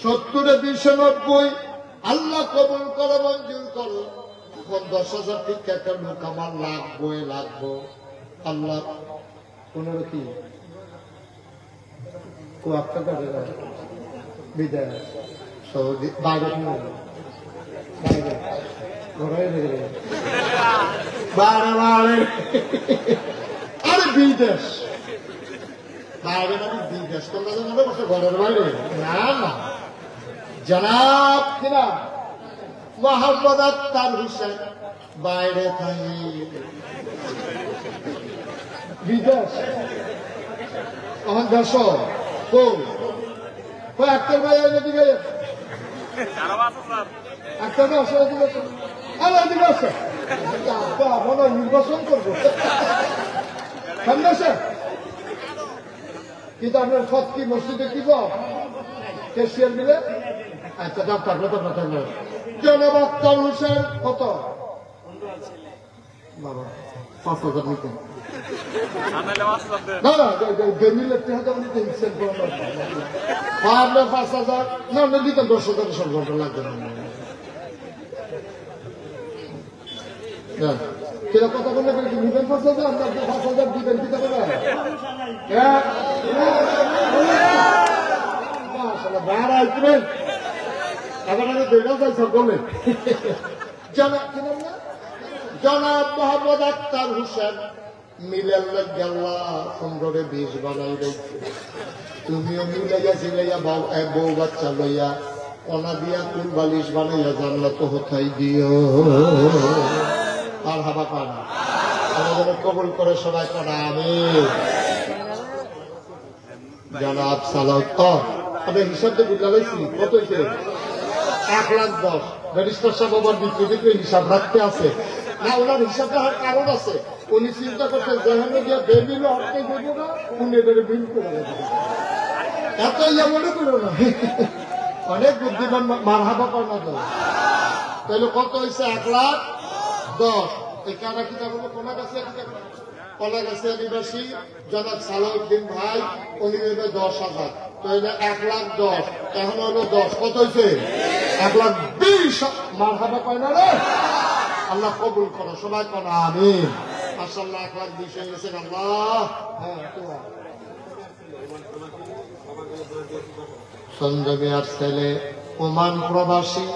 Speaker 1: 70-20-90 আল্লাহ কবুল করে মঞ্জুর করো এখন 10,000 ঠিক একটা লোক আমার লাগবো আল্লাহ 15 কি কুয়াক্তা বিদায় সৌদি বাইরে আরে বিদেশ বাইরে মানে বিদেশ তোমরা তো মনে করছো ঘরের বাইরে না না জনাব কিনা মোহাম্মদ আক্তার হোসেন বাইরে থাকি বিদেশ আমার দেশ আক্তার ভাই এদিকে আক্তার ভাই আসে এদিকে আসে মনে নির্বাচন করবো সামনে আসে কিন্তু আপনার সব কি মসজিদে কি ক্যাশিয়ার মিলে আচ্ছা দাম থাকলো তো থাকলো জনাব আক্তার হোসেন কত বাবা 5,000 নিতেন না না বেমিলের 3,000 নিতে হিসেব আপনার 5,000 না না দিতেন 10,000 সব ঘন্টা লাগবে না সেটা কথা বললে নিবেন 5,000 আপনার 5,000 দিবেন দিতে পারবে ভাড়া আসবেন এখন আমি দেখা যাই সকলে জনাব মোহাম্মদ আক্তার হোসেন মিলের গেলা সুন্দরে 20 বানাই রয়েছে তুমিও মিলাইয়া সিলাইয়া বউ বাচ্চা লইয়া অনা দিয়া কুল বালিশ বানাইয়া জান্নাত হতাই দিও আর হাবা পানা আমাদের কবুল করে সবাই করা আমি জনাব সালাউত আমি হিসাব দিয়ে বুঝলাইছি কত হয়েছে 1,10,000 ব্যারিস্টার সাহেব আবার বিক্রি হিসাব রাখতে আছে না ওনার হিসাব রাখার কারণ আছে উনি চিন্তা করছে যেখানে গিয়ে বেবিল হটকে দেবো না উনি এদের বিল করে দেবো এত ইয়া মনে করো না অনেক বুদ্ধিমান মার হাবা পায় না তো তাহলে কত হয়েছে 1,10,000 এই কারা কি যাবো কোনা কাছে কলা গাছে আদিবাসী জনাব সালাউদ্দিন ভাই উনি দেবে 10,000 তাহলে 1,10,000 এখন হলো 10 কত হয়েছে 1,20,000 মার হাবা পায় না রে আল্লাহ কবুল করো সবাই করো আমিন মাশাআল্লাহ 1,20,000 হয়ে গেছে আল্লাহ হ্যাঁ সঞ্জয় মিয়ার ছেলে ওমান প্রবাসী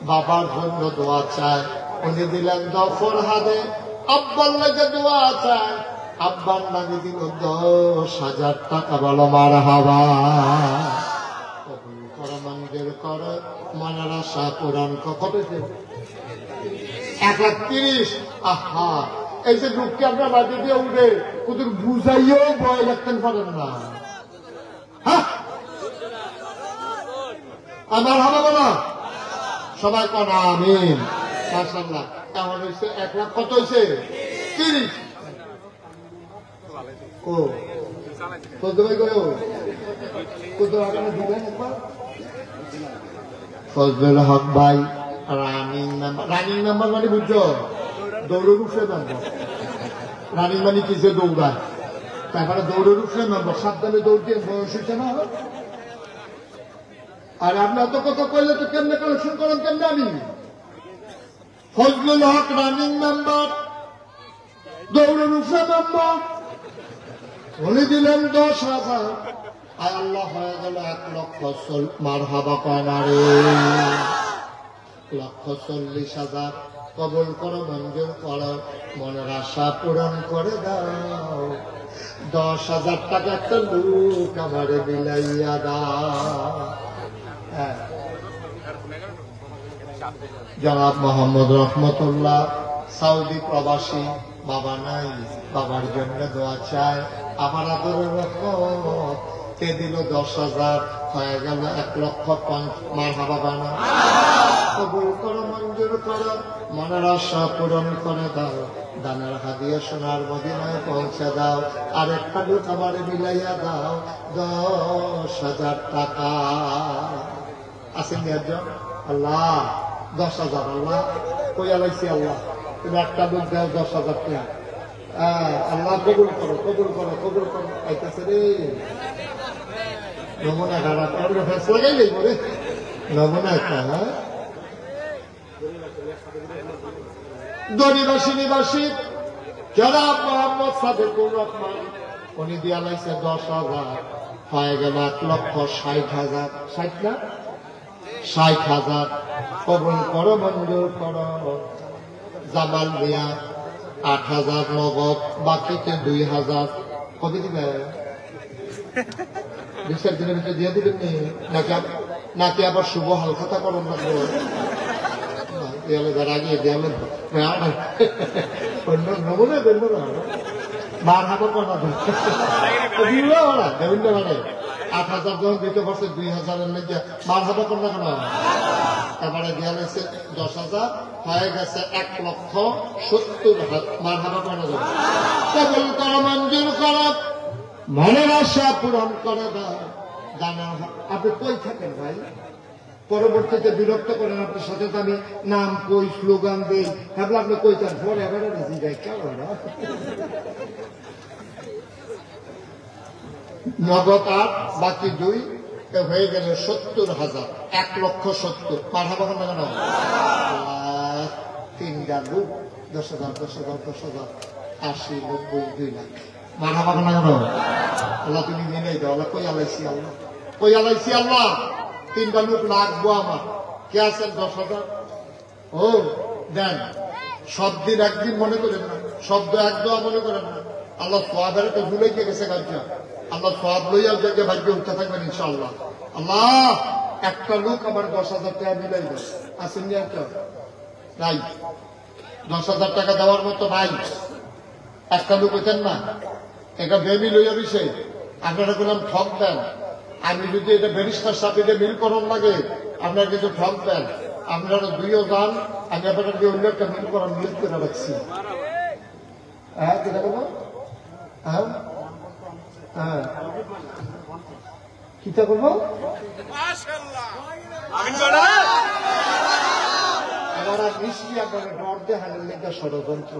Speaker 1: বাবার জন্য দোয়া চায় উনি দিলেন 10 হাতে আব্বার লাগে দোয়া চায় আব্বার নামে দিল 10,000 টাকা বলো মার হাওয়া কবুল করো মঞ্জুর করো মনের আশা পূরণ কত 1,30,000 আহা এই যে লোককে আপনার বাড়ি দিয়ে উঠে কুতুর বুঝাইও ভয় রাখতেন পারেন না হ্যাঁ আমার হবে বলো সবাই কর আমিন মাশাআল্লাহ কেমন হয়েছে 1,00,000 কত হয়েছে 30 ও কত ভাই গো কত আগে দিবেন একবার ফজলুল হক ভাই রানিং নাম্বার মানে বুঝছো দৌড়ের উপরে নাম্বার। রানিং মানে কি যে দৌড়ায়, তারপরে দৌড়ের উপরে নাম্বার। সাবধানে দৌড় দিয়ে বয়স হয়েছে না। আর আপনি এত কথা কইলে তো কেমনে কালেকশন করেন কেমনে? আমি ফজলুল হক রানিং নাম্বার, দৌড়ের উপরে নাম্বার, উনি দিলেন 10,000। আর আল্লাহ হয়ে গেল 1,00,000। মারহাবা কয়না রে, 1,40,000 কবুল করো, মঞ্জুর করো, মনের আশা পূরণ করে দাও। 10,000 টাকা একটা লোক আমারে বিলাইয়া দাও। জনাব মোহাম্মদ রহমতুল্লাহ সৌদি প্রবাসী, বাবা নাই, বাবার জন্য দোয়া চায়। আমার আদরের রহমত কে দিল 10,000, হয়ে গেল 1,05,000। মারহাবা বানা, কবুল করো, মঞ্জুর করো, মনের আশা পূরণ করে দাও। দানের হাদিয়া সোনার মদিনায় পৌঁছে দাও। আর একটা লোক আমার মিলাইয়া দাও 10,000 টাকা। আসেন একজন, আল্লাহ 10,000, আল্লাহ কই আলাইছি, আল্লাহ তুমি একটা লোক দাও 10,000 টাকা। আল্লাহ কবুল করো, কবুল করো, কবুল করো। আইতেছে রে নমুনা খারাপ, ফেসলা গাইলে পরে নমুনা একটা। দরিবাসী নিবাসী জনাব মোহাম্মদ সাদেকুর রহমান, উনি দিয়া লাইছে 10,000, হয়ে গেল 1,60,000। 60 না 60,000 কবুল করো, মঞ্জুর করো। জামাল মিয়া 8,000 নগদ, বাকিতে 2,000। কবে দিবে? 2-4 দিনের ভিতরে দিয়ে দিবেন নাকি আবার শুভ হালখাতা করুন লাগবে? আগে দেয়ালে নমুনা দেন না, মার হাতে করা দেবেন না। 8,000 যখন দিতে পারছে 2,000-এর লেগে মার হাতে করা কেন? তারপরে দেয়ালে 10,000, হয়ে গেছে 1,70,000। মার হাতে করা যাবে। কবুল করো, মঞ্জুর করো, মনের আশা পূরণ করে দাও। জানা আপনি কই থাকেন ভাই? পরবর্তীতে বিরক্ত করেন আপনার সাথে, তো আমি নাম কই, স্লোগান দিই, ভাবলে আপনি কই চান পরে এবার যাই কেমন। নগদ 8, বাকি 2, হয়ে গেল 70,000। 1,70,000। মারহাবা কেন? 3টা লোক 10,000, 10,000, 10,000, 80, 90, 2 লাখ। মারহাবা কেন? আল্লাহ তুমি মিলাই দাও। আল্লাহ কই আলাইছি, আল্লাহ কই আলাইছি, আল্লাহ 3টা লোক লাগবো আমার। কে আছেন? 10,000। ও দেন, শব্দের একদিন মনে করেন না, শব্দ একদম মনে করেন না। আল্লাহ সোয়াবের তো ভুলেই গেছে গাছটা। আল্লাহ সোয়াব লইয়া যে ভাগ্যে উঠতে থাকবেন ইনশাআল্লাহ। আল্লাহ একটা লোক আমার 10,000 টাকা মিলাই দেয়। আসেন নি একটা? নাই, 10,000 টাকা দেওয়ার মতো নাই। একটা লোক হইতেন না, এটা বেমি লইয়া বিষয় আপনারা বললাম ঠক দেন। আমি যদি এটা ব্যারিস্টার সাহেব মিল করার লাগে, আপনারা কিন্তু ঠক দেন। আপনারা 2ও যান, আমি আপনাদেরকে অন্য একটা মিল করার নিয়োগ করে রাখছি। হ্যাঁ কেটা বলো? হ্যাঁ হ্যাঁ কিটা করবো? আমার আর নিশ্চয়ই আপনারা ডর দেখানোর লেগে ষড়যন্ত্র।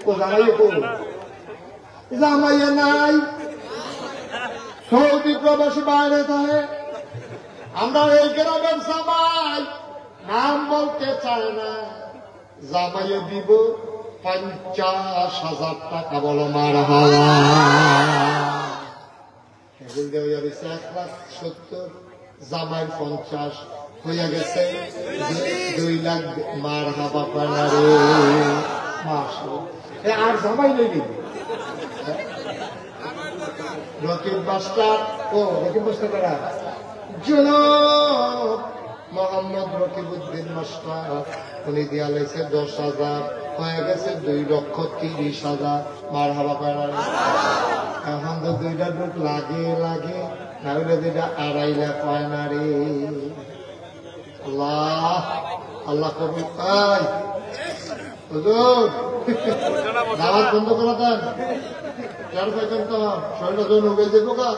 Speaker 1: ও জামাইয়ে করবো, জামাইয়ে নাই, সৌদি প্রবাসী বাইরে থাকে। আমরা এই গ্রামের জামাই নাম বলতে চাই না, জামাইয়ে দিব 50,000 টাকা। বলো মারহাবা। এগুলো দেওয়া গেছে 1,70,000, জামাইয়ের 50 হইয়া গেছে 2 লাখ। মারহাবা পানা রে, মাশাআল্লাহ। আর জামাই নেই দিবি রকিব মাস্টার। ও রকিব মাস্টার কারা? জনাব মোহাম্মদ রকিবউদ্দিন মাস্টার, উনি দিয়া লাইছে 10,000, হয়ে গেছে 2,30,000। মারহাবা পানা। এখন তো 2টা লোক লাগে লাগে, না হলে 2টা 2.5 লাখ হয় না রে। আল্লাহ আল্লাহ কবুল। হুজুর দাওয়াত বন্ধ করে দেন, কেন পাইছেন তো শরীরটা জন উগে দেবো গা।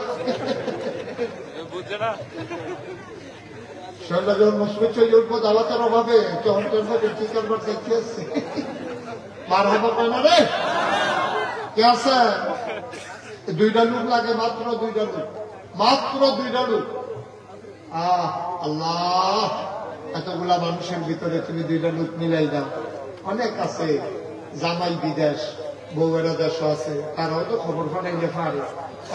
Speaker 1: সন্ধ্যা যখন মুসলিম চলে উঠবো দাওয়াতের অভাবে তখন কি করবার দেখতে আসছে মার হবো কেন রে কে আছে দুইটা লোক লাগে মাত্র দুইটা লোক আল্লাহ এতগুলা মানুষের ভিতরে তুমি দুইটা লোক মিলাই দাও অনেক আছে জামাই বিদেশ বউয়েরা দেশ আছে তারাও তো খবর ফাটাইলে পারে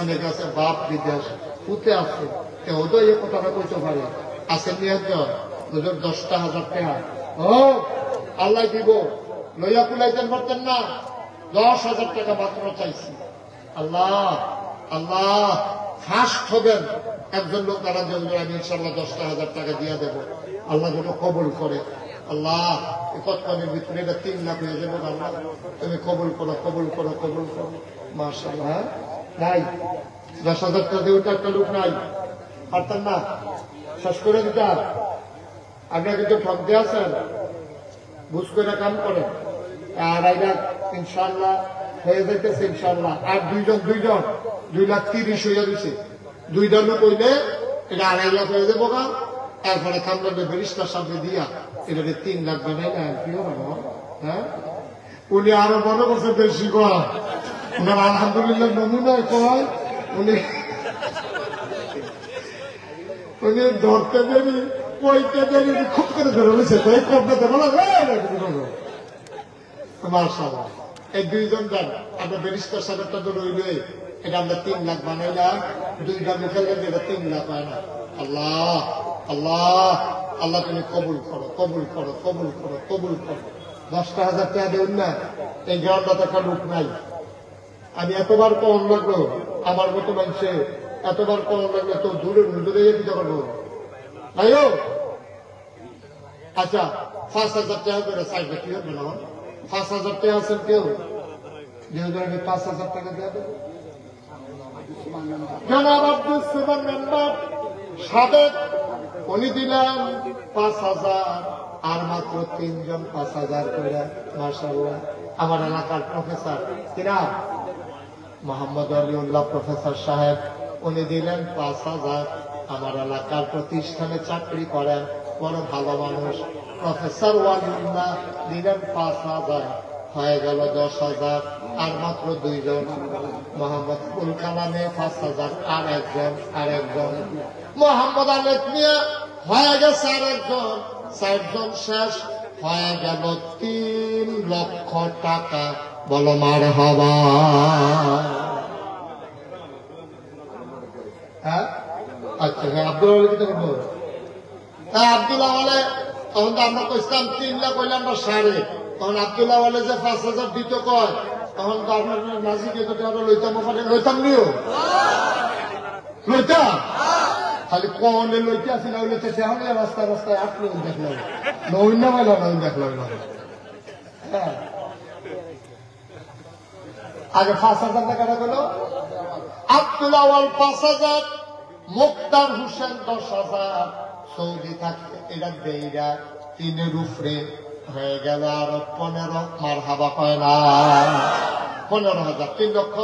Speaker 1: অনেক আছে বাপ বিদেশ পুতে আছে কেউ তো এই কথাটা কইতে পারে আছে নিয়ন্ত্রণ 10,000 টাকা ও আল্লাহ দিব লইয়া কুলাইতেন পারতেন না 10,000 টাকা মাত্র চাইছি আল্লাহ আল্লাহ ফার্স্ট হবেন একজন লোক তারা জন্য আমি ইনশাল্লাহ 10,000 টাকা দিয়ে দেব আল্লাহ যেন কবুল করে আল্লাহ কতক্ষণের ভিতরে এটা 3 লাখ হয়ে যাবে আল্লাহ তুমি কবুল করো মাশাআল্লাহ নাই 10,000 টাকা দিয়ে ওটা একটা লোক নাই পারতেন না শেষ করে দিতাম আপনার কিন্তু ঠক দিয়ে আছেন বুঝ করে কাম করেন 2.5 লাখ ইনশাল্লাহ হয়ে যাইতেছে ইনশাল্লাহ আর দুইজন 2,30,000 হয়ে যাচ্ছে দুইটা লোক হইলে এটা 2.5 লাখ হয়ে যাবো গা এরপরে কামরানের ব্যারিস্টার সামনে দিয়া এটা 3 লাখ বানাই না প্রিয় মানুষ হ্যাঁ উনি আরো মনে করছে বেশি কয় উনার আলহামদুলিল্লাহ নমুনায় কয় উনি ধরতে দেরি কইতে দেরি খুব করে ধরে বলেছে তাই করতে বলো মাশাআল্লাহ এই দুইজন যান আমরা ব্যারিস্টার সাহেবটা তো রইলে এটা আমরা 3 লাখ বানাইলাম দুইটা মুখে লেগে এটা 3 লাখ হয় না আল্লাহ আল্লাহ আল্লাহ তুমি কবুল করো 10,000 টাকা দেন না এই গ্রামটা একটা লোক নাই আমি এতবার কম লাগলো আমার মতো মানুষে এতবার কম লাগলো তো দূরে দিতে পারবো তাইও আচ্ছা 5,000 টাকা করে চাইবে কি হবে না 5,000 টাকা আছেন কেউ যেহেতু আমি 5,000 টাকা দেওয়া দেবো জনাব আব্দুল সুবহান মেম্বার সাবেক উনি দিলেন 5,000 আর মাত্র 3 জন 5,000 করে মাশাআল্লাহ আমার এলাকার প্রফেসর কিনা মোহাম্মদ আলিউল্লাহ প্রফেসর সাহেব উনি দিলেন 5,000 আমার এলাকার প্রতিষ্ঠানে চাকরি করেন বড় ভালো মানুষ প্রফেসর ওয়ালিউল্লাহ দিলেন 5,000 হয়ে গেল 10,000 আর মাত্র 2 জন মোহাম্মদ কুল কালামে 5,000 আর একজন মোহাম্মদ আলেক মিয়া হয়ে গেছে আরেকজন 4 জন শেষ হয়ে গেল 3 লক্ষ টাকা বলো মারহাবা হ্যাঁ আচ্ছা হ্যাঁ আব্দুল আলী কি করবো হ্যাঁ আব্দুল্লাহ বলে তখন তো আমরা কইতাম 3 লাখ হইলে আমরা 5.5 তখন আব্দুল্লাহ বলে যে 5,000 দিতে কয় তখন তো আপনার নাজিকে তো আরো লইতাম নিও লইতাম খালি কনে লইতে আসি না হইলে সেখানে রাস্তায় আটলো দেখলাম নইনা মেলা দেখলাম হ্যাঁ আগে 5,000 টাকাটা গেল আব্দুল্লাহ 5,000 মুক্তার হোসেন 10,000 সৌদি থাকতে এটা দেইরা 3 উপরে হয়ে গেল আরো 15 মারহাবা কয় না 15,000 3 লক্ষ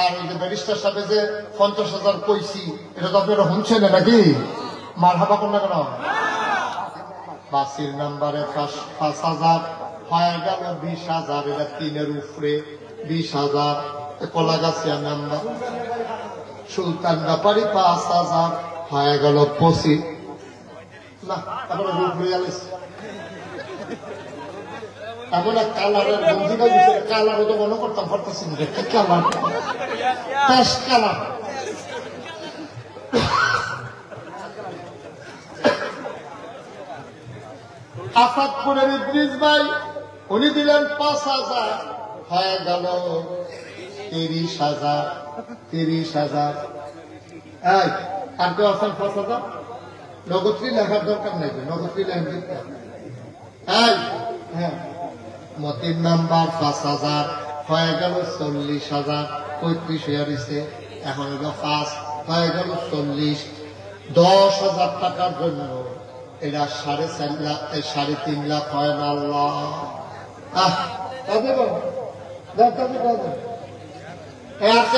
Speaker 1: আর ওই যে ব্যারিস্টার সাহেব যে 50,000 কইছি এটা তো আপনারা শুনছেন নাকি মারহাবা কোন না কেন বাসির নাম্বারে 5,000 হয়ে গেল 20,000 এটা 3 উপরে 20,000 কলাগাছিয়া নাম্বার সুলতান ব্যাপারী 5,000 হয়ে গেল 25 না তারপরে রূপ রিয়ালিস এখন কালারের বন্ধুরা দিচ্ছে কালারও তো মনে করতাম পারতেছি না কি কালার পেস্ট কালার আসাদপুরের ইদ্রিস ভাই উনি দিলেন 5,000 হয়ে গেল 30,000 এই আর কেউ আছেন 5,000 নগদটি লেখার দরকার নাই নগদটি লেখা এই হ্যাঁ মতির নাম্বার 5,000 হয়ে গেল 40,000 35 হয়ে গেছে এখন হলো 5 হয়ে গেল 40 10,000 টাকার জন্য এটা 3.5 লাখ 3.5 লাখ হয় না আল্লাহ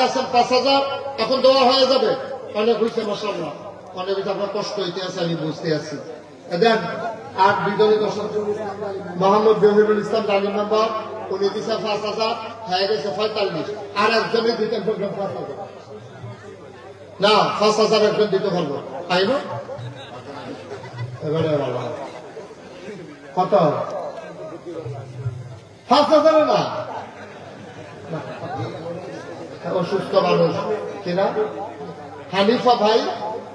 Speaker 1: আছেন 5,000 এখন দেওয়া হয়ে যাবে অনেক হয়েছে মাশাআল্লাহ অনেক আপনার কষ্ট হইতে আছে আমি বুঝতে আছি দেন আর বিদলে মোহাম্মদ জহিরুল ইসলাম ডালিম নাম্বার উনি দিচ্ছে 5,000 হয়ে গেছে 45 আর একজনই দিতে পারবেন 5,000 না 5,000 একজন দিতে পারবো তাই না এবারে কত 5,000 না অসুস্থ মানুষ কিনা হানিফা ভাই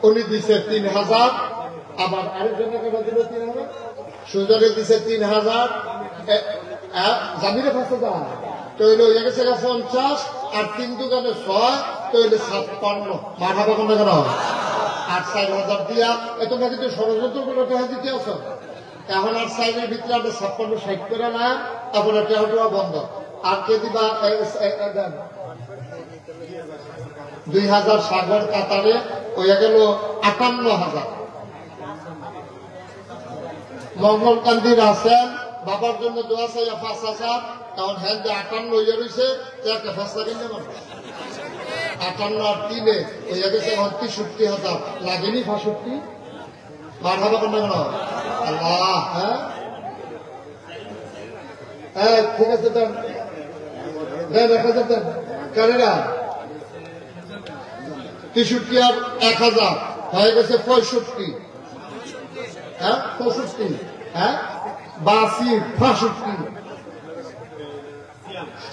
Speaker 1: উনি দিছে 3,000 আবার আরেকজনের কেন দিল 3,000 সুজনে দিছে 3,000 জামিরে 5,000 তৈরি হয়ে গেছে 50 আর 3 দোকানে 6 তৈরি 56 মাথাবা কোন কেন আর 4,000 দিয়া তোমরা কিন্তু ষড়যন্ত্র করে টাকা দিতে আছো এখন আর সাইডের ভিতরে আপনি 56-60 করে না এখন টেহা বন্ধ আর কে দিবা 2,000 সাগর কাতারে হয়ে গেল 58,000 মঙ্গলকান্দির আছেন বাবার জন্য দোয়া চাই 5,000 এখন হ্যাঁ 58 হয়ে রয়েছে একটা ফেসলা কিনতে পারবো 58 আর 3 হয়ে গেছে 63,000 লাগেনি 65 মার হবে কোন কেন আল্লাহ হ্যাঁ হ্যাঁ ঠিক আছে দেন 1,000 দেন কারেরা 63 আর 1,000 হয়ে গেছে 65 হ্যাঁ 65 হ্যাঁ 82 65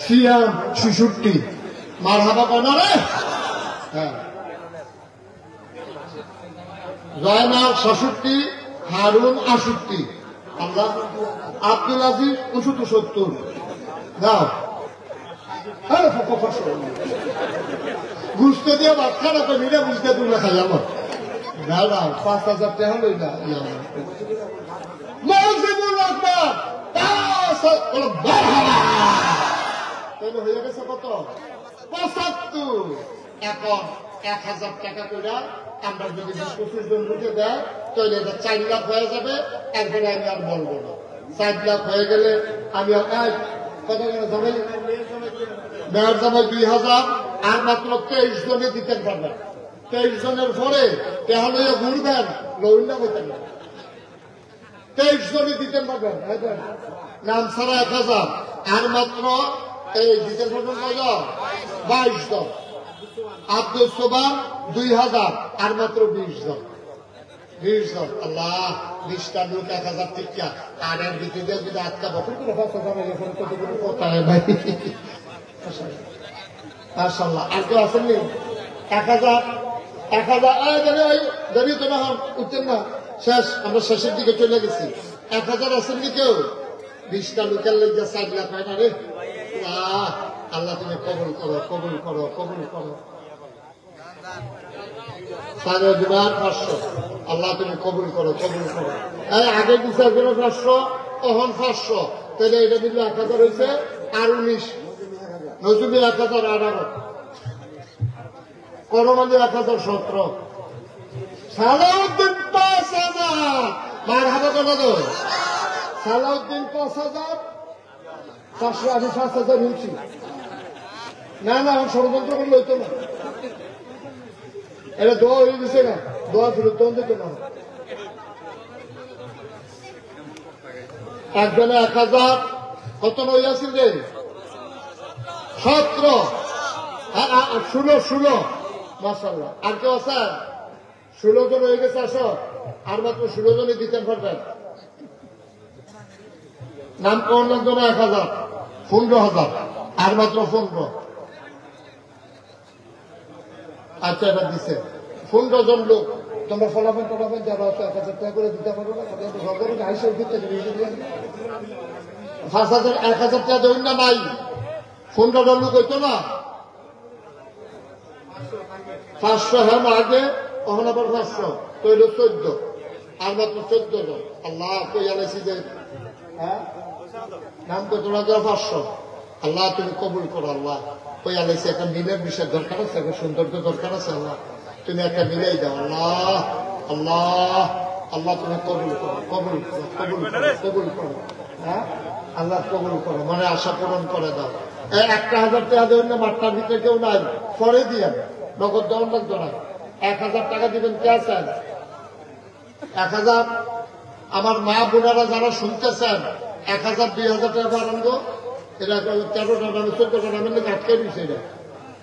Speaker 1: সিয়াম 66 মার হাবা কেন রে হ্যাঁ জয়নাল 66 হারুন 68 আল্লাহ আব্দুল আজিজ 69 দাও আরে বুঝতে দিয়ে বাচ্চা না তো নিলে বুঝতে তুলে খাই আমার না না 5,000 টাকা লই না মজিবুল আকবর হয়ে গেছে কত 75 এখন 1,000 টাকা করে আমরা যদি 20-25 জন ঢুকে দেয় তাহলে এটা 4 লাখ হয়ে যাবে একবারে আমি আর বলবো না 4 লাখ হয়ে গেলে আমি কত জমাই মেয়র জমাই 2,000 আর মাত্র 23 জনে দিতে পারবেন 23 জনের পরে তেহা লইয়া ঘুরবেন লইনা হইতেন না 23 জনে দিতে পারবেন নাম ছাড়া 1,000 আর মাত্র এই দিতে পারবেন কত 22 জন আব্দুল সোবান 2,000 আর মাত্র 20 জন 20 জন আল্লাহ 20টা লোক 1,000 টিকা আর এর ভিতরে যদি আটটা বছর করে 5,000 এখন কতগুলো কোথায় ভাই মাশাআল্লাহ আর কেউ আছেন নি 1,000 যদি তোমার উঠতেন না শেষ আমরা শেষের দিকে চলে গেছি 1,000 আছেন নি কেউ 20টা লোকের লেগে 4 লাখ হয় না রে আল্লাহ তুমি কবুল করো কবুল করো কবুল করো 5,500 আল্লাহ তুমি কবুল করো কবুল করো আগে বিচার করে 500 তখন 500 তাহলে এটা দিলে 1,000 হয়েছে আর 19 নজুমি 1,018 করমালি 1,017 সালাউদ্দিন 5,000 মার হাতে কত সালাউদ্দিন 5,000 500 আমি 5,000 হয়েছি না না আমার ষড়যন্ত্র করলে হইতো না এটা দোয়া হয়ে দিছে না দোয়া ছিল তখন দিতে না একজনে 1,000 কত হইয়াছিল রে 17 16 মাশাআল্লাহ আর কেউ আছে 16 জন হয়ে গেছে আসো আর মাত্র 16 জনই দিতে পারবেন নাম কোন জন 1,000 15,000 আর মাত্র 15 আচ্ছা এবার দিচ্ছে 15 জন লোক তোমরা ফলাফল যারা 1,000 টাকা করে দিতে পারো না সরকারের আইসা উঠিতে 5,000 1,000 টাকা দেবেন না নাই 15 জন লোক হইতো না 500 হ্যাঁ আগে তখন আবার 500 তো হইল 14 আর মাত্র 14 জন আল্লাহ কই আলাইছি যে হ্যাঁ নাম তো তোমরা 500 আল্লাহ তুমি কবুল করো আল্লাহ কই আলাইছি একটা মিলের বিষয় দরকার আছে একটা সৌন্দর্য দরকার আছে আল্লাহ তুমি একটা মিলাই দাও আল্লাহ আল্লাহ আল্লাহ তুমি কবুল করো কবুল করো কবুল করো কবুল করো হ্যাঁ আল্লাহ কবুল করো মানে আশা পূরণ করে দাও 1,000 টাকা দেবেন না মাঠটার ভিতরে কেউ নাই পরে দিয়ে নগদ দেওয়ার লাগতো না 1,000 টাকা দিবেন কে আছেন 1,000 আমার মা বোনেরা যারা শুনতেছেন 1000 2000 টাকা বাড়ানো, এটা 13টা নামে 14টা নামে নাকি আটকে দিচ্ছে। এটা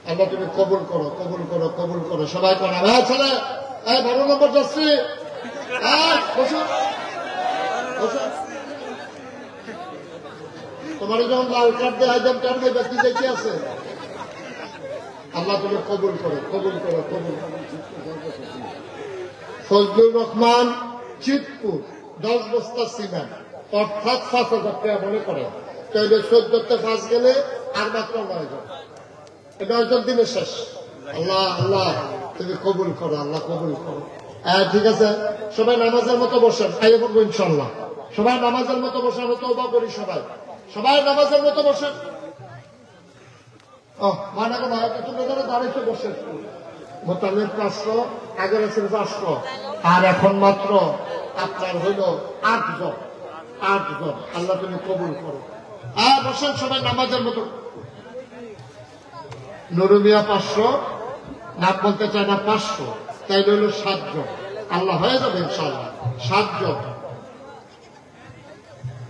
Speaker 1: আল্লাহ তুমি কবুল করো, কবুল করো, কবুল করো। সবাই করো হ্যাঁ ছেলে, 12 নম্বর যাচ্ছি, বসো বসো। তোমার যখন লাল কার্ড দেয় একদম কার্ড দেয় ব্যক্তি দেখে আছে। আল্লাহ তুমি কবুল করো, কবুল করো, কবুল করো। ফজলুর রহমান চিতপুর 10 বস্তা সিমেন্ট অর্থাৎ 5000 টাকা মনে করে। তাহলে 14তে 5 গেলে আর মাত্র 9 জন, 9 জন দিনে শেষ। আল্লাহ আল্লাহ তুমি কবুল করো, আল্লাহ কবুল করো। হ্যাঁ ঠিক আছে, সবাই নামাজের মতো বসেন, আইয়ে করবো ইনশাল্লাহ। সবাই নামাজের মতো বসে, আমি তওবা করি। সবাই সবাই নামাজের মতো বসেন। মানে কোনো তোমরা যারা দাঁড়িয়েছে বসে, মোতাবেক 500, আগের ছিল 500, আর এখন মাত্র আপনার হইল 8 জন। 8 জন, আল্লাহ তুমি কবুল করো। বসেন সবাই নামাজের মতো। নুরুমিয়া 500, নাম বলতে চায় না 500, তাই হইল 7 জন। আল্লাহ হয়ে যাবে ইনশাআল্লাহ 7 জন।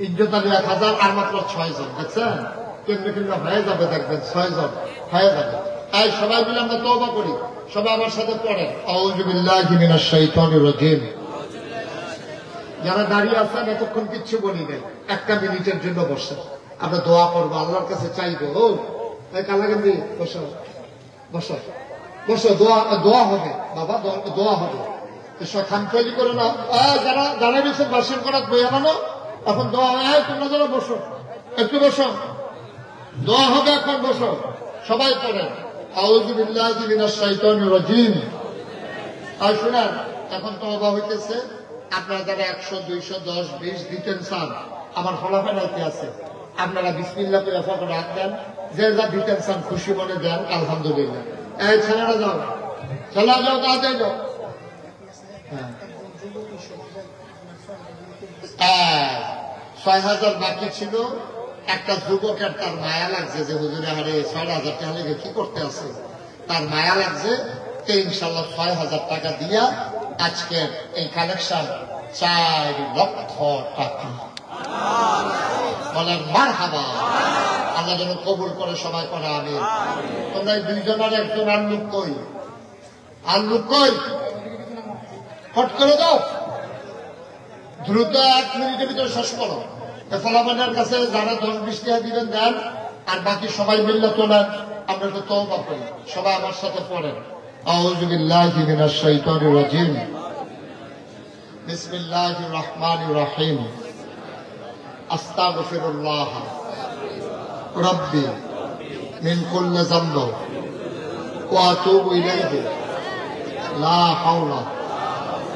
Speaker 1: ইজ্জত আলী 1000, আর মাত্র 6 জন। দেখছেন কেমনি কেমনি হয়ে যাবে, দেখবেন 6 জন হয়ে যাবে। তাই সবাই মিলে আমরা তওবা করি। সবাই আমার সাথে পড়েন আউযু বিল্লাহি মিনাশ শাইতানির রাজিম। যারা দাঁড়িয়ে আছেন এতক্ষণ কিচ্ছু বলি নাই, 1 মিনিটের জন্য বসে আমরা দোয়া করবো, আল্লাহর কাছে চাইবো। কালাগেন্দি বসো বসো বসো, দোয়া হবে বাবা, দোয়া হবে। খামখেয়ালি করে না, যারা দাঁড়িয়ে গেছেন বাসন করার বই আনানো, এখন দোয়া হয়। তোমরা যারা বসো, একটু বসো, দোয়া হবে এখন, বসো সবাই পড়েন আউযু বিল্লাহি মিনাশ শাইতানির রাজিম। আর শুনেন, এখন তওবা হইতেছে। আপনারা যারা 100 200 10 20 দিতেন চান, আমার ফলাফল হইতে আছে। আপনারা বিসমিল্লাহ করে ফকর হাত দেন, যে যা দিতেন চান খুশি মনে দেন আলহামদুলিল্লাহ। এই ছেলেরা যাও, চলা যাও, তাড়াতাড়ি যাও। 6000 বাকি ছিল। একটা যুবকের তার মায়া লাগছে যে হুজুরে হারে 6000 টাকা লেগে কি করতে আছে, তার মায়া লাগছে। ইনশাল্লাহ 6000 টাকা দিয়া আজকের এই কালেকশন 4 লক্ষ টাকা। বলেন মারহাবা। আল্লাহ যেন কবুল করে, সবাই করে আমিন। তোমরা এই 2 জনের একজন আল্লুক কই, আল্লুক কই, ফট করে দাও দ্রুত, 1 মিনিটের ভিতরে শেষ করো। ফলাফলের কাছে যারা 10-20 টাকা দিবেন দেন, আর বাকি সবাই মিললে তোলেন। আমরা একটু তওবা করি, সবাই আমার সাথে পড়েন আউযু বিল্লাহি মিনাশ শাইতানির রাজিম। বিসমিল্লাহির রহমানির রহিম। আস্তাগফিরুল্লাহ রাব্বি মিন কুল্লি যামব ওয়া আতুবু ইলাইহি লা হাওলা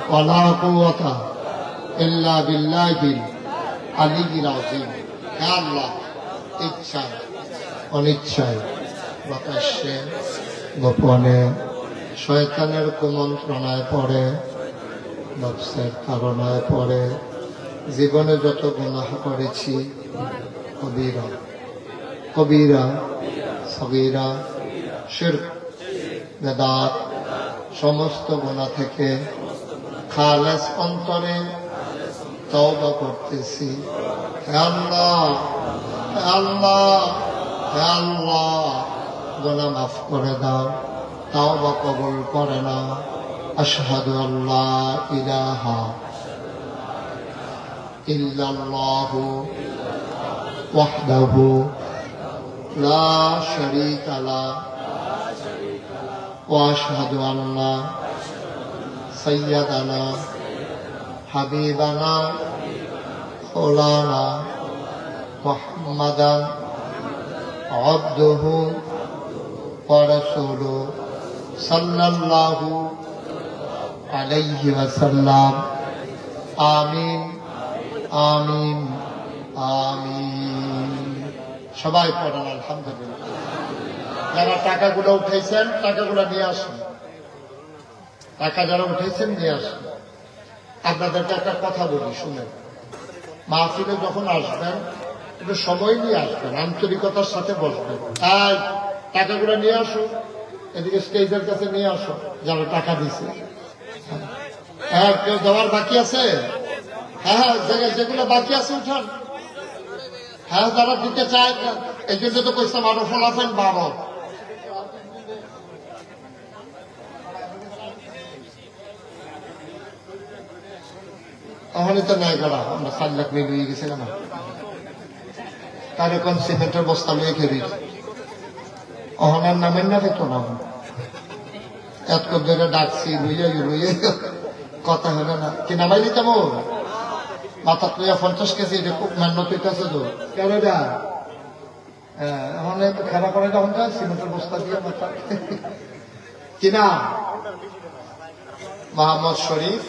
Speaker 1: ওয়া লা কুওয়াতা ইল্লা বিল্লাহিল আলিয়্যিল আযীম। হে আল্লাহ, ইচ্ছায় অনিচ্ছায় প্রকাশ্যে গোপনে শয়তানের কুমন্ত্রণায় পড়ে, নফসের তাড়নায় পড়ে জীবনে যত গুনাহ করেছি, কবিরা কবিরা সগীরা শিরক বেদাত সমস্ত গুনাহ থেকে খালেস অন্তরে তওবা করতেছি। হে আল্লাহ, হে আল্লাহ, হে আল্লাহ, গুনাহ মাফ করে দাও, তওবা কবুল করে না। আশহাদু আল্লা ইলাহা ইল্লাল্লাহু ওয়াহদাহু লা শারীকা লাহু ওয়া আশহাদু আন্না সাইয়্যিদানা হাবিবানা মাওলানা মুহাম্মাদান আবদুহু ওয়া রাসূলুহু সাল্লাল্লাহু আলাইহি ওয়াসাল্লাম। আমিন আমিন আমিন। সবাই পড়েন আলহামদুলিল্লাহ। যারা টাকাগুলো উঠাইছেন টাকাগুলো নিয়ে আসুন, টাকা যারা উঠাইছেন নিয়ে আসুন। আপনাদেরকে একটা কথা বলি, শুনেন। মাহফিলে যখন আসবেন একটু সময় নিয়ে আসবেন, আন্তরিকতার সাথে বসবেন। তাই টাকাগুলো নিয়ে আসুন, এদিকে স্টেজের কাছে নিয়ে আসো যারা টাকা দিছে। কেউ দেওয়ার বাকি আছে? হ্যাঁ হ্যাঁ, জায়গায় যেগুলো বাকি আছে উঠান। হ্যাঁ, যারা দিতে চায়, এই জন্য তো কইসাম আরো ফলাফেন 12। ওখানে তো নাই করা, আমরা 4 লাখ নিয়ে লুয়ে গেছে কেন? তার এখন সিমেন্টের বস্তা লুয়ে খেবি অহনার নামের না পেত না, এত ধরে ডাকছি লুইয়া লুইয়ে কথা হলো না। কি নামাই দিতাম মাথা লইয়া 50 কেজি, এটা খুব মেহনত হইতেছে তো। কেন এটা এখন খেলা করে যখন যায় সিমেন্টের বস্তা দিয়ে মাথা কিনা। মোহাম্মদ শরীফ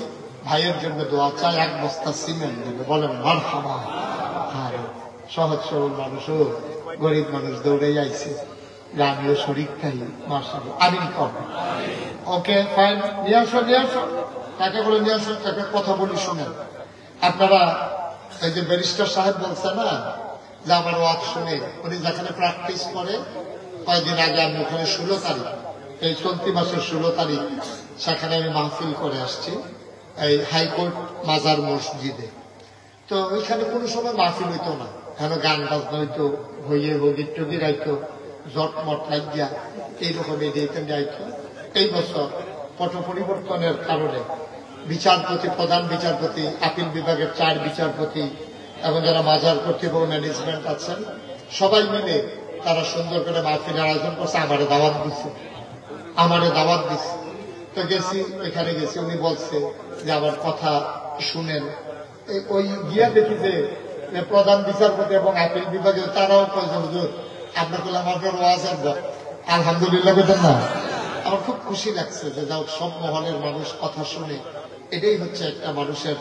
Speaker 1: ভাইয়ের জন্য দোয়া চায়, 1 বস্তা সিমেন্ট দেবে, বলেন মারহাবা। সহজ সরল মানুষও, গরিব মানুষ দৌড়ে যাইছে, আমিও শরীর খাই, মার্শাল্লাহ আমিন কর। ওকে ফাইন, নিয়ে আসো নিয়ে আসো, তাকে বলে নিয়ে আসো, তাকে কথা বলি শোনেন। আপনারা এই যে ব্যারিস্টার সাহেব বলছে না যে আমার ওয়াজ শুনে, উনি যেখানে প্র্যাকটিস করে, কয়েকদিন আগে আমি ওখানে 16 তারিখ, এই চলতি মাসের 16 তারিখ সেখানে আমি মাহফিল করে আসছি এই হাইকোর্ট মাজার মসজিদে। তো ওইখানে কোনো সময় মাহফিল হইতো না, কেন গান বাজনা হইতো, হইয়ে হগির টগির আইতো, জটমট লাগিয়া এইরকম এদিকে যাইতো। এই বছর পট পরিবর্তনের কারণে বিচারপতি, প্রধান বিচারপতি, আপিল বিভাগের 4 বিচারপতি এবং যারা মাজার কর্তৃপক্ষ ম্যানেজমেন্ট আছেন, সবাই মিলে তারা সুন্দর করে মাহফিলের আয়োজন করছে। আমারে দাওয়াত দিচ্ছে। তো গেছি, এখানে গেছি, উনি বলছে যে আমার কথা শুনেন। ওই গিয়া দেখি যে প্রধান বিচারপতি এবং আপিল বিভাগে তারাও কয়েকজন হুজুর আপনার করলাম আপনার ওয়াজ আসবো, আলহামদুলিল্লাহ বলতেন না। আমার খুব খুশি লাগছে যে যাও সব মহলের মানুষ কথা শুনে। এটাই হচ্ছে একটা মানুষের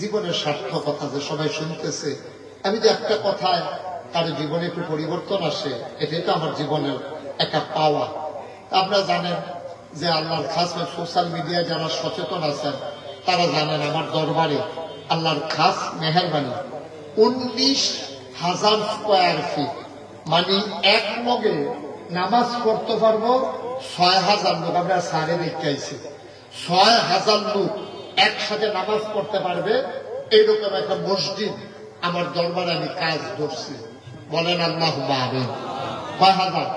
Speaker 1: জীবনের সার্থকতা, যে সবাই শুনতেছে। আমি যে একটা কথায় তার জীবনে একটু পরিবর্তন আসে, এটাই তো আমার জীবনের একটা পাওয়া। আপনারা জানেন যে আল্লাহর খাস সোশ্যাল মিডিয়ায় যারা সচেতন আছেন তারা জানেন আমার দরবারে আল্লাহর খাস মেহেরবানি 19,000 স্কোয়ার ফিট, মানে এক লগে নামাজ পড়তে পারবো 6,000 লোক। আমরা সাড়ে দেখতে আইছি 6,000 লোক একসাথে নামাজ পড়তে পারবে, এইরকম একটা মসজিদ আমার দরবারে আমি কাজ ধরছি। বলেন আল্লাহুম্মা আমিন। কয় হাজার?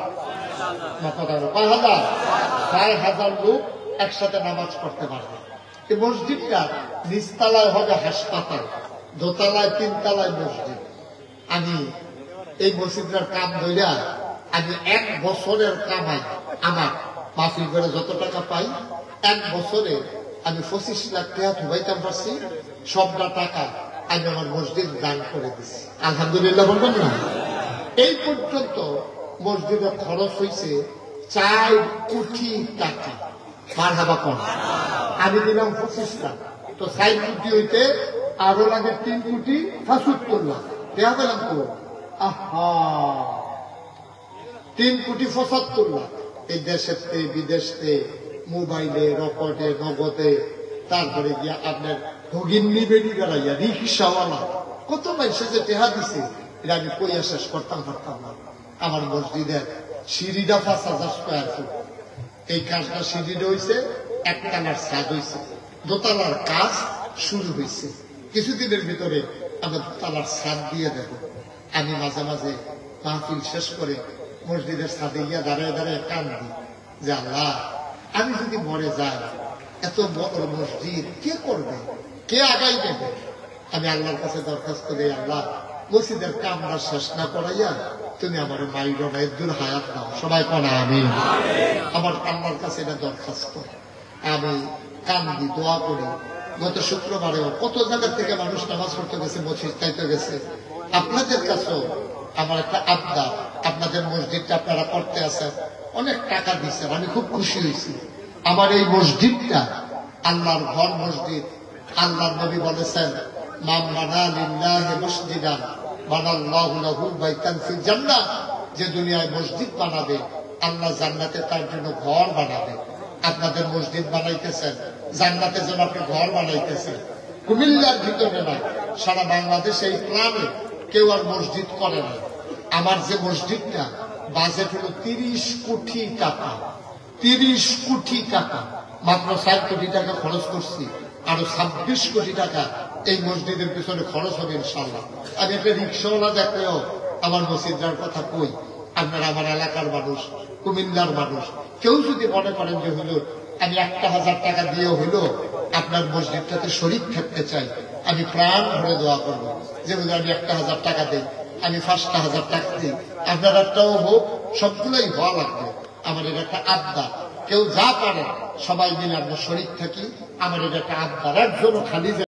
Speaker 1: 6,000 লোক একসাথে নামাজ পড়তে পারবে। এই মসজিদটা নিচতলায় হবে হাসপাতাল, দোতলায় 3 তলায় মসজিদ। আমি এই মসজিদের কাম ধইরা আমি 1 বছরের কামাই, আমার মাফিল করে যত টাকা পাই 1 বছরে আমি 25 লাখ টাকা ধুবাইতাম পারছি। সবটা টাকা আমি আমার মসজিদ দান করে দিচ্ছি, আলহামদুলিল্লাহ বলবেন না। এই পর্যন্ত মসজিদের খরচ হয়েছে 4 কোটি টাকা। মারহাবা কোন? আমি দিলাম 25 লাখ, তো 4 কোটি হইতে আরো লাগে 3 কোটি 75 লাখ দেওয়া পেলাম তো। আহা, 3 কোটি 75 লাখ এই দেশেতে বিদেশে, মোবাইলে, রকটে, নগদে, তারপরে গিয়া আপনার ভগিনী বেড়ি বেড়াইয়া রিক্সাওয়ালা কত মানুষে যে টেহা দিছে, এটা আমি কইয়া শেষ করতাম না। আমার মসজিদের সিঁড়িটা 5,000 স্কোয়ার ফুট। এই কাজটা সিঁড়িটা হয়েছে, 1 তলার ছাদ হয়েছে, দোতলার কাজ শুরু হয়েছে। কিছুদিনের ভিতরে আমরা দোতলার ছাদ দিয়ে দেব। আমি মাঝে মাঝে মাহফিল শেষ করে মসজিদের ছাদে গিয়া দাঁড়ায় দাঁড়ায় কান্দি যে আল্লাহ, আমি যদি মরে যাই, এত বড় মসজিদ কে করবে, কে আগাই দেবে? আমি আল্লাহর কাছে দরখাস্ত দিই, আল্লাহ মসজিদের কামরা শেষ না করাইয়া তুমি আমার মাইরো না, দূর হায়াত দাও। সবাই কোন আমিন। আমার আল্লাহর কাছে এটা দরখাস্ত। আমি কান্দি, দোয়া করি। গত শুক্রবারেও কত জায়গা থেকে মানুষ নামাজ পড়তে গেছে, মসজিদ চাইতে গেছে। আপনাদের কাছেও আমার একটা আবদার, আপনাদের মসজিদটা আপনারা করতে আছেন, অনেক টাকা দিচ্ছেন, আমি খুব খুশি হয়েছি। আমার এই মসজিদটা আল্লাহর ঘর মসজিদ। আল্লাহর নবী বলেছেন, মান বানা লিল্লাহি মসজিদান বানাল্লাহু লাহু বাইতান ফিল জান্নাহ, যে দুনিয়ায় মসজিদ বানাবে আল্লাহ জান্নাতে তার জন্য ঘর বানাবে। আপনাদের মসজিদ বানাইতেছেন, জান্নাতে যেন আপনি ঘর বানাইতেছেন। কুমিল্লার ভিতরে না, সারা বাংলাদেশে এই প্ল্যানে কেউ আর মসজিদ করে না। আমার যে মসজিদটা বাজেট হলো 30 কোটি টাকা। 30 কোটি টাকা, মাত্র 4 কোটি টাকা খরচ করছি আরো 26 কোটি টাকা এই মসজিদের পিছনে খরচ হবে ইনশাআল্লাহ। আমি একটা রিক্সাওয়ালা দেখলেও আমার মসজিদটার কথা কই, আপনারা আমার এলাকার মানুষ, কুমিল্লার মানুষ, কেউ যদি মনে করেন যে হুজুর আমি 1000 টাকা দিয়ে হইলো আপনার মসজিদটাতে শরীক থাকতে চাই, আমি প্রাণ ভরে দোয়া করবো যে হুজুর আমি 1000 টাকা দিই, আমি 5,000 টাকা দিই, আপনার একটাও হোক, সবগুলোই হওয়া লাগবে। আমার এটা একটা আবদার, কেউ যা পারে সবাই মিলে আমরা শরীক থাকি, আমার এটা একটা আবদার। একজনও খালি